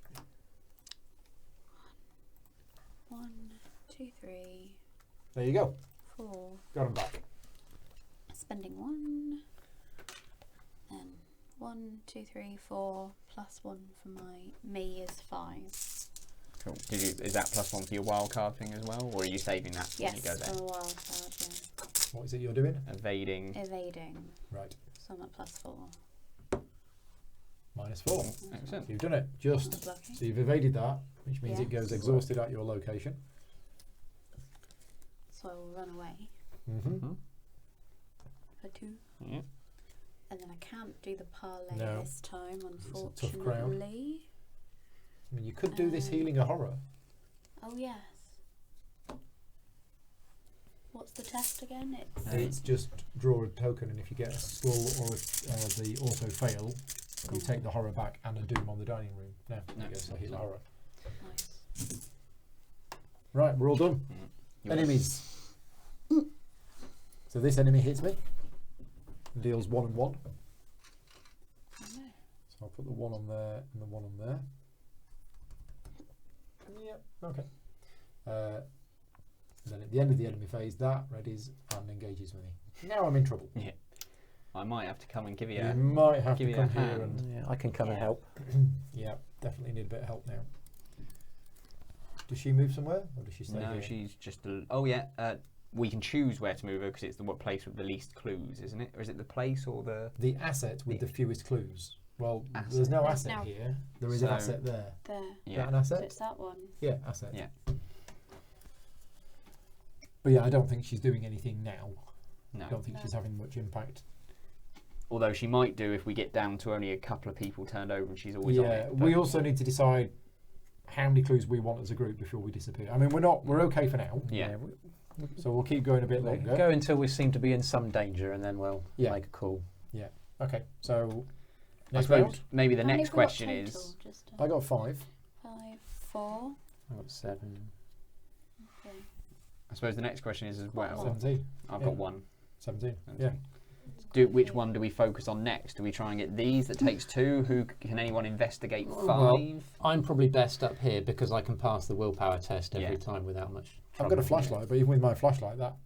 S4: 1, 2, 3,
S1: There you go.
S4: 4.
S1: Got them back.
S4: Spending 1. Then 1, 2, 3, 4 plus 1 for me is 5.
S2: Cool. Is that +1 for your wild card thing as well, or are you saving that when you go
S4: Yes,
S2: there?
S4: from a wild card, yeah.
S1: What is it you're doing?
S2: Evading.
S4: Evading.
S1: Right.
S4: So I'm at +4.
S1: -4.
S2: Excellent.
S1: So you've done it. Just.
S4: That's lucky.
S1: So you've evaded that, which means it
S4: Yes.
S1: goes exhausted at your location.
S4: So I will run away
S1: Mm-hmm.
S4: for 2.
S2: Yeah.
S4: And then I can't do the parlay
S1: No.
S4: this time,
S1: It's a tough crowd.
S4: unfortunately.
S1: I mean, you could do this healing a horror.
S4: Oh, yes. What's the test again? It's
S1: It's just draw a token, and if you get a skull or the auto fail, you take the horror back and a doom on the dining room. Now, there you go, so heal a horror.
S4: nice.
S1: Right, we're all done.
S2: Yours.
S1: Enemies. So this enemy hits me. Deals 1 and 1.
S4: I know.
S1: So I'll put the 1 on there and the 1 on there. Yep, okay. Then at the end of the enemy phase, that readies and engages with me. Now I'm in trouble.
S2: Yeah. I might have to come and give you
S1: You
S2: a.
S1: might have
S2: give
S1: to
S2: you a
S1: come here
S2: hand.
S1: and
S3: Yeah, I can come and help.
S1: yeah, definitely need a bit of help now. Does she move somewhere, or does she stay
S2: No,
S1: here?
S2: she's just. Oh yeah. We can choose where to move her because it's the what place with the least clues, isn't it? Or is it the place or the?
S1: The asset with the fewest clues. Well,
S2: Asset.
S1: there's no
S4: There's
S1: asset
S4: no-
S1: here. There is an
S2: So-
S1: asset there.
S4: There.
S1: Is that
S2: Yeah.
S1: an
S4: So
S1: asset?
S4: it's that one.
S1: Yeah, asset.
S2: Yeah.
S1: But yeah, I don't think she's doing anything now.
S2: No.
S1: I don't think
S4: No.
S1: she's having much impact.
S2: Although she might do if we get down to only a couple of people turned over and she's always on
S1: Yeah,
S2: it.
S1: we
S2: but-
S1: also need to decide how many clues we want as a group before we disappear. I mean, we're okay for now,
S2: Yeah.
S1: so we'll keep going a bit
S3: We'll
S1: longer.
S3: go until we seem to be in some danger, and then we'll
S1: Yeah.
S3: make a call.
S1: Okay, so
S2: I
S1: next
S2: suppose
S1: round.
S2: maybe the
S4: How many
S2: next
S4: have we got
S2: question
S4: total?
S2: is.
S4: Just
S1: I got 5.
S4: 5, 4.
S3: I've got 7.
S4: Okay.
S2: I suppose the next question is as well.
S1: 17.
S2: I've
S1: Yeah.
S2: got 1.
S1: 17. Yeah.
S2: Which one do we focus on next? Do we try and get these that takes 2? Who can anyone investigate 5?
S3: Well, I'm probably best up here because I can pass the willpower test every
S2: Yeah.
S3: time without much
S1: I've
S3: trouble.
S1: got a flashlight, but even with my flashlight, that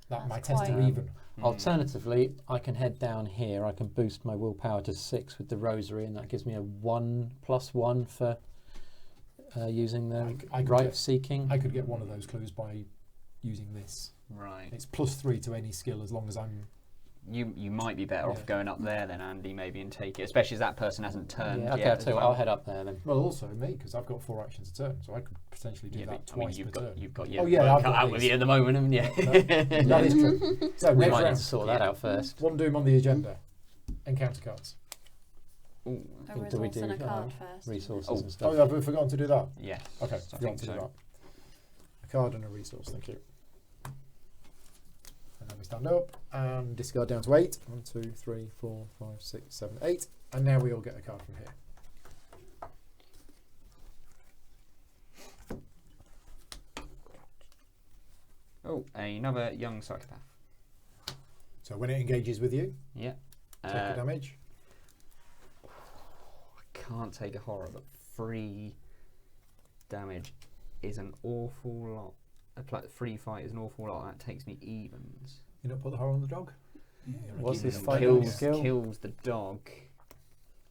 S4: That's
S1: my tests are
S4: quite-
S1: even.
S3: Alternatively, I can head down here. I can boost my willpower to 6 with the rosary, and that gives me a 1+1 for using the
S1: I could
S3: right
S1: get-
S3: of seeking.
S1: I could get one of those clues by using this.
S2: Right.
S1: It's +3 to any skill as long as I'm.
S2: You might be better
S1: Yeah.
S2: off going up there then, Andy, maybe, and take it, especially as that person hasn't turned
S3: Yeah, okay,
S2: yet.
S3: I'll
S2: as
S3: tell you what,
S2: well.
S3: I'll head up there then.
S1: Well, also me, because I've got 4 actions a turn, so I could potentially do
S2: Yeah,
S1: that
S2: but, I mean,
S1: twice
S2: you've
S1: per
S2: got
S1: turn.
S2: you've got
S1: Oh,
S2: your
S1: yeah,
S2: work
S1: I've
S2: cut
S1: got
S2: out with
S1: these.
S2: you at the moment, haven't you?
S1: That is true. So
S3: We
S1: next
S3: might need
S1: round,
S3: to sort that out first.
S1: 1 doom on the agenda. Encounter cards.
S2: Ooh,
S4: A
S3: Do we
S4: resource and a
S3: do,
S4: card first.
S3: Resources
S2: Oh.
S3: and
S1: Oh,
S3: stuff.
S1: have we forgotten to do that?
S2: yes.
S1: Okay,
S2: I
S1: forgotten
S2: think
S1: to do
S2: so.
S1: that. A card and a resource, thank you. And then we stand up and discard down to 8. 1, 2, 3, 4, 5, 6, 7, 8. And now we all get a card from here.
S2: Oh, another young psychopath.
S1: So when it engages with you,
S2: Yeah.
S1: take the damage.
S2: I can't take a horror, but 3 damage is an awful lot. A free fight is an awful lot. That takes me evens.
S1: You don't put the horror on the dog?
S3: What's his
S1: Keep it
S3: fighting
S1: on.
S3: skill?
S2: Kills the dog.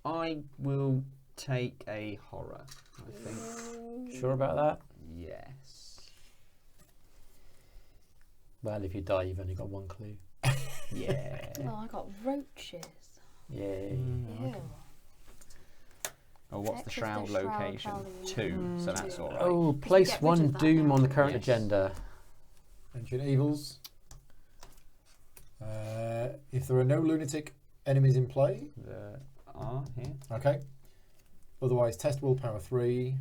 S2: I will take a horror, I think.
S3: Sure about that?
S2: Yes.
S3: Well, if you die, you've only got 1 clue.
S2: Yeah.
S4: Oh, I got roaches.
S3: Yay.
S2: Mm,
S4: Ew.
S2: Oh, what's the
S4: X is
S2: shroud
S4: the shroud
S2: location?
S4: value.
S2: 2, so that's all right.
S3: Oh,
S4: get
S3: place
S4: rid of
S3: one
S4: that
S3: doom
S4: now,
S3: on the
S4: don't
S3: current
S2: Yes.
S3: agenda.
S1: Ancient Evils. If there are no lunatic enemies in play,
S2: There are here.
S1: okay. Otherwise, test willpower 3.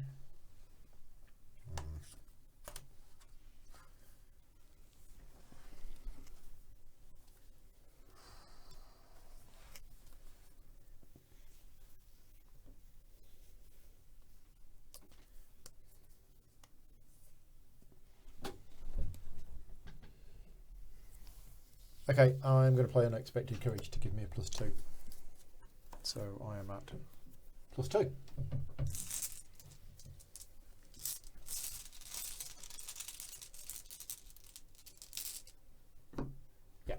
S1: Okay, I'm going to play Unexpected Courage to give me a +2. So I am at +2.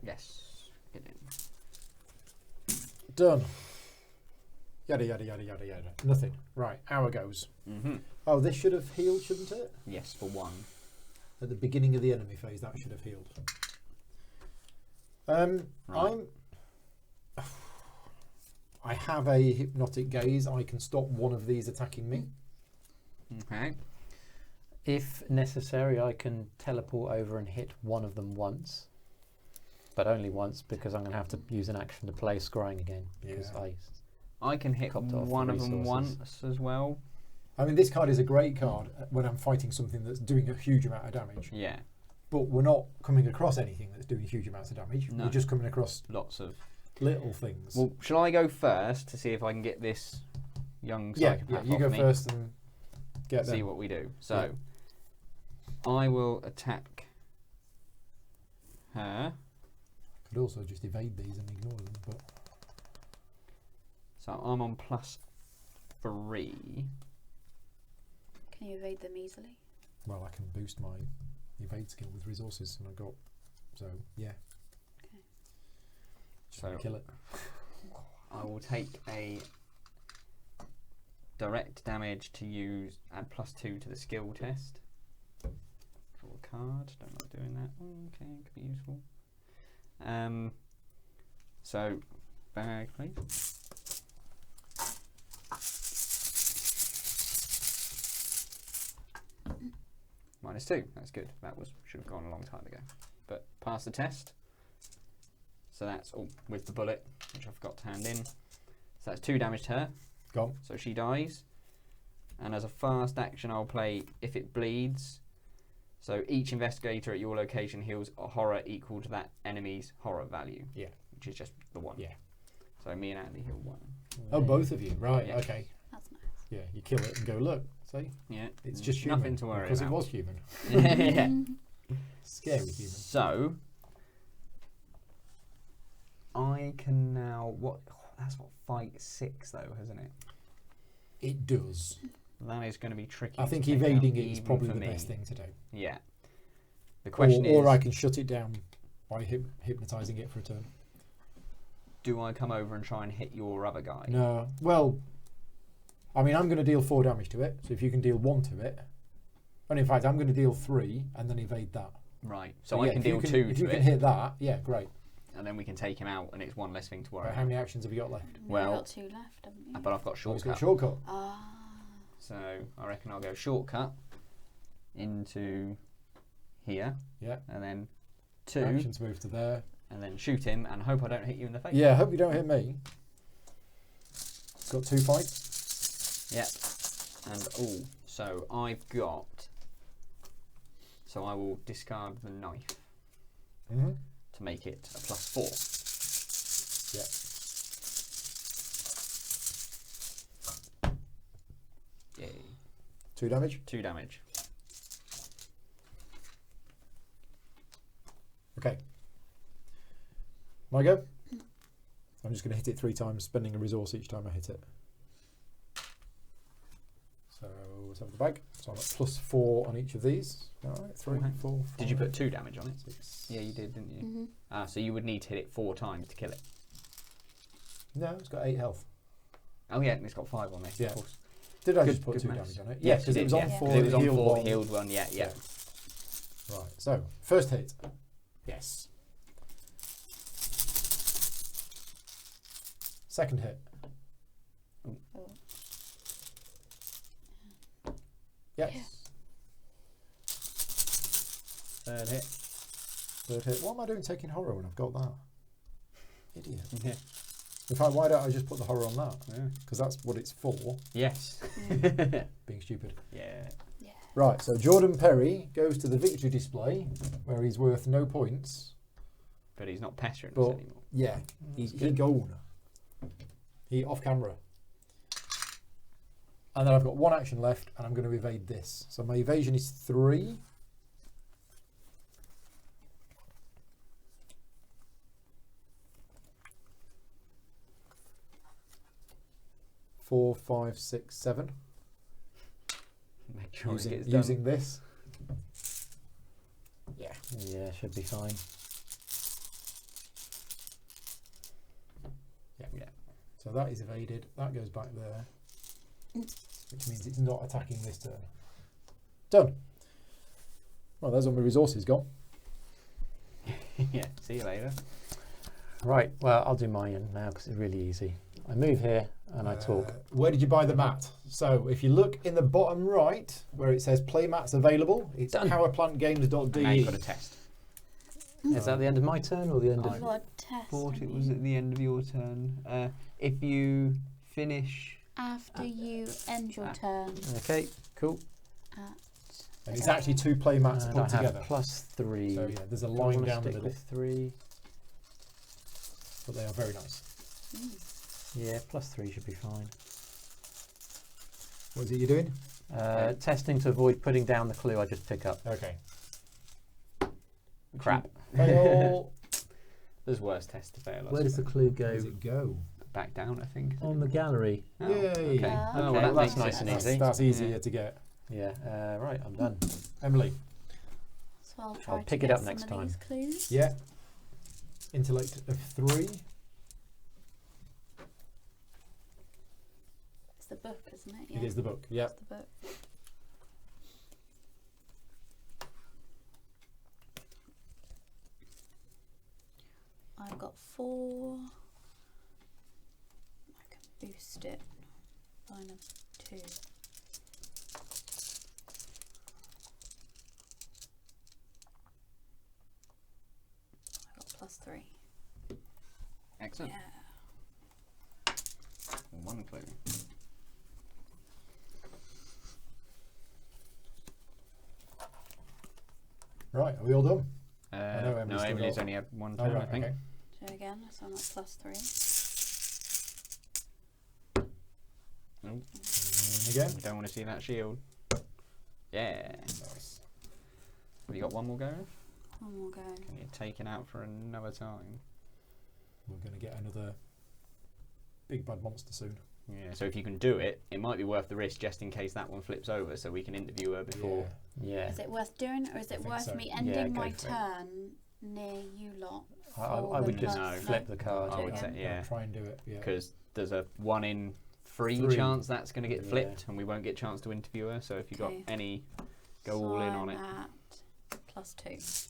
S2: Yes. Get in.
S1: Done. Yada yada yada yada yada. Nothing. Right, hour goes.
S2: Mm-hmm.
S1: Oh, this should have healed, shouldn't it?
S2: Yes, for 1.
S1: At the beginning of the enemy phase, that should have healed.
S2: Right.
S1: I have a hypnotic gaze. I can stop one of these attacking me.
S2: Okay.
S3: If necessary, I can teleport over and hit one of them once. But only once, because I'm going to have to use an action to play scrying again. Because
S1: Yeah.
S2: I can hit
S3: Copped off
S2: one
S3: the
S2: of them
S3: resources.
S2: once as well.
S1: I mean, this card is a great card when I'm fighting something that's doing a huge amount of damage.
S2: Yeah.
S1: But we're not coming across anything that's doing huge amounts of damage.
S2: No.
S1: We're just coming across
S2: Lots of.
S1: little things.
S2: Well, shall I go first to see if I can get this young
S1: yeah,
S2: psychopath
S1: you
S2: off
S1: go
S2: me?
S1: first and get
S2: See
S1: them.
S2: what we do. So, I will attack her.
S1: Could also just evade these and ignore them, but
S2: So I'm on +3.
S4: Can you evade them easily?
S1: well, I can boost my evade skill with resources, and I got yeah.
S2: So
S1: Kill it.
S2: I will take a direct damage to use, add +2 to the skill test. Draw a card. Don't like doing that. Okay, could be useful. So bag, please. -2. That's good. That should have gone a long time ago. But pass the test. So that's with the bullet, which I forgot to hand in. So that's 2 damage to her.
S1: Gone.
S2: So she dies. And as a fast action, I'll play If It Bleeds. So each investigator at your location heals a horror equal to that enemy's horror value.
S1: Yeah.
S2: Which is just the 1.
S1: Yeah.
S2: So me and Andy heal 1.
S1: Oh, both of you. Right.
S2: Yeah.
S1: Okay.
S4: That's nice.
S1: Yeah. You kill it and go look. See,
S2: Yeah.
S1: it's just human.
S2: Nothing to worry
S1: because
S2: about.
S1: it was human.
S2: Yeah.
S1: Scary human.
S2: So I can now that's fight 6 though, hasn't it?
S1: It does.
S2: That is going to be tricky.
S1: I
S2: to
S1: think
S2: take out
S1: evading it is
S2: even
S1: probably
S2: for
S1: the
S2: me.
S1: best thing to do.
S2: Yeah. The question
S1: or
S2: is,
S1: I can shut it down by hypnotizing it for a turn.
S2: do I come over and try and hit your other guy?
S1: No. Well, I mean, I'm going to deal 4 damage to it. So if you can deal 1 to it, and in fact, I'm going to deal 3 and then evade that.
S2: Right. So
S1: yeah,
S2: I can
S1: if you
S2: deal 2
S1: If
S2: to
S1: you
S2: it,
S1: can hit that, yeah, great.
S2: and then we can take him out, and it's 1 less thing to worry
S1: But how many actions have you got left?
S2: Well,
S4: You've got 2 left, haven't you?
S2: But I've got
S1: Oh, he's got
S2: shortcut.
S1: shortcut.
S4: Ah.
S2: So I reckon I'll go shortcut into here,
S1: Yeah.
S2: and then 2,
S1: Actions move to there.
S2: and then shoot him, and hope I don't hit you in the face.
S1: Yeah, I hope you don't hit me. Got 2 fights.
S2: Yep. And so I've got. So I will discard the knife
S1: Mm-hmm.
S2: to make it a +4.
S1: Yeah.
S2: Yay.
S1: 2 damage.
S2: 2 damage.
S1: Okay. My go. I'm just going to hit it 3 times, spending a resource each time I hit it. So let's have the bag. So I'm at +4 on each of these. All right, 3,
S2: Okay.
S1: 4.
S2: Did you
S1: 5,
S2: put 2 damage on it?
S1: 6.
S2: Yeah, you did, didn't you?
S4: Mm-hmm.
S2: So you would need to hit it 4 times to kill it.
S1: No, it's got 8 health.
S2: Oh yeah, and it's got 5 on this.
S1: Yeah.
S2: Of course.
S1: Did I
S2: Good-
S1: just put
S2: good
S1: 2
S2: maths.
S1: damage on it?
S2: Yes,
S1: because
S2: you
S1: it was
S2: did,
S1: on
S2: yeah.
S1: 4.
S2: It was on
S1: healed
S2: 4,
S1: 1.
S2: healed 1. Yeah, yeah.
S1: Right. So first hit. Yes. Second hit.
S4: Oh.
S1: Yep.
S2: Third hit.
S1: Third hit. What am I doing taking horror when I've got that? Idiot.
S2: Yeah.
S1: In fact, why don't I just put the horror on that?
S2: Yeah.
S1: Because that's what it's for.
S2: Yes.
S1: Being stupid.
S2: Yeah.
S1: Right, so Jordan Perry goes to the victory display where he's worth no points.
S2: But he's not pestering us
S1: But
S2: anymore.
S1: yeah, he gone. He off camera. And then I've got one action left and I'm going to evade this. So my evasion is 3. Four, 5, 6, 7.
S2: Make sure it gets done.
S1: Using this. Yeah.
S3: Yeah, should be fine.
S2: Yeah.
S1: So that is evaded. That goes back there. Which means it's not attacking this turn. Done. Well, there's all my resources gone.
S2: Yeah. See you later.
S3: Right, well, I'll do mine now because it's really easy. I move here and I talk.
S1: Where did you buy the mat? So if you look in the bottom right where it says play mats available, it's
S3: Done.
S1: powerplantgames.de.
S2: Now you've got a test.
S3: Is that the end of my turn or the end
S4: I've
S3: of...
S4: got a test.
S2: Thought
S4: I
S2: it was
S4: mean.
S2: at the end of your turn. If you finish...
S4: After you end your turn.
S3: Okay, cool.
S1: And it's actually 2 play mats
S3: And
S1: put
S3: I have
S1: together.
S3: +3.
S1: So yeah, there's a
S3: Do I
S1: line
S3: wanna
S1: down the
S3: stick
S1: middle,
S3: with 3.
S1: but they are very nice.
S3: Yeah, +3 should be fine.
S1: What is it you're doing?
S3: Testing to avoid putting down the clue I just pick up.
S1: Okay.
S3: Crap.
S1: Fail.
S2: There's worse tests to fail. I
S3: Where does the
S2: suppose.
S3: clue
S1: Where
S3: go?
S1: does it go?
S2: Back down, I think.
S3: On the gallery.
S2: Oh,
S1: Yay.
S2: Okay.
S4: Oh,
S2: Oh,
S4: okay.
S2: well, that
S3: That's
S2: makes
S3: nice
S2: sense.
S3: and easy.
S1: That's easier
S2: Yeah.
S1: to get.
S3: Yeah, right, I'm done.
S1: Emily.
S4: So I'll try to
S3: pick it
S4: get
S3: up
S4: some
S3: next
S4: of
S3: time.
S4: these clues.
S1: Yeah. Intellect of 3.
S4: It's the book, isn't it? Yeah.
S1: It is the book. Yeah.
S4: It's the book. I've got 4. I can boost it. Line of 2. I got +3.
S2: Excellent.
S4: Yeah.
S2: One clue.
S1: Right, are we all done? know
S2: No,
S1: Emily's still
S2: Emily's
S1: got-
S2: only had one
S1: Oh,
S2: turn,
S1: right,
S2: I think.
S1: okay.
S4: So again, so I'm at +3.
S2: Nope.
S1: And again.
S2: We don't want to see that shield. Yeah.
S1: Nice.
S2: Have you got one more go?
S4: One more go.
S2: Can you take it out for another time?
S1: We're going to get another big bad monster soon.
S2: Yeah. So if you can do it, it might be worth the risk just in case that one flips over, so we can interview her before.
S3: Yeah.
S4: Is it worth doing, or is it
S1: think
S4: worth
S1: so.
S4: me
S3: Yeah,
S4: ending
S3: go
S4: my
S3: for it.
S4: turn near you lot?
S3: I
S4: for
S3: would
S4: the
S3: just
S2: No.
S3: flip the card.
S2: I would
S4: Yeah.
S2: say, yeah,
S1: Try and do it. Yeah.
S2: because there's a 1 in 3
S1: 3.
S2: chance that's going to get
S3: Yeah.
S2: flipped, and we won't get a chance to interview her. So if you got
S4: Okay.
S2: any, go
S4: So
S2: all in on
S4: I'm
S2: it.
S4: at +2.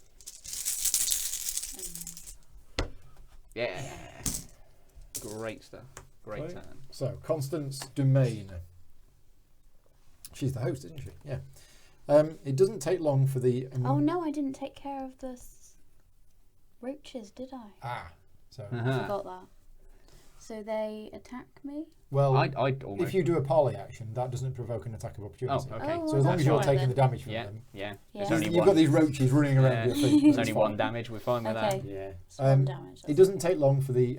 S2: Yeah. Great stuff. Great
S1: Okay.
S2: turn.
S1: So, Constance Domain. She's the host, isn't she? Yeah. It doesn't take long for the...
S4: Oh no, I didn't take care of the roaches, did I?
S1: Ah. So,
S2: Uh-huh.
S4: Forgot that. So they attack me?
S1: well,
S2: I'd almost.
S1: if you do a parley action, that doesn't provoke an attack of
S2: Oh,
S1: opportunity.
S2: okay.
S4: Oh,
S1: So as long as
S2: that's
S1: you're
S2: fine.
S1: taking the damage from
S2: Yeah,
S1: them.
S2: yeah.
S4: Yeah.
S2: It's
S1: You've
S2: only
S1: got
S2: one.
S1: these roaches running around
S2: Yeah.
S1: your feet.
S2: It's
S1: That's
S2: only
S1: fine.
S2: 1 damage. We're fine with
S4: Okay.
S2: that.
S3: Yeah.
S4: It's 1
S1: Um,
S4: damage.
S1: It
S4: that's
S1: doesn't
S4: fine.
S1: take long for the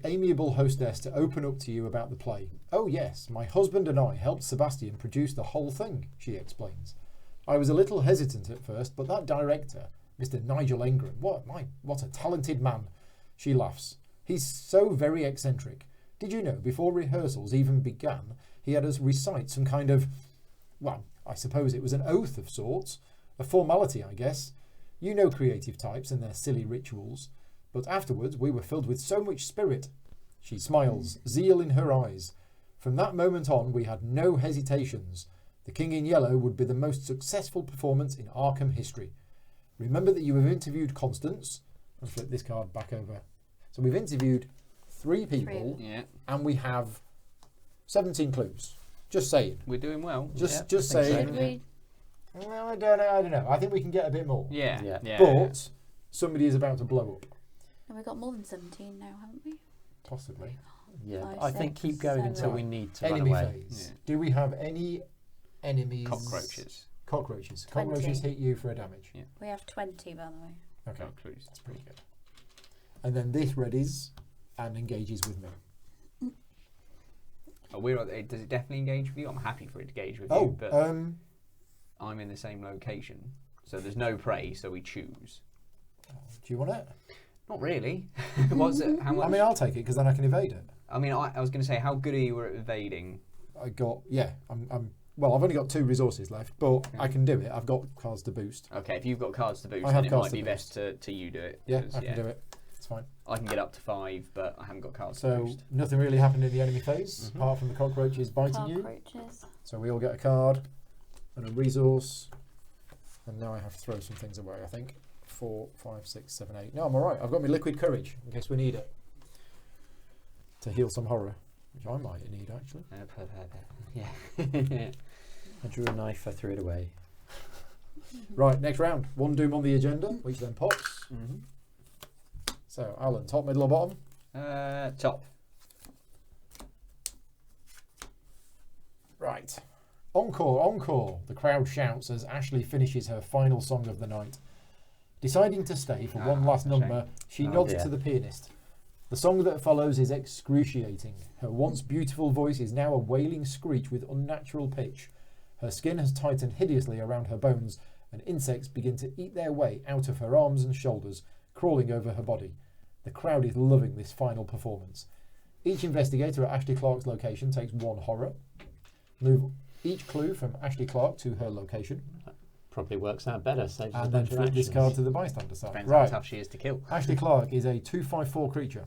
S1: amiable hostess to open up to you about the play. Oh yes, my husband and I helped Sebastian produce the whole thing, she explains. I was a little hesitant at first, but that director, Mr. Nigel Ingram, what a talented man. She laughs. He's so very eccentric. Did you know, before rehearsals even began, he had us recite some kind of, well, I suppose it was an oath of sorts. A formality, I guess. You know creative types and their silly rituals. But afterwards we were filled with so much spirit. She smiles, zeal in her eyes. From that moment on we had no hesitations. The King in Yellow would be the most successful performance in Arkham history. Remember that you have interviewed Constance. I'll flip this card back over. So we've interviewed 3 people
S2: Yeah.
S1: and we have 17 clues. Just saying.
S2: We're doing well.
S1: Just
S3: I think
S1: saying.
S3: so.
S4: Should we?
S1: No, I don't know. I think we can get a bit more.
S2: Yeah.
S3: Yeah.
S2: Yeah.
S1: But somebody is about to blow up.
S4: We've got more than 17 now, haven't we?
S1: Possibly.
S3: Yeah,
S4: Five,
S3: I think
S4: six,
S3: keep going until
S4: seven.
S3: we need to
S1: Enemy
S3: run away.
S1: phase.
S2: Yeah.
S1: Do we have any enemies?
S2: Cockroaches.
S1: Cockroaches.
S4: 20.
S1: Cockroaches hit you for a damage.
S2: Yeah.
S4: We have 20, by the way.
S1: Okay,
S2: Cockroaches.
S1: that's pretty good. And then this readies and engages with me.
S2: Oh, does it definitely engage with you? I'm happy for it to engage with
S1: Oh,
S2: you, but I'm in the same location, so there's no prey, so we choose.
S1: do you want it?
S2: Not really. What's it? How much?
S1: I mean, I'll take it because then I can evade it.
S2: I was going to say, how good are you at evading?
S1: Well, I've only got 2 resources left, but I can do it. I've got cards to boost.
S2: Okay, if you've got cards to boost,
S1: I
S2: then
S1: have
S2: it
S1: cards
S2: might
S1: to
S2: be
S1: boost.
S2: best to you do it.
S1: Yeah,
S2: 'cause,
S1: I can do it. It's fine.
S2: I can get up to 5, but I haven't got cards to
S1: So
S2: boost.
S1: nothing really happened in the enemy phase,
S2: Mhm.
S1: apart from the cockroaches biting you.
S4: Cockroaches.
S1: So we all get a card and a resource. And now I have to throw some things away, I think. 4, 5, 6, 7, 8. No, I'm alright. I've got my liquid courage in case we need it. To heal some horror. Which I might need, actually.
S2: Yeah.
S3: I drew a knife, I threw it away.
S1: Right, next round. 1 doom on the agenda, which then pops.
S2: Mm-hmm.
S1: So, Alan, top, middle or bottom?
S2: Top.
S1: Right. Encore, encore, the crowd shouts as Ashley finishes her final song of the night. Deciding to stay for one last
S2: that's a
S1: number, she
S3: Oh
S1: nods
S3: dear.
S1: to the pianist. The song that follows is excruciating. Her once beautiful voice is now a wailing screech with unnatural pitch. Her skin has tightened hideously around her bones, and insects begin to eat their way out of her arms and shoulders, crawling over her body. The crowd is loving this final performance. Each investigator at Ashley Clark's location takes 1 horror. Move each clue from Ashley Clark to her location,
S3: Probably works out better, saves us a
S1: and then
S3: bunch of
S1: flip this
S3: actions.
S1: card to the bystander side.
S2: Depends
S1: Right.
S2: how tough she is to kill.
S1: Ashley Clark is a 2/5/4 creature.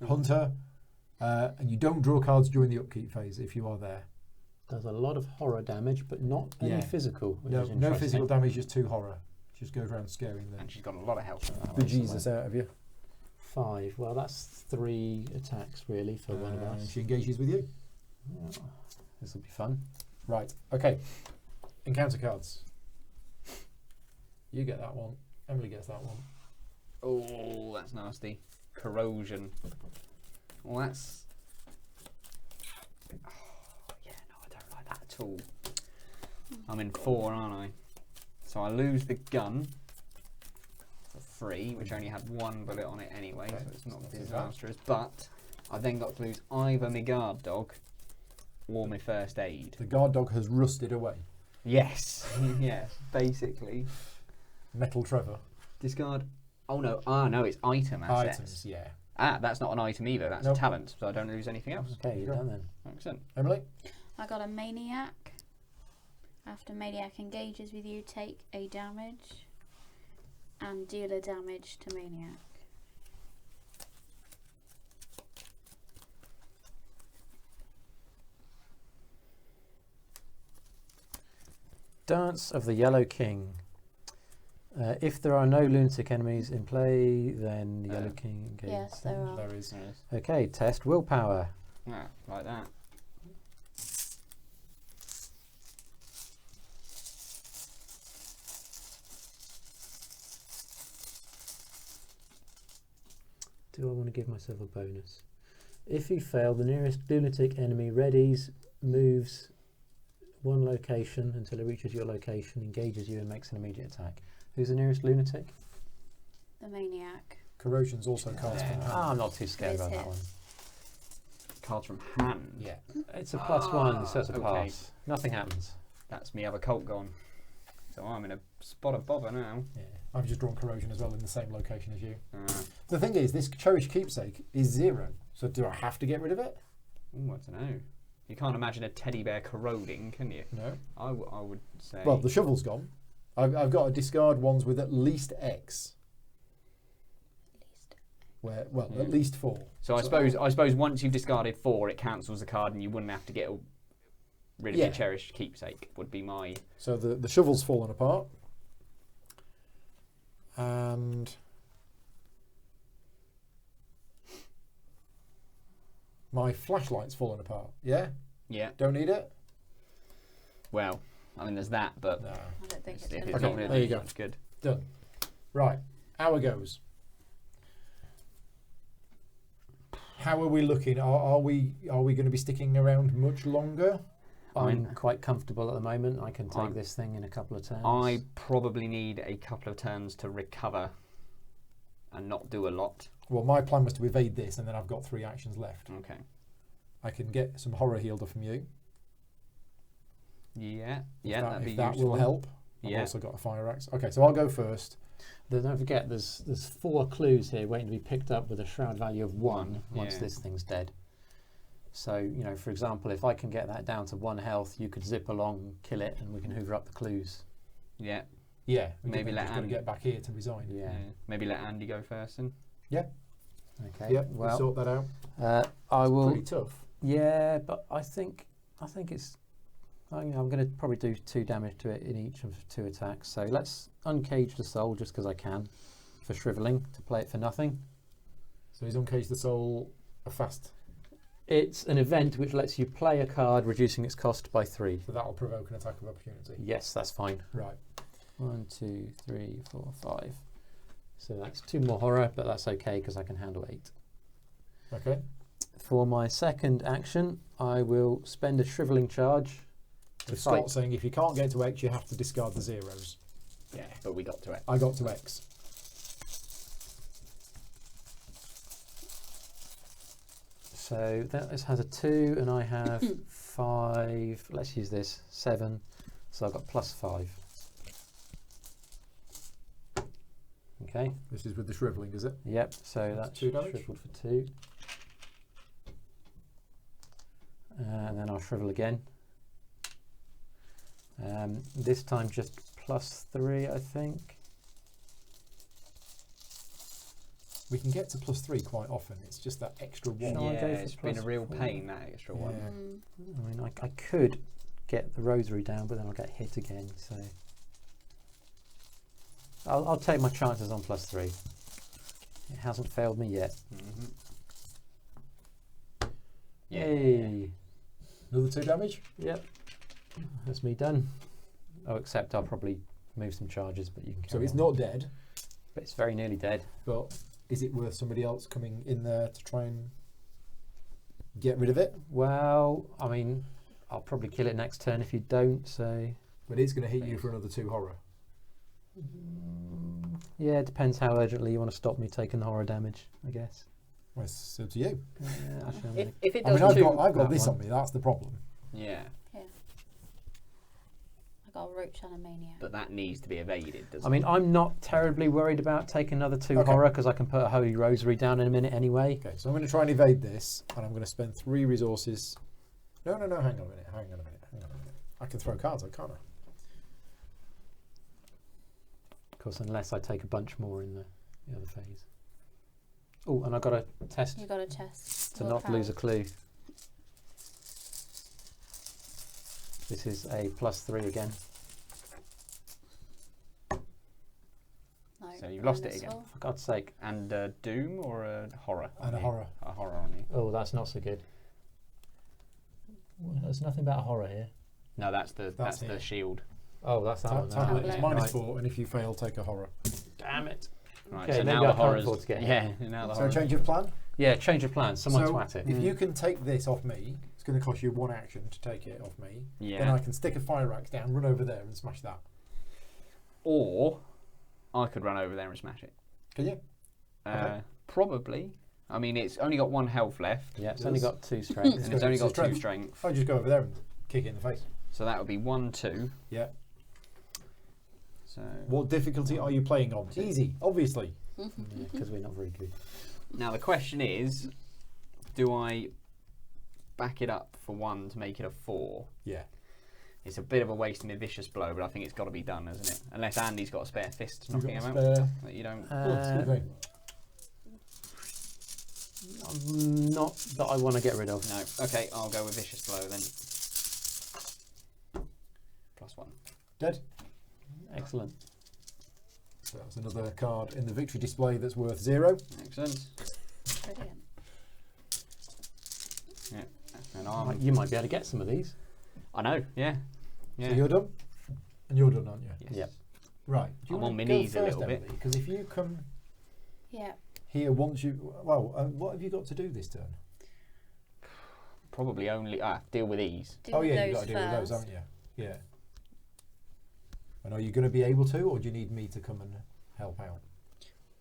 S1: Hunter, and you don't draw cards during the upkeep phase if you are there.
S3: Does a lot of horror damage, but not any
S1: Yeah.
S3: physical. Which
S1: No,
S3: is
S1: no
S3: interesting.
S1: physical damage, just 2 horror. Just goes around scaring
S2: And
S1: the
S2: she's got a lot of health.
S1: bejesus out of you.
S3: 5. Well, that's 3 attacks really for one of
S1: And
S3: us.
S1: she engages with you.
S3: This will be fun.
S1: Right, okay. Encounter cards. You get that one. Emily gets that one.
S2: Oh, that's nasty. Corrosion. Well, that's... Oh, yeah, no, I don't like that at all. I'm in 4, aren't I? So I lose the gun for 3, which only had 1 bullet on it anyway,
S1: Okay,
S2: so it's not
S1: that's not too bad.
S2: disastrous. But I then got to lose either my guard dog or my first aid.
S1: The guard dog has rusted away.
S2: Yes, yes, basically.
S1: Metal Trevor.
S2: Discard. Oh no, no, it's item assets.
S1: Items, yeah.
S2: That's not an item either, that's
S1: Nope.
S2: a talent, so I don't lose anything else.
S3: Okay, you're
S1: Sure.
S3: done then.
S2: Excellent.
S1: Emily?
S4: I got a maniac. After maniac engages with you, take a damage and deal a damage to maniac.
S3: Dance of the Yellow King. If there are no lunatic enemies in play, then the Yellow King engages.
S4: Yes, there are.
S1: There is.
S2: Yes.
S3: Okay, test willpower.
S2: Ah, like that.
S3: Do I want to give myself a bonus? If you fail, the nearest lunatic enemy readies, moves 1 location until it reaches your location, engages you and makes an immediate attack. Who's the nearest lunatic?
S4: The maniac.
S1: Corrosion's also cards from hand.
S3: I'm not too scared
S4: Is
S3: about
S4: it?
S3: that one.
S2: Cards from hand.
S1: Yeah.
S3: It's a +1, so it's a
S2: okay.
S3: pass. Nothing happens.
S2: That's me other cult gone. So I'm in a spot of bother now.
S1: Yeah. I've just drawn corrosion as well in the same location as you.
S2: Uh,
S1: The thing is, this cherished keepsake is 0. So do I have to get rid of it?
S2: ooh, I don't know. You can't imagine a teddy bear corroding, can you?
S1: No.
S2: I would say.
S1: Well, the shovel's gone. I've got to discard ones with at least X. Where, well,
S2: Yeah.
S1: at least 4.
S2: So I suppose once you've discarded 4, it cancels the card, and you wouldn't have to get rid of
S1: Yeah.
S2: your cherished keepsake. Would be my.
S1: So the shovel's fallen apart. And my flashlight's fallen apart. Yeah?
S2: Yeah.
S1: Don't need it?
S2: Well, I mean, there's that, but
S1: No.
S4: I don't think
S2: if
S4: it's
S2: it's
S4: going
S1: Okay,
S2: not
S4: to
S2: really
S1: there you go.
S2: that's good.
S1: Done. Right. Hour goes. How are we looking? Are we going to be sticking around much longer?
S3: I'm quite comfortable at the moment. I can take
S2: I'm-
S3: this thing in a couple of turns.
S2: I probably need a couple of turns to recover and not do a lot.
S1: Well, my plan was to evade this, and then I've got 3 actions left.
S2: Okay.
S1: I can get some horror healed from you.
S2: Yeah.
S1: If
S2: Yeah,
S1: that,
S2: that'd be
S1: if that
S2: useful.
S1: will help. I've
S2: Yeah.
S1: also got a fire axe. Okay, so I'll go first.
S3: Don't forget, there's 4 clues here waiting to be picked up with a shroud value of 1 once
S2: Yeah.
S3: this thing's dead. So, you know, for example, if I can get that down to 1 health, you could zip along, kill it, and we can hoover up the clues.
S2: Yeah.
S1: Yeah,
S2: Maybe let
S1: just got to
S2: Andy-
S1: get back here to resign.
S3: Yeah.
S2: Maybe let Andy go first then.
S3: Okay.
S1: Yeah, we'll
S3: Well,
S1: sort that out.
S3: I will.
S1: Pretty tough.
S3: Yeah, but I think it's. I'm going to probably do 2 damage to it in each of 2 attacks. So let's uncage the soul just because I can, for shriveling to play it for nothing.
S1: So he's uncaged the soul a fast.
S3: It's an event which lets you play a card, reducing its cost by 3.
S1: So that'll provoke an attack of opportunity.
S3: Yes, that's fine.
S1: Right.
S3: 1, 2, 3, 4, 5. So that's 2 more horror, but that's okay because I can handle 8.
S1: Okay.
S3: For my second action, I will spend a shriveling charge to
S1: With
S3: fight.
S1: Scott saying if you can't get to X, you have to discard the zeros.
S2: Yeah. But we got to it.
S1: I got to X.
S3: So that has a 2, and I have 5. Let's use this 7. So I've got +5. Okay.
S1: This is with the shriveling, is it?
S3: Yep. So
S1: That's
S3: that's
S1: 2 damage.
S3: shriveled for 2. And then I'll shrivel again. This time just +3, I think.
S1: We can get to +3 quite often. It's just that extra 1.
S3: Shall I
S2: Yeah,
S3: go for
S2: it's been a real
S3: +4?
S2: pain, that extra one.
S1: Yeah.
S3: I mean, I could get the rosary down, but then I'll get hit again. So I'll take my chances on +3. It hasn't failed me yet.
S2: Mm-hmm.
S3: Yay!
S1: Another 2 damage.
S3: Yep. That's me done. Oh, except I'll probably move some charges, but you can.
S1: So
S3: carry
S1: it's
S3: on.
S1: not dead,
S3: But it's very nearly dead.
S1: but is it worth somebody else coming in there to try and get rid of it?
S3: Well, I mean, I'll probably kill it next turn if you don't. So
S1: But it's going to hit you for another 2 horror.
S3: yeah, it depends how urgently you want to stop me taking the horror damage, I guess.
S1: Well, it's up to you.
S3: Actually, I'm
S2: If it
S1: I
S2: does
S1: mean, I've
S2: two,
S1: got
S3: that
S1: this
S3: one.
S1: on me. That's the problem.
S2: yeah,
S4: I got a roach and a maniac.
S2: but that needs to be evaded, doesn't
S3: I mean, I'm not terribly worried about taking another 2
S1: Okay.
S3: horror because I can put a holy rosary down in a minute anyway.
S1: Okay, so I'm going to try and evade this, and I'm going to spend 3 resources. No, hang on a minute. I can throw cards, can't I?
S3: Of course, unless I take a bunch more in the other phase. Oh, and I've got to test
S4: You got a chest.
S3: to
S4: You're
S3: not lose a
S4: proud.
S3: clue. This is a +3 again.
S4: No,
S2: So you've lost it
S4: minus
S2: again.
S4: 4.
S3: For God's sake.
S2: And a doom or a horror?
S1: And
S2: on
S1: a
S2: you?
S1: horror.
S2: A horror on you.
S3: Oh, that's not so good. Well, there's nothing about horror here.
S2: No, that's the
S1: here.
S2: shield.
S3: Oh, that's that one.
S1: Tablet is
S4: Tablet.
S1: -4, and if you fail, take a horror.
S3: Damn it.
S2: Right,
S3: Okay,
S2: so
S3: maybe
S2: now
S3: I
S2: the
S3: can't
S2: horrors.
S3: afford to get
S2: Yeah, now the
S1: So
S2: horrors.
S1: change of plan.
S3: Yeah, change of plans. Someone
S1: so
S3: twat it.
S1: if you can take this off me, it's going to cost you 1 action to take it off me. Then
S2: Yeah.
S1: I can stick a fire axe down, run over there, and smash that.
S2: Or I could run over there and smash it.
S1: Can you? Okay.
S2: Probably. I mean, it's only got 1 health left,
S3: Yeah, it's only
S1: Yes.
S3: got 2 strength.
S2: and it's only got 2
S1: strength.
S2: strength.
S1: I'll just go over there and kick it in the face.
S2: So that would be 1, 2.
S1: Yeah.
S2: So
S1: What difficulty are you playing on? Easy, obviously.
S3: Because we're not very good.
S2: now the question is, do I back it up for 1 to make it a 4?
S1: Yeah.
S2: It's a bit of a waste of a vicious blow, but I think it's got to be done, hasn't it? Unless Andy's got a spare fist
S1: You've
S2: knocking
S1: got
S2: him
S1: a
S2: out.
S1: spare.
S2: That you don't.
S1: Excuse me.
S3: Not that I want to get rid of.
S2: No. Okay, I'll go with vicious blow then. +1.
S1: Dead.
S3: Excellent.
S1: So that's another card in the victory display that's worth 0.
S2: Excellent.
S4: Brilliant.
S2: And And
S3: You might be able to get some of these.
S2: I know, yeah.
S1: So you're done? And you're done, aren't you?
S2: Yes.
S3: Yep.
S1: Right. Do you
S2: I'm
S1: want
S2: on my
S1: to go
S2: knees a
S1: first,
S2: little bit.
S1: Because if you come
S4: Yeah.
S1: here once you... Well, what have you got to do this turn?
S2: Probably only deal with these.
S4: Do
S1: Oh,
S4: with
S1: yeah, you've
S4: those
S1: got to deal with those,
S4: first.
S1: haven't you? Yeah. And are you going to be able to, or do you need me to come and help out?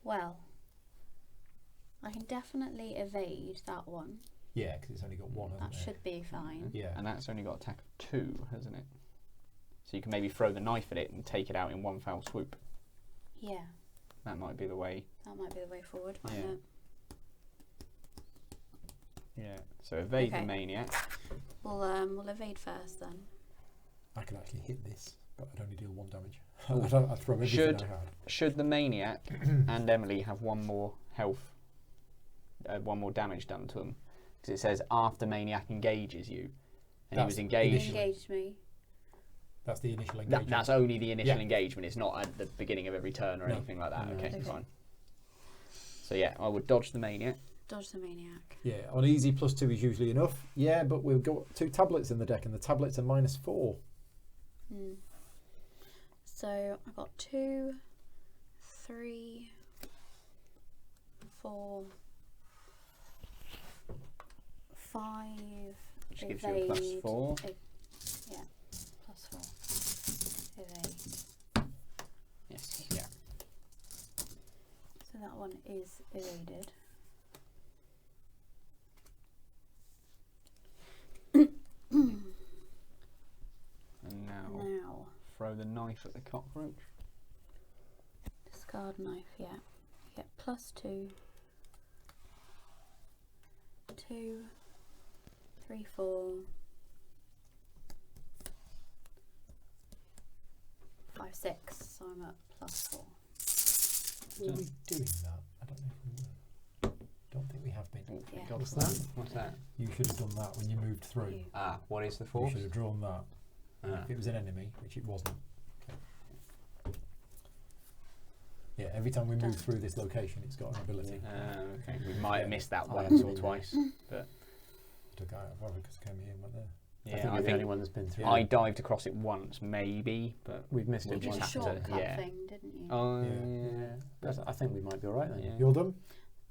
S4: Well, I can definitely evade that one.
S1: Yeah, because it's only got one, hasn't
S4: That
S1: it?
S4: should be fine.
S1: Yeah.
S2: And that's only got attack of 2, hasn't it? So you can maybe throw the knife at it and take it out in one foul swoop.
S4: Yeah,
S2: That might be the way.
S4: that might be the way forward, mightn't
S2: Yeah.
S4: it?
S2: Yeah. So evade
S4: Okay.
S2: the maniac.
S4: We'll evade first then.
S1: I can actually hit this, but I'd only deal 1 damage.
S2: Ooh.
S1: I'd throw everything
S2: Should-
S1: I had.
S2: Should the maniac and Emily have one more health, one more damage done to them? Because it says after maniac engages you, and he
S1: That's
S2: was
S4: He
S2: engaged.
S1: Initially.
S4: engaged me.
S1: That's the initial engagement.
S2: That's only the initial
S1: Yeah.
S2: engagement. It's not at the beginning of every turn or
S1: No.
S2: anything like that.
S3: No.
S2: Okay,
S4: Okay.
S2: fine. So yeah, I would dodge the maniac.
S4: Dodge the maniac.
S1: Yeah, on easy +2 is usually enough. Yeah, but we've got 2 tablets in the deck, and the tablets are -4.
S4: So I got 2, 3, 4, 5.
S2: Which gives you a +4.
S4: Yeah, +4. Evade.
S2: Yes. Yeah.
S4: So that one is evaded.
S2: And now
S4: Now,
S2: throw the knife at the cockroach.
S4: discard knife, yeah. You get +2. 2, 3, 4, 5, 6. So I'm at +4.
S1: Were we doing that? I don't know if we were. Don't think we have been.
S2: Oh,
S4: Yeah.
S2: thank God
S3: What's
S2: for
S3: that?
S2: What's that?
S1: You should have done that when you moved through.
S4: You.
S2: What is the
S1: You
S2: force?
S1: should have drawn that.
S2: Ah.
S1: If it was an enemy, which it wasn't. Yeah, every time we move
S4: Done.
S1: through this location, it's got an ability.
S2: Okay, we might have missed that
S1: I
S2: once
S1: haven't
S2: or
S1: been
S2: twice.
S1: Took out of probably because it came here and went there.
S3: I
S2: Yeah,
S3: think
S2: I
S3: we're the only
S2: think
S3: one that's been through.
S1: Yeah.
S2: I dived across it once, maybe, but
S3: We've missed
S2: We'll
S3: it
S4: You did a
S2: just
S3: once.
S2: have to-
S4: shortcut
S2: yeah.
S4: thing, didn't you?
S2: oh
S1: Yeah.
S2: yeah.
S3: I think we might be alright then.
S2: Yeah.
S1: You're done?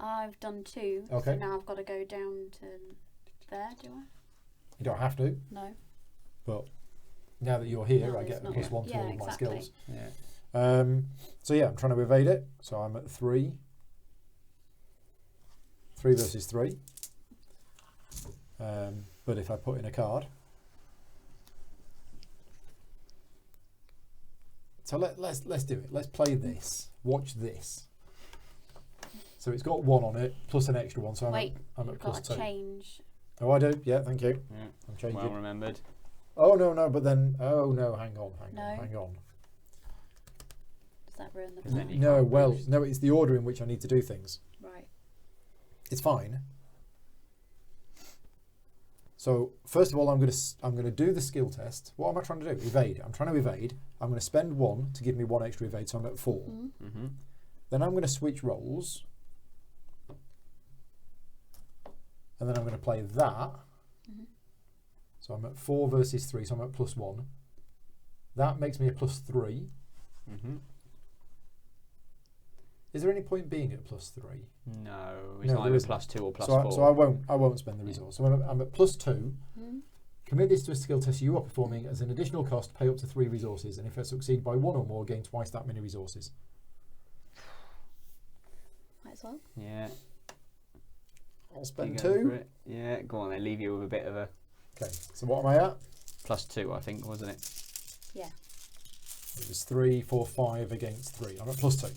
S4: I've done 2.
S1: Okay.
S4: So now I've got to go down to there, do I?
S1: You don't have to,
S4: No.
S1: but now that you're here,
S4: No,
S1: I
S4: it's
S1: get
S4: not.
S1: +1 to
S4: Yeah,
S1: all of my
S4: exactly.
S1: skills.
S2: Yeah.
S1: So yeah, I'm trying to evade it. So I'm at 3. 3 versus 3. But if I put in a card. So let's do it. Let's play this. Watch this. So it's got 1 on it plus an extra 1. So
S4: Wait,
S1: I'm
S4: you've
S1: at
S4: got to
S1: +2.
S4: change.
S1: Oh, I do. Yeah, thank you.
S2: Yeah.
S1: I'm changing.
S2: Well remembered.
S1: Oh no, but then hang on.
S4: No.
S1: Hang on.
S4: Does that ruin the
S2: 'Cause then
S4: plan?
S2: you
S1: No,
S2: can't
S1: well,
S2: boost.
S1: no, it's the order in which I need to do things.
S4: Right.
S1: It's fine. So first of all, I'm going to do the skill test. What am I trying to do? Evade. I'm trying to evade. I'm going to spend 1 to give me 1 extra evade, so I'm at 4.
S2: Mm-hmm.
S1: Then I'm going to switch roles, and then I'm going to play that.
S4: Mhm.
S1: So I'm at 4 versus 3, so I'm at +1. That makes me a +3.
S2: Mm-hmm.
S1: Is there any point being at +3?
S2: No, it's
S1: No, there
S2: either
S1: isn't.
S2: +2 or +4.
S1: So I won't spend the resource. So I'm at +2.
S4: Mm.
S1: Commit this to a skill test you are performing as an additional cost. Pay up to 3 resources, and if I succeed by 1 or more, gain twice that many resources.
S4: Might as well.
S2: Yeah.
S1: I'll
S2: You
S1: spend
S2: go for
S1: 2.
S2: it. Yeah, go on. They leave you with a bit of a
S1: Okay. So what am I at?
S2: +2, I think, wasn't it?
S4: Yeah.
S1: It was 3, 4, 5 against 3. I'm at +2.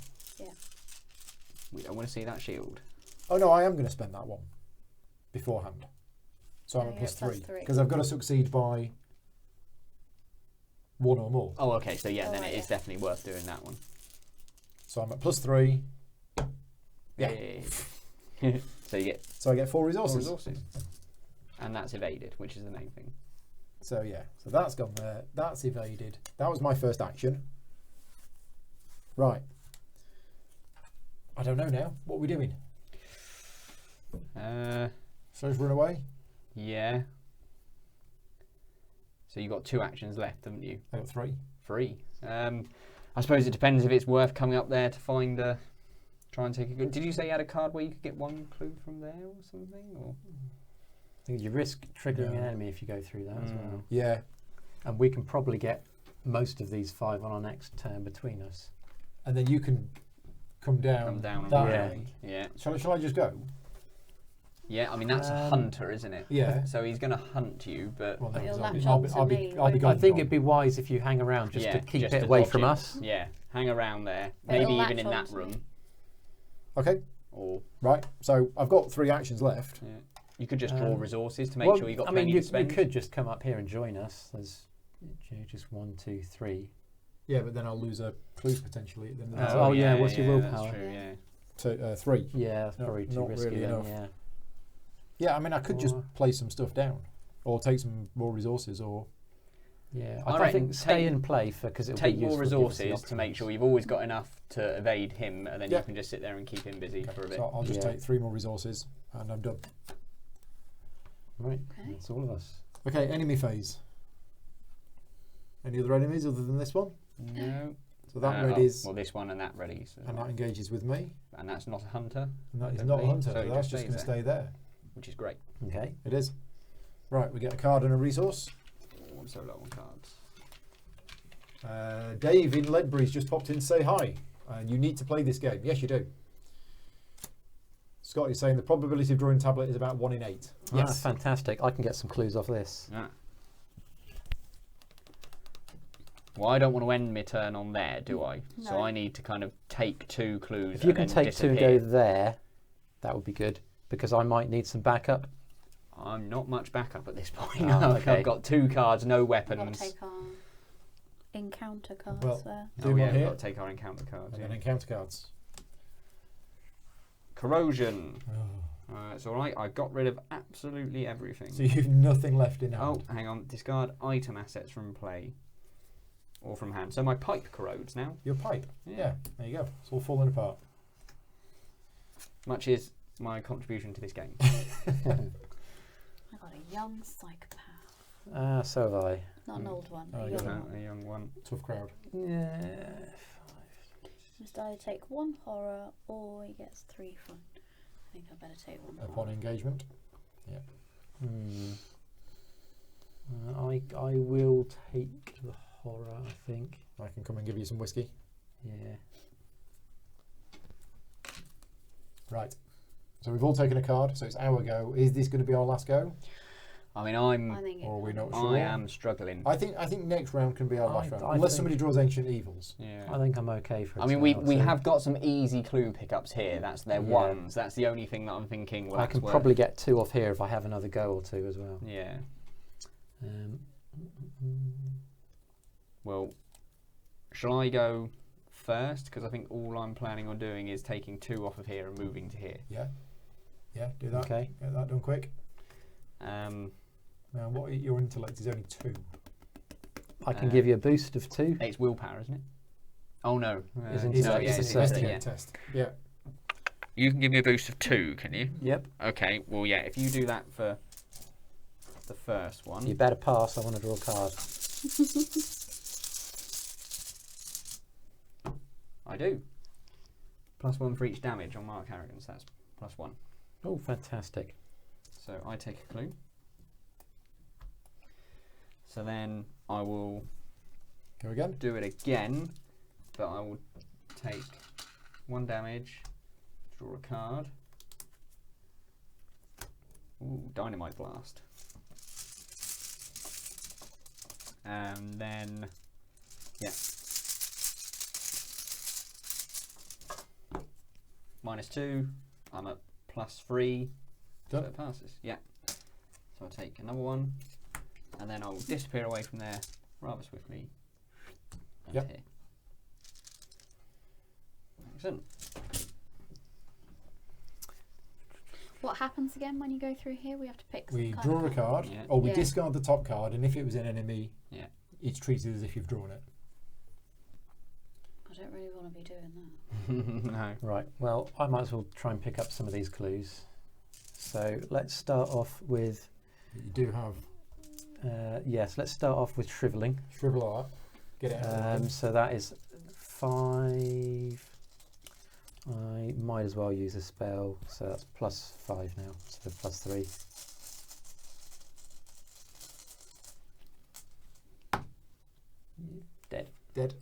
S2: We don't want to see that shield.
S1: Oh no, I am going to spend that 1 beforehand. So I'm
S4: No,
S1: at
S4: you're at
S1: +3
S4: +3.
S1: because I've got to succeed by 1 or more.
S2: Oh, okay. So yeah,
S4: Oh,
S2: then
S4: right,
S2: it is
S4: yeah.
S2: definitely worth doing that one.
S1: So I'm at +3.
S2: Yeah. So you get
S1: So I get 4
S2: 4
S1: resources.
S2: resources, and that's evaded, which is the main thing.
S1: So yeah, so that's gone there. That's evaded. That was my first action. Right. I don't know now. What are we doing?
S2: Uh,
S1: So just run away?
S2: yeah. So you've got 2 actions left, haven't you?
S1: I got 3.
S2: 3. I suppose it depends if it's worth coming up there to find a... Try and take a good... Did you say you had a card where you could get 1 clue from there or something? Or?
S3: I think you risk triggering an enemy if you go through that as well.
S1: Yeah.
S3: And we can probably get most of these 5 on our next turn between us.
S1: And then you can come down
S2: and
S1: that
S3: yeah.
S1: way.
S2: Yeah.
S1: Shall I just go?
S2: Yeah, I mean, that's a hunter, isn't it?
S1: Yeah.
S2: So he's going to hunt you, but...
S1: Well,
S4: But you'll
S1: I'll be
S4: latch on to me, won't
S1: gone.
S3: I think it'd be wise if you hang around just to keep
S2: just
S3: it
S2: to
S3: away
S2: dodge
S3: from
S2: him.
S3: us.
S2: Yeah, hang around there.
S4: But
S2: Maybe
S4: it'll
S2: even
S4: latch
S2: in that
S4: onto me.
S2: room.
S1: Okay,
S2: Or
S1: right. So I've got 3 actions left.
S2: yeah. You could just draw resources to make
S3: Well,
S2: sure you've got
S3: I
S2: plenty
S3: mean, you
S2: to spend.
S3: could just come up here and join us. There's just 1, 2, 3.
S1: Yeah, but then I'll lose a clue potentially. Then
S3: Oh, yeah, what's your
S2: That's
S3: willpower?
S2: true, yeah.
S1: to 3.
S3: Yeah, that's
S1: No,
S3: probably too
S1: not
S3: risky
S1: really
S3: then,
S1: enough.
S3: yeah.
S1: Yeah, I mean, I could just
S3: Or-
S1: play some stuff down, or take some more resources, or
S3: Yeah,
S2: I
S3: I
S2: reckon
S3: think stay
S2: take-
S3: in play for because it'll
S2: Take
S3: be
S2: more
S3: useful to give us the
S2: resources to make
S3: options.
S2: sure you've always got enough to evade him, and then
S1: Yeah.
S2: you can just sit there and keep him busy
S1: Okay,
S2: for a bit.
S1: so I'll just
S3: Yeah.
S1: take 3 more resources, and I'm done.
S3: Right,
S4: Okay.
S3: that's all of us.
S1: Okay, enemy phase. Any other enemies other than this one?
S2: No.
S1: So that
S2: Oh,
S1: readies,
S2: well, this one and that ready. So.
S1: and that engages with me,
S2: And that's not a hunter,
S1: and that
S2: I
S1: is
S2: don't
S1: not a
S2: believe,
S1: hunter.
S2: so it
S1: So that's
S2: just
S1: just going to
S2: stays
S1: stay there.
S2: which is great.
S3: Okay.
S1: It is. Right, we get a card and a resource.
S2: Oh, I'm so low on cards.
S1: Dave in Ledbury's just popped in to say hi. And you need to play this game. Yes, you do. Scott is saying the probability of drawing tablet is about 1 in 8.
S3: Yes, fantastic. I can get some clues off this.
S2: Ah. Well, I don't want to end my turn on there, do I? So
S4: No.
S2: I need to kind of take 2 clues.
S3: If you
S2: and
S3: can
S2: then
S3: take 2 and
S2: disappear.
S3: go there, that would be good because I might need some backup.
S2: I'm not much backup at this point.
S3: Oh, okay.
S2: I've got 2 cards, no
S4: We've got to
S2: weapons.
S4: take our encounter cards
S1: Well,
S4: there.
S1: Do
S2: Oh,
S1: one
S2: yeah, we've
S1: here,
S2: got to take our encounter cards.
S1: and
S2: Yeah.
S1: then encounter cards.
S2: Corrosion. It's alright, I got rid of absolutely everything.
S1: So you've nothing left in hand.
S2: Oh, hang on. Discard item assets from play. Or from hand. So my pipe corrodes now.
S1: Your pipe.
S2: Yeah.
S1: Yeah, there you go. It's all falling apart.
S2: Much is my contribution to this game.
S4: I got a young psychopath.
S3: So have I.
S4: Not an old one,
S1: Oh,
S4: a
S1: yeah.
S4: young
S2: No,
S4: one.
S2: a young one.
S1: Tough crowd.
S3: Yeah.
S4: You must either take 1 horror or he gets 3 fun. I think I better take 1
S1: Upon
S4: horror.
S1: engagement.
S3: I will take the horror, I think.
S1: I can come and give you some whiskey.
S3: Yeah.
S1: Right. So we've all taken a card, so it's our go. Is this going to be our last go?
S2: I mean,
S4: I think
S1: Or are we not
S2: I
S1: sure?
S2: am struggling.
S1: I think next round can be our last round.
S3: I
S1: Unless
S3: think-
S1: somebody draws Ancient Evils.
S2: Yeah.
S3: I think I'm okay for.
S2: I mean, we have got some easy clue pickups here. That's their
S3: Yeah.
S2: ones. That's the only thing that I'm thinking. Well,
S3: I
S2: that's
S3: can
S2: worth-
S3: probably get 2 off here if I have another go or 2 as well.
S2: Yeah.
S3: Um,
S2: Well, shall I go first? Because I think all I'm planning on doing is taking 2 off of here and moving to here.
S1: Yeah. Yeah, do that.
S3: Okay.
S1: Get that done quick.
S2: Um,
S1: Now, what your intellect is only 2.
S3: I can give you a boost of 2.
S2: it's willpower, isn't it? Oh no.
S3: Isn't
S1: It's
S3: No,
S1: an
S3: yeah, it's a
S1: investigate
S2: yeah.
S1: test. Yeah.
S2: You can give me a boost of 2, can you?
S3: Yep.
S2: Okay. Well, yeah. If you do that for the first one.
S3: You better pass. I want to draw a card.
S2: I do. +1 for each damage on Mark Harrigan's. That's +1.
S3: Oh, fantastic.
S2: So I take a clue. So then I will
S1: Go again.
S2: do it again, but I will take 1 damage, draw a card. Ooh, Dynamite Blast. And then, yeah. -2, I'm at +3, so
S1: Done.
S2: it passes, yeah. So I take another one, and then I will disappear away from there rather swiftly. And
S1: Yep.
S2: here. Excellent.
S4: What happens again when you go through here? We have to pick some
S1: We
S4: kind
S1: draw
S4: of
S1: a card,
S2: Yeah.
S1: or we
S4: Yeah.
S1: discard the top card, and if it was an enemy,
S2: Yeah.
S1: it's treated as if you've drawn it.
S4: I don't really want to be doing that.
S2: No.
S3: Right. Well, I might as well try and pick up some of these clues. So let's start off with.
S1: But you do have
S3: Yes, let's start off with shriveling.
S1: Shrivel art. Get it out.
S3: So that is 5. I might as well use a spell, so that's +5 now, so +3. Dead.
S1: Dead.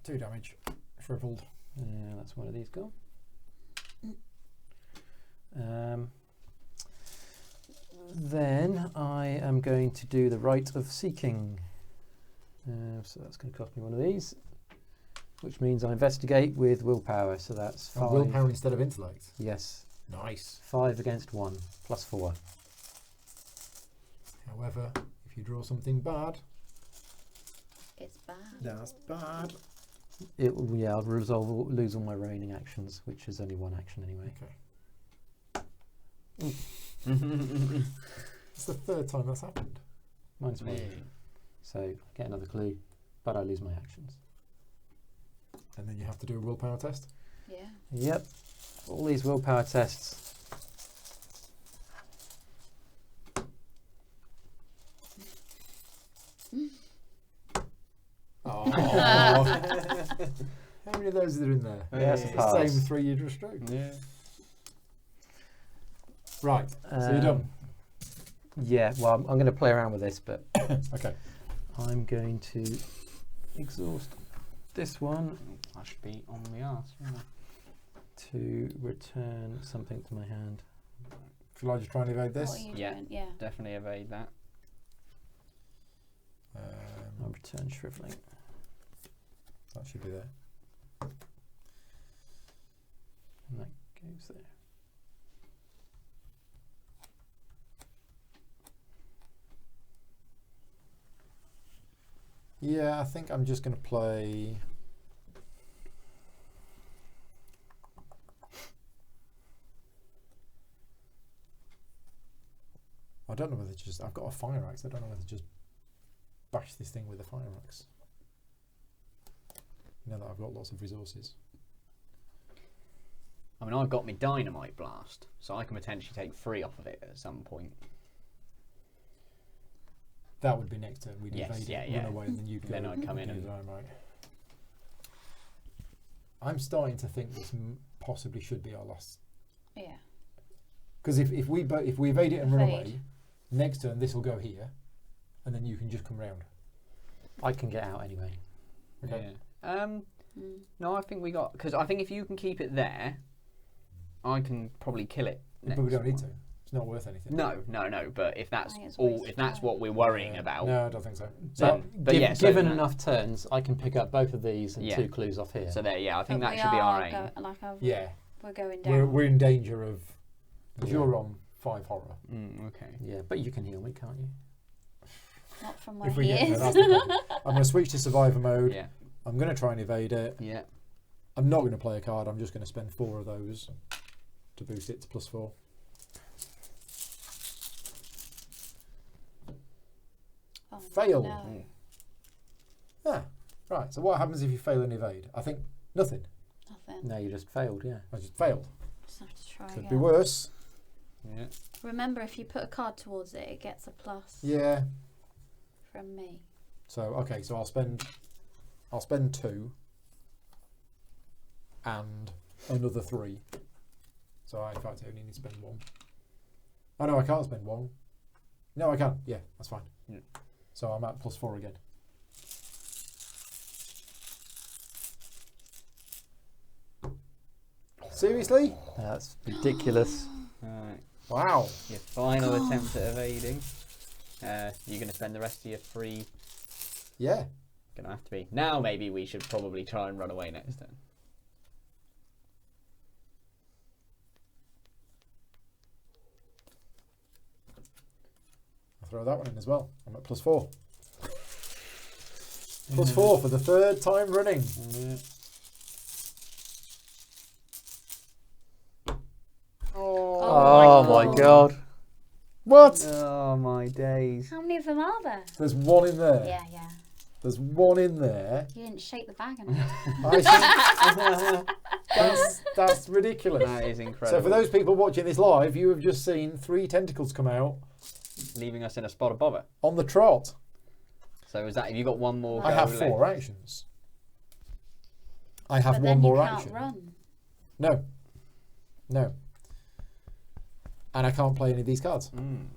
S1: 2 damage. Shriveled.
S3: That's one of these gone. Then I am going to do the Rite of Seeking. So that's going to cost me one of these, which means I investigate with willpower. So that's 5.
S1: Willpower instead of intellect.
S3: Yes.
S1: Nice.
S3: 5 against 1, +4.
S1: However, if you draw something bad,
S4: It's bad.
S1: that's bad.
S3: I'll lose all my reigning actions, which is only 1 action anyway.
S1: Okay. It's the 3rd time that's happened.
S3: Mine's 1. So I get another clue, but I lose my actions.
S1: And then you have to do a willpower test.
S4: Yeah.
S3: Yep. All these willpower tests.
S1: Oh. How many of those are there in there?
S3: Yeah,
S1: It's
S3: it's a
S1: the
S3: pass.
S1: same 3 you just drew.
S2: Yeah.
S1: Right. So you're done.
S3: Yeah, well, I'm going to play around with this, but
S1: Okay.
S3: I'm going to exhaust this one
S2: I should be on the arse.
S3: to return something to my hand.
S1: Shall I just try and evade
S4: What
S1: this?
S4: are you
S2: Yeah.
S4: doing? Yeah.
S2: Definitely evade that.
S3: I'll return shriveling.
S1: That should be there.
S3: And that goes there.
S1: Yeah, I think I'm just going to play. I don't know whether to just. I've got a fire axe. I don't know whether to just bash this thing with a fire axe. Now that I've got lots of resources.
S2: I mean, I've got my dynamite blast, so I can potentially take 3 off of it at some point.
S1: That would be next turn. We'd
S2: Yes,
S1: evade
S2: yeah,
S1: it,
S2: yeah.
S1: run away, and then you'd go.
S2: Then I'd come in
S1: do
S2: and-
S1: dynamite. I'm starting to think this possibly should be our last.
S4: Yeah.
S1: Because if we evade it and run
S4: Evade.
S1: away, next turn this will go here, and then you can just come round.
S3: I can get out anyway.
S1: Okay.
S2: Yeah. No, I think we got, because I think if you can keep it there, I can probably kill it.
S1: But we don't need to. It's not worth anything.
S2: No. But if that's
S4: think it's
S2: all,
S4: wasted
S2: if that's
S4: time.
S2: what we're worrying about,
S1: No, I don't think so.
S2: then, but yeah, so
S3: given
S2: no.
S3: enough turns, I can pick up both of these and
S2: Yeah.
S3: 2 clues off here.
S2: So there, yeah, I think
S4: But
S2: that
S4: we
S2: should be our
S4: are
S2: aim.
S1: Yeah,
S4: we're going down.
S1: we're in danger of. Because
S3: Yeah.
S1: you're on 5 horror.
S2: Okay.
S3: Yeah, but you can heal me, can't you?
S4: Not from where
S1: If we
S4: he
S1: get there,
S4: is.
S1: that's the problem. I'm going to switch to survivor mode.
S2: Yeah.
S1: I'm going to try and evade it.
S2: Yeah.
S1: I'm not going to play a card. I'm just going to spend 4 of those to boost it to +4.
S4: Oh,
S1: Fail.
S4: No.
S1: Ah, right. So what happens if you fail and evade? I think nothing.
S4: Nothing.
S3: No, you just failed, yeah.
S1: I just failed.
S4: Just have to try
S1: Could
S4: again.
S1: be worse.
S2: Yeah.
S4: Remember, if you put a card towards it, it gets a plus
S1: Yeah.
S4: from me.
S1: So okay. So I'll spend 2 and another 3. So I in fact only need to spend 1. Oh no, I can't spend 1. No, I can. Yeah, that's fine.
S2: Yeah.
S1: So I'm at +4 again. Seriously?
S3: That's ridiculous.
S2: Alright.
S1: Wow.
S2: Your final attempt at evading. You're going to spend the rest of your free.
S1: Yeah.
S2: Going to have to be. Now maybe we should probably try and run away next turn.
S1: I'll throw that one in as well. I'm at +4. +4 for the 3rd time running.
S3: Oh my god.
S1: What?
S2: Oh my days.
S4: How many of them are there?
S1: There's 1 in there.
S4: Yeah.
S1: There's 1 in there.
S4: You didn't shake the bag enough.
S1: I think that's ridiculous.
S2: That is incredible.
S1: So for those people watching this live, you have just seen 3 tentacles come out
S2: leaving us in a spot of bother.
S1: On the trot.
S2: So is that, have you got one more?
S1: I
S2: go
S1: have
S2: left?
S1: 4 actions. I have
S4: But
S1: one
S4: then
S1: more
S4: you can't
S1: action.
S4: run.
S1: No. No. And I can't play any of these cards.
S2: Mm.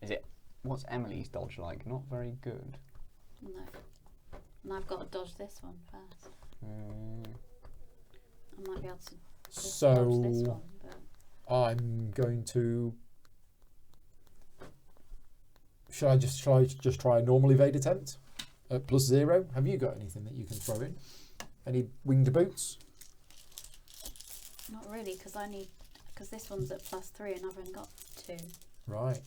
S2: Is it? What's Emily's dodge like? Not very good.
S4: No. And I've got to dodge this one first. I might be able to just dodge this
S1: So
S4: one, but
S1: I'm going to. Shall I just try a normal evade attempt at +0? Have you got anything that you can throw in? Any winged boots?
S4: not really, because this one's at +3 and I've only got 2.
S1: Right.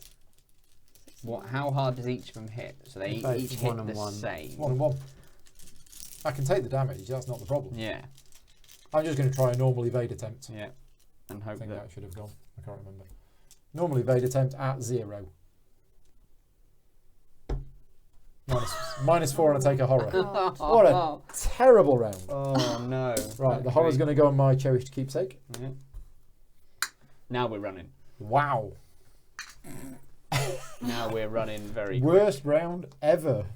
S2: What? How hard does each of them hit? So they
S3: Both
S2: each
S3: one
S2: hit
S3: and
S2: the
S3: one.
S2: same.
S1: 1 and 1. I can take the damage. That's not the problem.
S2: Yeah.
S1: I'm just going to try a normal evade attempt.
S2: Yeah. And
S1: I
S2: hope
S1: think
S2: that.
S1: that should have gone. I can't remember. Normal evade attempt at 0. -4 and I take a horror.
S4: God.
S1: What a terrible round.
S2: Oh no.
S1: Right, the horror's going to go on my cherished keepsake.
S2: Yeah. Now we're running.
S1: Wow.
S2: Now we're running very quick.
S1: Worst round ever.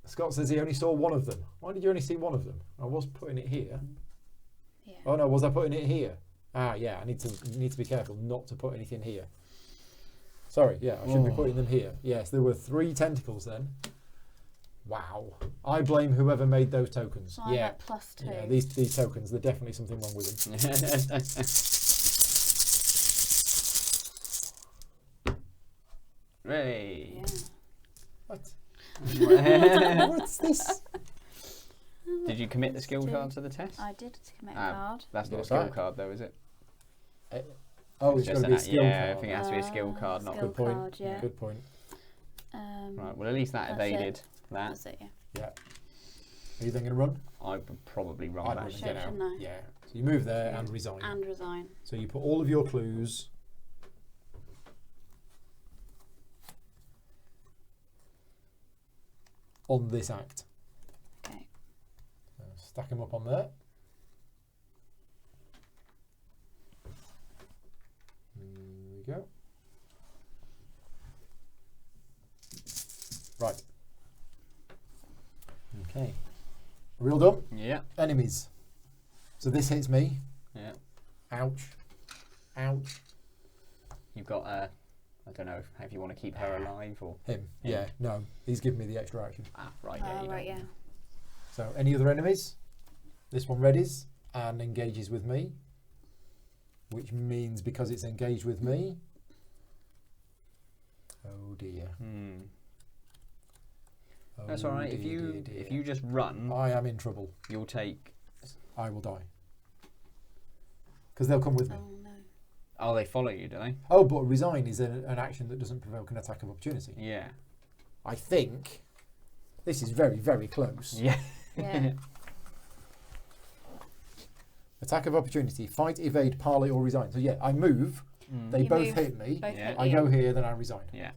S1: Scott says he only saw one of them. Why did you only see one of them? I was putting it here.
S4: Yeah.
S1: Oh no, was I putting it here? Ah, yeah. I need to be careful not to put anything here. Sorry, yeah, I should be putting them here. Yes, there were 3 tentacles then. Wow. I blame whoever made those tokens.
S4: So I'm
S1: Yeah.
S4: at +2.
S1: Yeah, these tokens, there's definitely something wrong with them.
S2: Hey.
S4: Yeah.
S1: What? What's this?
S2: Did you commit the skill
S4: +2.
S2: card to the test?
S4: I did commit a
S2: Ah,
S4: card.
S2: That's not a
S1: Yes,
S2: skill
S1: I-
S2: card though, is it?
S1: Oh, it's
S2: Just
S1: got to be a
S2: an-
S1: skill
S2: yeah,
S1: card.
S2: I think it has to be a skill card, not
S4: skill
S1: Good point.
S4: card, yeah.
S1: Good point.
S2: Right, well at least that
S4: That's it.
S2: evaded that.
S4: That's it, yeah.
S1: Yeah. Are you then going to run?
S2: I would probably run
S1: I'd
S2: back.
S1: run
S4: Should,
S1: and get out.
S4: shouldn't I?
S1: Yeah. So you move there and resign.
S4: And resign.
S1: So you put all of your clues on this act.
S4: Okay.
S1: Stack them up on there. There we go. Right.
S3: Okay.
S1: Are we all done?
S2: Yeah,
S1: Enemies. So this hits me.
S2: yeah.
S1: Ouch. Ouch.
S2: You've got I don't know if you want to keep her alive or
S1: Him.
S2: Him.
S1: Yeah. No. He's giving me the extra action.
S2: right, yeah, you
S4: Right,
S2: don't.
S4: yeah.
S1: So any other enemies? This one readies and engages with me, which means because it's engaged with me. Oh dear. Oh
S2: That's all right. If
S1: dear,
S2: you
S1: dear, dear.
S2: if you just run,
S1: I am in trouble.
S2: you'll take.
S1: I will die. Because they'll come with me.
S4: Oh no.
S2: Oh, they follow you, do they?
S1: Oh, but resign is an action that doesn't provoke an attack of opportunity.
S2: Yeah.
S1: I think this is very, very close.
S2: Yeah.
S4: Yeah.
S1: Attack of opportunity, fight, evade, parley, or resign. So yeah, I move. They
S4: You
S1: both
S4: move,
S1: hit me.
S4: Both
S2: Yeah.
S4: hit
S1: I
S4: you.
S1: go here, then I resign.
S2: Yeah.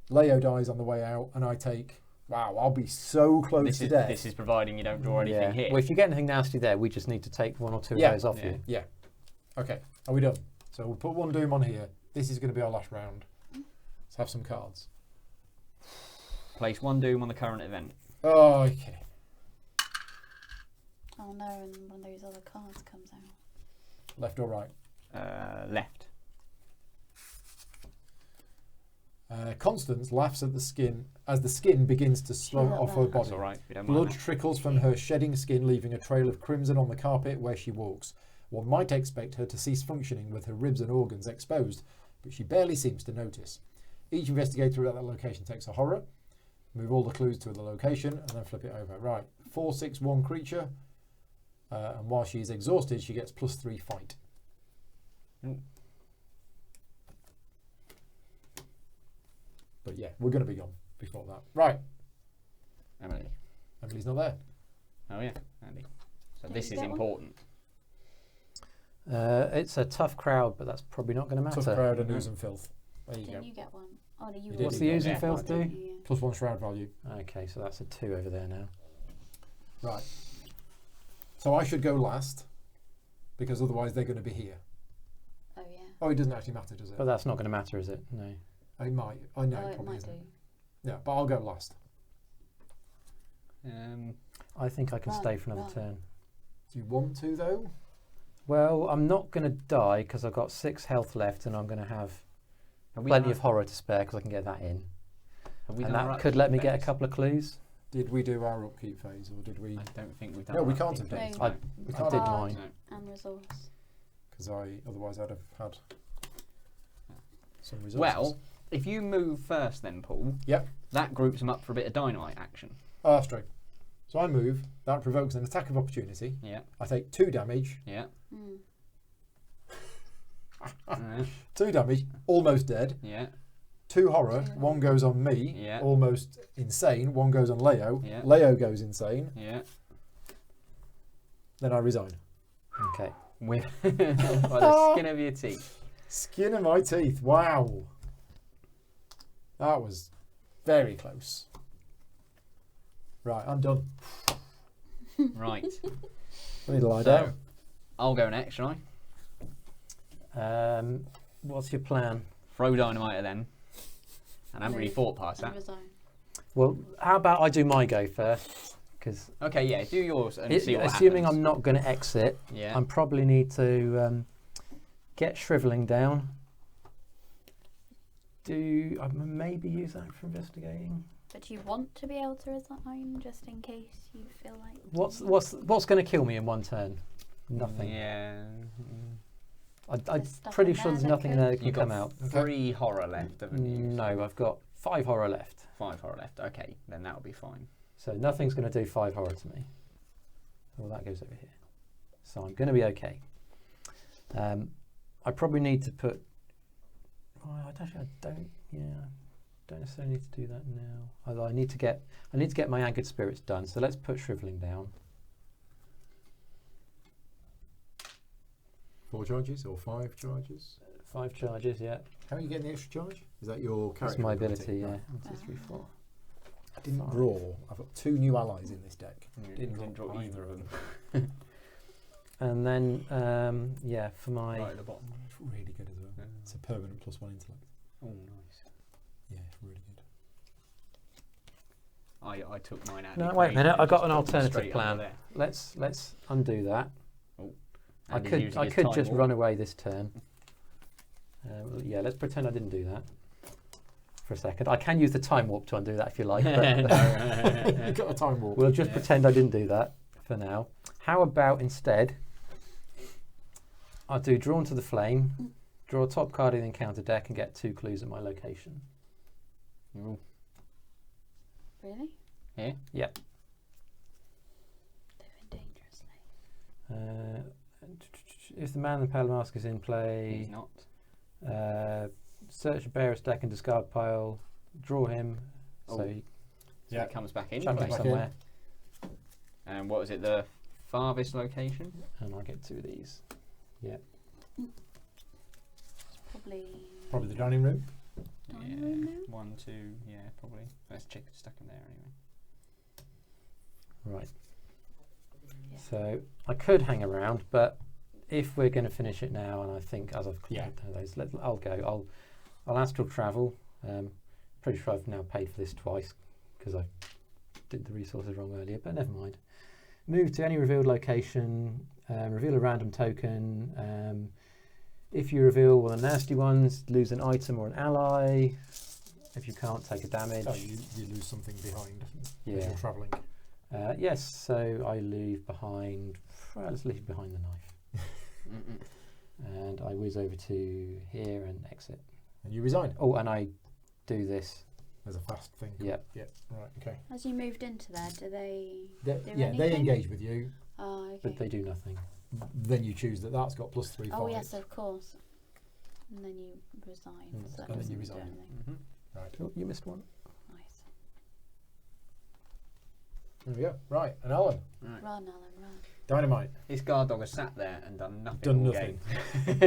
S1: Leo dies on the way out, and I take. Wow, I'll be so close
S2: This
S1: to
S2: is
S1: death.
S2: this is providing you don't draw anything
S3: Yeah.
S2: here.
S3: Well, if you get anything nasty there, we just need to take 1 or 2
S1: Yeah.
S3: of those off
S2: Yeah.
S3: you.
S1: Yeah. Okay. Are we done? So we'll put 1 doom on here. This is going to be our last round. Let's have some cards.
S2: Place 1 doom on the current event.
S1: Oh, okay.
S4: Oh no, and one of those other cards comes out.
S1: Left or right?
S2: Left.
S1: Constance laughs at the skin as the skin begins to slough
S4: Feel
S1: off her
S4: that.
S2: That's
S1: body.
S2: all right. If you don't
S1: Blood
S2: mind that.
S1: trickles from her shedding skin, leaving a trail of crimson on the carpet where she walks. One might expect her to cease functioning with her ribs and organs exposed, but she barely seems to notice. Each investigator at that location takes a horror. Move all the clues to the location and then flip it over. Right, 4/6/1 creature. And while she is exhausted, she gets +3 fight.
S2: Mm.
S1: But yeah, we're going to be gone before that. Right,
S2: Emily.
S1: Emily's not there.
S2: Oh yeah, Andy. So
S4: Did
S2: this
S4: you
S2: is
S4: get one?
S2: important.
S3: It's a tough crowd, but that's probably not going to matter.
S1: Tough crowd and ooze and filth. There you
S4: Didn't
S1: go.
S4: you get one? Oh no, you
S1: You
S4: were
S1: did.
S3: What's the oozing
S2: Yeah.
S3: filth do?
S4: Yeah.
S1: +1 shroud value.
S3: Okay, so that's a 2 over there now.
S1: Right. So I should go last, because otherwise they're going to be here. Oh, it doesn't actually matter, does it?
S3: But that's not going to matter, is it? No.
S1: It might. I know
S4: Oh,
S1: it
S4: it
S1: probably
S4: might
S1: isn't.
S4: do.
S1: Yeah, but I'll go last.
S3: I think I can
S4: Run,
S3: stay for another
S4: run.
S3: turn.
S1: Do you want to, though?
S3: Well, I'm not going to die because I've got 6 health left, and I'm going to have plenty of horror to spare because I can get that in. And that could let me get a couple of clues.
S1: Did we do our upkeep phase, or did we?
S2: I don't think we've done.
S1: No, we
S2: our
S1: can't
S2: upkeep
S1: have
S2: phase.
S4: done.
S1: We
S3: I
S1: can't
S3: did
S1: have-
S3: mine.
S4: And resource.
S1: Because otherwise I'd have had some resources.
S2: Well, if you move first, then Paul.
S1: Yep.
S2: That groups them up for a bit of dynamite action.
S1: Oh, that's true. So I move. That provokes an attack of opportunity.
S2: Yeah.
S1: I take 2 damage.
S2: Yeah.
S4: Mm.
S1: 2 damage. Almost dead.
S2: Yeah.
S1: 2 horror.
S4: 2
S1: 1 goes on me.
S2: Yeah.
S1: Almost insane. 1 goes on Leo.
S2: Yeah.
S1: Leo goes insane.
S2: Yeah.
S1: Then I resign.
S3: Okay.
S2: With by the skin of your teeth.
S1: Skin of my teeth. Wow. That was very close. Right, I'm done.
S2: Right.
S1: I need to lie
S2: So,
S1: down.
S2: I'll go next, shall I?
S3: What's your plan?
S2: Throw dynamite at them. And I haven't really
S4: Move
S2: thought past
S4: And
S2: that.
S4: resign.
S3: Well, how about I do my go first? Because
S2: Okay, yeah, do yours and see what
S3: assuming
S2: happens.
S3: I'm not going to exit,
S2: Yeah.
S3: I probably need to get shriveling down. I maybe use that for investigating?
S4: But do you want to be able to resign just in case you feel like...
S3: What's going to kill me in one turn? Nothing.
S2: Yeah.
S3: I'm
S4: There's stuff
S3: pretty
S4: in
S3: sure
S4: there
S3: there's
S4: that
S3: nothing
S4: could-
S3: there that can
S2: You've
S3: come
S2: got
S3: out.
S2: 3 horror left, haven't you?
S3: No, I've got 5 horror left.
S2: 5 horror left. Okay, then that'll be fine.
S3: So nothing's going to do 5 horror to me. Well, that goes over here. So I'm going to be okay. I probably need to put... Well, I don't necessarily need to do that now. Although I need to get my anchored spirits done. So let's put shriveling down.
S1: 4 charges or 5 charges?
S3: 5 charges, yeah.
S1: How are you getting the extra charge? Is that your character?
S3: That's my ability, yeah.
S1: Right.
S3: 1, 2, 3, 4.
S1: I didn't
S3: 5.
S1: draw. I've got 2 new allies in this deck.
S2: Didn't draw either of them.
S3: And then, yeah, for my...
S2: Right at the bottom.
S1: It's really good as well.
S2: Yeah.
S1: It's a permanent +1 intellect.
S2: Oh, nice.
S1: Yeah, it's really good.
S2: I took mine out.
S3: No,
S2: of the
S3: wait a minute,
S2: equation
S3: I've got
S2: and
S3: an
S2: just put them
S3: alternative
S2: straight
S3: plan.
S2: under there.
S3: Let's undo that. I
S2: And he's
S3: could
S2: using
S3: I
S2: his
S3: could
S2: time
S3: just
S2: warp.
S3: run away this turn. Yeah, let's pretend I didn't do that for a second. I can use the time warp to undo that if you like. But
S1: You've got a time warp.
S3: we'll just
S2: Yeah.
S3: pretend I didn't do that for now. How about instead, I'll do Drawn to the Flame, draw a top card in the encounter deck and get 2 clues at my location.
S2: Ooh.
S4: Really?
S2: Yeah.
S3: Yep.
S4: Living dangerously.
S3: If the man in the pale mask is in play,
S2: He's not.
S3: search the bearer's deck and discard pile, draw him,
S2: Oh.
S3: so you
S2: So
S1: Yeah.
S2: it comes back in.
S3: chuck him
S1: back in.
S3: somewhere,
S2: And what was it? The farthest location?
S3: and I get 2 of these. Yep.
S4: It's
S1: Probably the dining room.
S4: Dining room now?
S2: 1, 2. Yeah, probably. Let's check. Stuck in there anyway.
S3: Right.
S4: Yeah.
S3: So I could hang around, but if we're going to finish it now, and I think as I've
S1: Yeah.
S3: collected those, I'll go. I'll astral travel. Pretty sure I've now paid for this twice because I did the resources wrong earlier, but never mind. Move to any revealed location. Reveal a random token. If you reveal one of the nasty ones, lose an item or an ally. If you can't, take a damage.
S1: Oh, you lose something behind as
S3: Yeah.
S1: you're travelling.
S3: Yes, so I leave behind. Well, let's leave behind the knife. And I whiz over to here and exit.
S1: And you resign
S3: Oh, and I do this.
S1: as a fast thing.
S3: Yep.
S1: Yep. Right. Okay.
S4: As you moved into there, do they...
S1: They,
S4: Do
S1: yeah, they
S4: anything?
S1: engage with you.
S4: Oh, okay.
S3: But they do nothing.
S1: Then you choose that's got +3
S4: Oh,
S1: fight.
S4: yes, of course. And then you resign.
S3: Mm.
S4: So that
S1: And then
S4: doesn't
S1: you
S4: do
S1: resign.
S4: anything.
S1: Right.
S3: Oh, you missed one.
S4: Nice.
S1: There we go. Right. And Alan.
S2: Right.
S4: Run, Alan, run.
S1: Dynamite.
S2: This guard dog has sat there and done nothing.
S1: Done
S2: all
S1: nothing.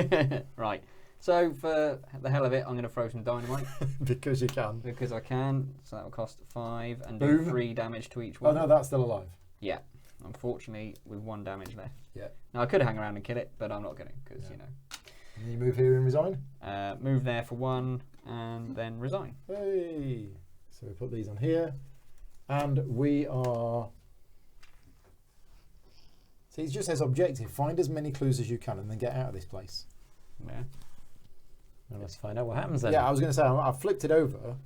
S2: game. Right. So for the hell of it, I'm going to throw some dynamite
S1: Because you can.
S2: because I can. So that will cost 5 and
S1: Boom.
S2: do 3 damage to each
S1: Oh
S2: one.
S1: no, that's still alive.
S2: Yeah. Unfortunately, with 1 damage left.
S1: Yeah.
S2: Now I could hang around and kill it, but I'm not going to because
S1: Yeah.
S2: you know.
S1: And you move here and resign.
S2: Move there for 1 and then resign.
S1: Hey! So we put these on here. And we are... See, it just says objective. Find as many clues as you can and then get out of this place.
S2: Yeah.
S3: Well, let's find out what happens then.
S1: Yeah, I was going to say, I've flipped it over.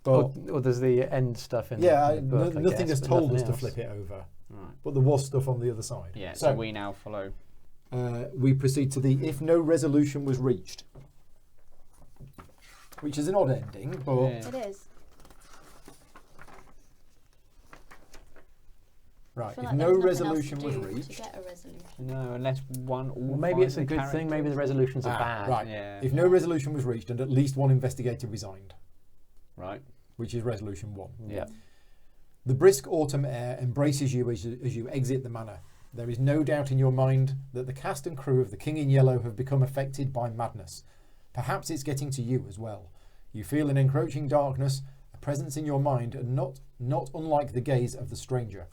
S1: But
S3: Or there's the end stuff in
S1: yeah,
S3: the book, I
S1: nothing
S3: guess,
S1: has
S3: but
S1: told us
S3: nothing
S1: to
S3: else.
S1: flip it over.
S2: Right.
S1: But there was stuff on the other side.
S2: Yeah, so we now follow.
S1: We proceed to the if no resolution was reached. Which is an odd ending, but...
S2: Yeah.
S4: It is. I
S1: Right,
S4: feel
S1: if
S4: like
S1: no
S4: there was
S1: resolution
S4: nothing else
S1: was
S4: to do
S1: reached...
S4: to get a resolution.
S2: No, unless one or
S3: Well, maybe it's a good thing. Maybe the resolutions are bad.
S1: Right,
S2: Yeah.
S1: if no resolution was reached and at least one investigator resigned,
S2: Right.
S1: which is resolution 1.
S3: Yeah.
S1: The brisk autumn air embraces you as you exit the manor. There is no doubt in your mind that the cast and crew of the King in Yellow have become affected by madness. Perhaps it's getting to you as well. You feel an encroaching darkness, a presence in your mind, and not unlike the gaze of the stranger.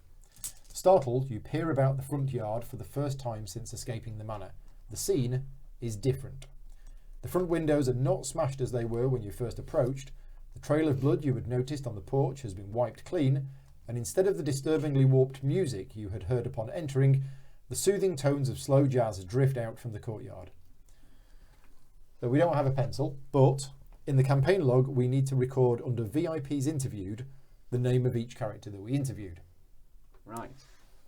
S1: Startled, you peer about the front yard for the first time since escaping the manor. The scene is different. The front windows are not smashed as they were when you first approached. The trail of blood you had noticed on the porch has been wiped clean, and instead of the disturbingly warped music you had heard upon entering, the soothing tones of slow jazz drift out from the courtyard. So we don't have a pencil, but in the campaign log we need to record under VIPs interviewed the name of each character that we interviewed.
S2: Right.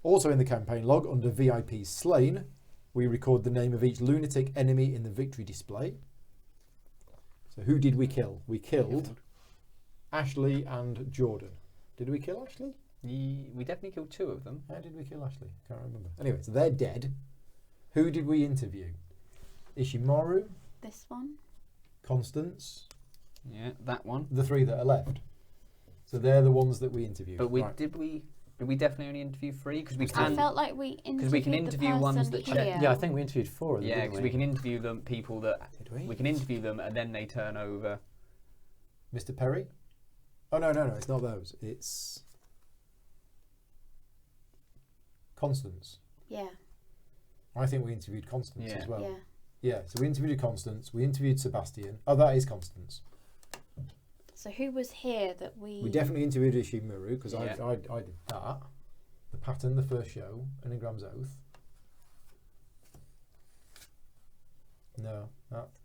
S1: Also in the campaign log under VIPs slain, we record the name of each lunatic enemy in the victory display. So who did we kill? We killed Ashley and Jordan. Did we kill Ashley?
S2: We definitely killed 2 of them.
S1: How did we kill Ashley? Can't remember. Anyway, so they're dead. Who did we interview? Ishimaru,
S4: This one?
S1: Constance,
S2: Yeah, that one.
S1: the 3 that are left. So they're the ones that we interviewed.
S2: But
S1: Right.
S2: did we definitely only interview 3? Because we
S4: I
S2: can.
S4: felt like we interviewed
S2: we can interview
S4: the
S2: ones
S4: person
S2: that
S4: here.
S2: check-
S3: Yeah, I think we interviewed 4 of them.
S2: Yeah,
S3: didn't
S2: because we can interview them people that
S1: Did we?
S2: we can interview them and then they turn over.
S1: Mr. Perry? Oh, no, it's not those. It's Constance.
S4: Yeah,
S1: I think we interviewed Constance
S2: Yeah.
S1: as well.
S4: yeah.
S1: Yeah, so we interviewed Constance, we interviewed Sebastian. Oh, that is Constance.
S4: So who was here that we...
S1: We definitely interviewed Ishimaru because
S2: Yeah.
S1: I did that. The pattern, the first show, Enigram's Oath. No,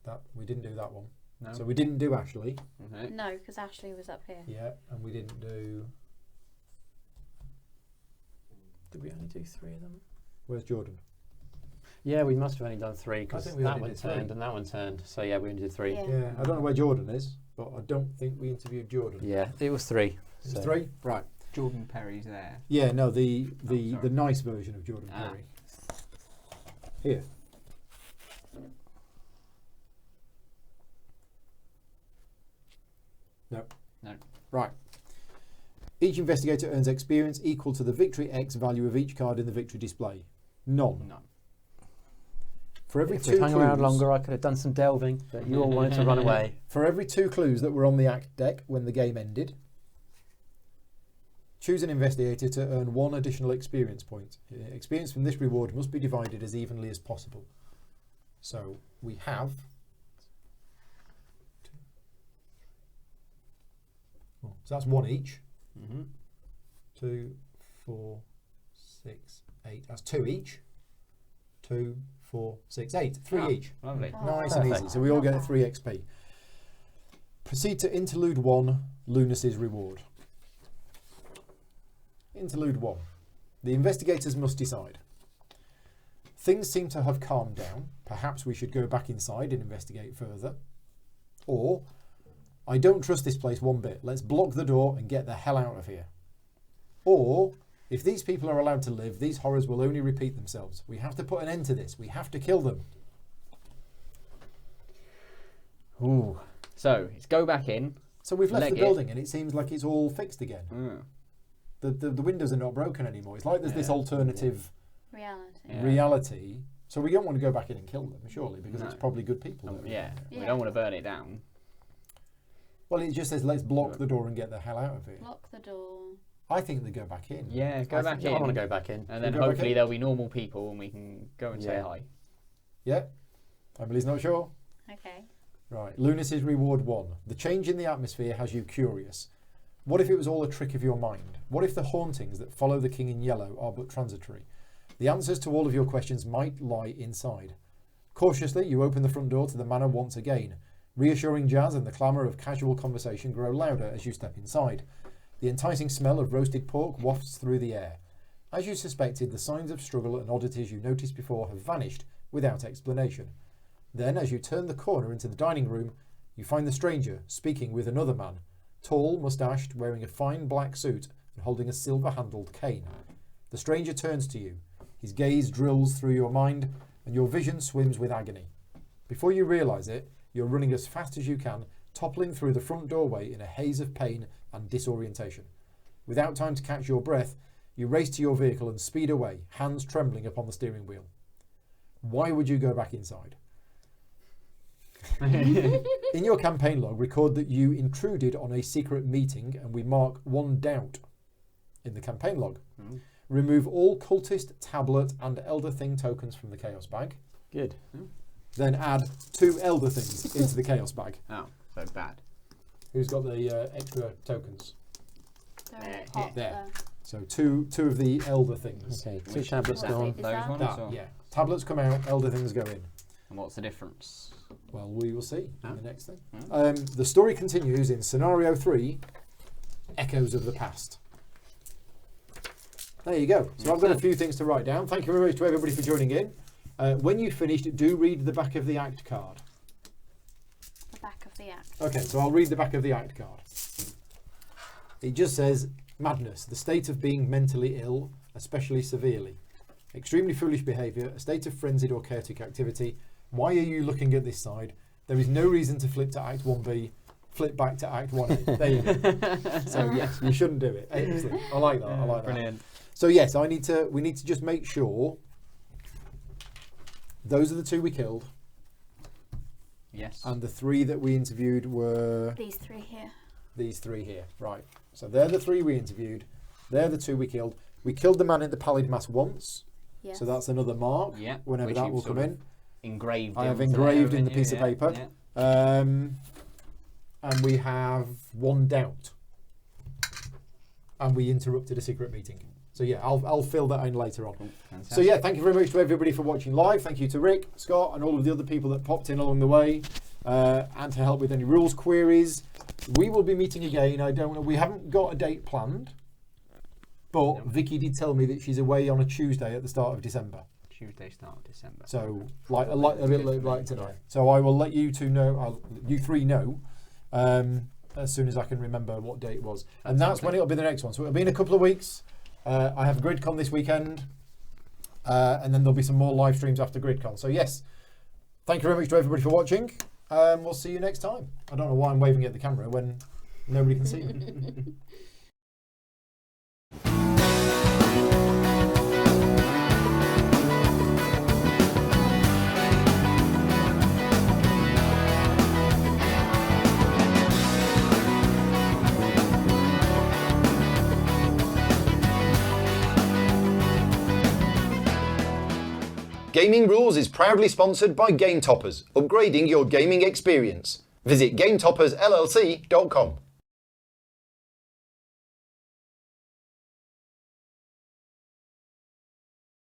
S1: that we didn't do that one.
S2: No.
S1: So we didn't do Ashley.
S2: Okay.
S4: No, because Ashley was up here.
S1: Yeah, and we didn't do.
S3: Did we only do 3 of them?
S1: Where's Jordan?
S3: Yeah, we must have only done 3 because
S1: think we
S3: that
S1: only
S3: one
S1: did 3.
S3: turned and that one turned. So yeah, we only did 3.
S4: Yeah.
S1: Yeah, I don't know where Jordan is, but I don't think we interviewed Jordan.
S3: Yeah, it was 3.
S1: It was
S3: so.
S1: 3? Right.
S2: Jordan Perry's there.
S1: Yeah, no, the
S2: sorry.
S1: nice version of Jordan
S2: Ah.
S1: Perry. Here. No.
S2: No.
S1: Right. Each investigator earns experience equal to the victory X value of each card in the victory display. None.
S2: No.
S1: For every
S3: If
S1: two
S3: we'd hung around
S1: clues-
S3: longer, I could have done some delving, but you all wanted to run away.
S1: For every 2 clues that were on the act deck when the game ended, choose an investigator to earn 1 additional experience point. Experience from this reward must be divided as evenly as possible. So we have. Oh, so that's 1 each.
S2: Mm-hmm.
S1: 2, 4, 6, 8. That's 2 each. 2, 4, 6, 8. 3 each.
S2: Lovely.
S4: Oh,
S1: Nice and
S3: Perfect.
S1: easy. So we all
S4: not
S1: get a
S4: bad.
S1: 3 XP. Proceed to Interlude 1, Lunacy's Reward. Interlude 1. The investigators must decide. Things seem to have calmed down. Perhaps we should go back inside and investigate further. Or, I don't trust this place one bit. Let's block the door and get the hell out of here. Or, if these people are allowed to live, these horrors will only repeat themselves. We have to put an end to this. We have to kill them.
S3: Ooh.
S2: So it's go back in.
S1: So we've left
S2: Leg
S1: the
S2: it.
S1: building and it seems like it's all fixed again.
S2: Mm.
S1: The windows are not broken anymore. It's like there's this
S2: Yeah.
S1: alternative
S4: Reality.
S2: Yeah.
S1: reality. So we don't want to go back in and kill them, surely, because
S2: No.
S1: it's probably good people. that are
S2: Yeah.
S1: in there.
S2: We
S4: Yeah.
S2: don't want to burn it down.
S1: Well, it just says let's block the door and get the hell out of here.
S4: Lock the door.
S1: I think they go back in.
S2: Yeah, go
S1: I
S2: back
S1: think-
S3: Yeah, I
S2: in.
S3: want to go back in.
S2: And then
S1: You go back
S2: hopefully
S1: in?
S2: there'll be normal people and we can go and say
S3: Yeah.
S2: hi.
S1: Yeah. Emily's not sure?
S4: Okay.
S1: Right. Lunacy's reward 1. The change in the atmosphere has you curious. What if it was all a trick of your mind? What if the hauntings that follow the King in Yellow are but transitory? The answers to all of your questions might lie inside. Cautiously, you open the front door to the manor once again. Reassuring jazz and the clamour of casual conversation grow louder as you step inside. The enticing smell of roasted pork wafts through the air. As you suspected, the signs of struggle and oddities you noticed before have vanished without explanation. Then, as you turn the corner into the dining room, you find the stranger speaking with another man, tall, moustached, wearing a fine black suit and holding a silver-handled cane. The stranger turns to you. His gaze drills through your mind, and your vision swims with agony. Before you realise it, you're running as fast as you can, toppling through the front doorway in a haze of pain and disorientation. Without time to catch your breath, you race to your vehicle and speed away, hands trembling upon the steering wheel. Why would you go back inside? In your campaign log, record that you intruded on a secret meeting, and we mark 1 doubt in the campaign log. Remove all cultist, tablet and elder thing tokens from the chaos bag.
S3: Good.
S1: Then add 2 elder things into the chaos bag.
S2: Oh, so bad.
S1: Who's got the extra tokens?
S4: They're all
S2: There.
S4: popped
S1: There.
S4: there.
S1: So two of the elder things.
S3: Okay, 2
S2: Which-
S3: tablets
S4: What
S3: gone.
S4: is
S2: Those
S4: that?
S2: ones?
S1: That,
S2: or-
S1: yeah. Tablets come out, elder things go in.
S2: And what's the difference?
S1: Well, we will see
S2: Ah.
S1: in the next thing.
S2: Ah.
S1: The story continues in Scenario 3, Echoes of the Past. There you go. So I've got a few things to write down. Thank you very much to everybody for joining in. When you've finished, do read the back of the act card.
S4: The back of the act.
S1: Okay, so I'll read the back of the act card. It just says, madness, the state of being mentally ill, especially severely. Extremely foolish behaviour, a state of frenzied or chaotic activity. Why are you looking at this side? There is no reason to flip to Act 1B. Flip back to Act 1A. There you go. So yes, you shouldn't do it. Excellent. I like that. I like that.
S2: Brilliant.
S1: So yes, we need to just make sure those are the 2 we killed,
S2: Yes.
S1: and the 3 that we interviewed were
S4: These 3 here.
S1: these 3 here. Right. So they're the 3 we interviewed. They're the 2 we killed. We killed the man in the pallid mask once.
S4: Yes.
S1: So that's another mark.
S2: Yeah.
S1: Whenever
S2: which
S1: that
S2: you've
S1: will
S2: sort
S1: come
S2: of
S1: in.
S2: Engraved.
S1: I have
S2: into
S1: engraved
S2: there,
S1: in the
S2: haven't
S1: piece
S2: you?
S1: of paper.
S2: Yeah.
S1: And we have 1 doubt. And we interrupted a secret meeting. So yeah, I'll fill that in later on.
S2: Cool.
S1: So
S2: Fantastic.
S1: yeah, thank you very much to everybody for watching live. Thank you to Rick, Scott, and all of the other people that popped in along the way, and to help with any rules queries. We will be meeting again. I don't know. We haven't got a date planned, but
S2: No.
S1: Vicky did tell me that she's away on a Tuesday at the start of December.
S2: Tuesday, start of December.
S1: So like a bit
S2: Good for
S1: like
S2: me.
S1: tonight. So I will let you 2 know. You 3 know. As soon as I can remember what date it was, and that's when it'll be the next one. So it'll be in a couple of weeks. I have GridCon this weekend, and then there'll be some more live streams after GridCon. So yes, thank you very much to everybody for watching. We'll see you next time. I don't know why I'm waving at the camera when nobody can see me. Gaming Rules is proudly sponsored by Game Toppers, upgrading your gaming experience. Visit GameToppersLLC.com.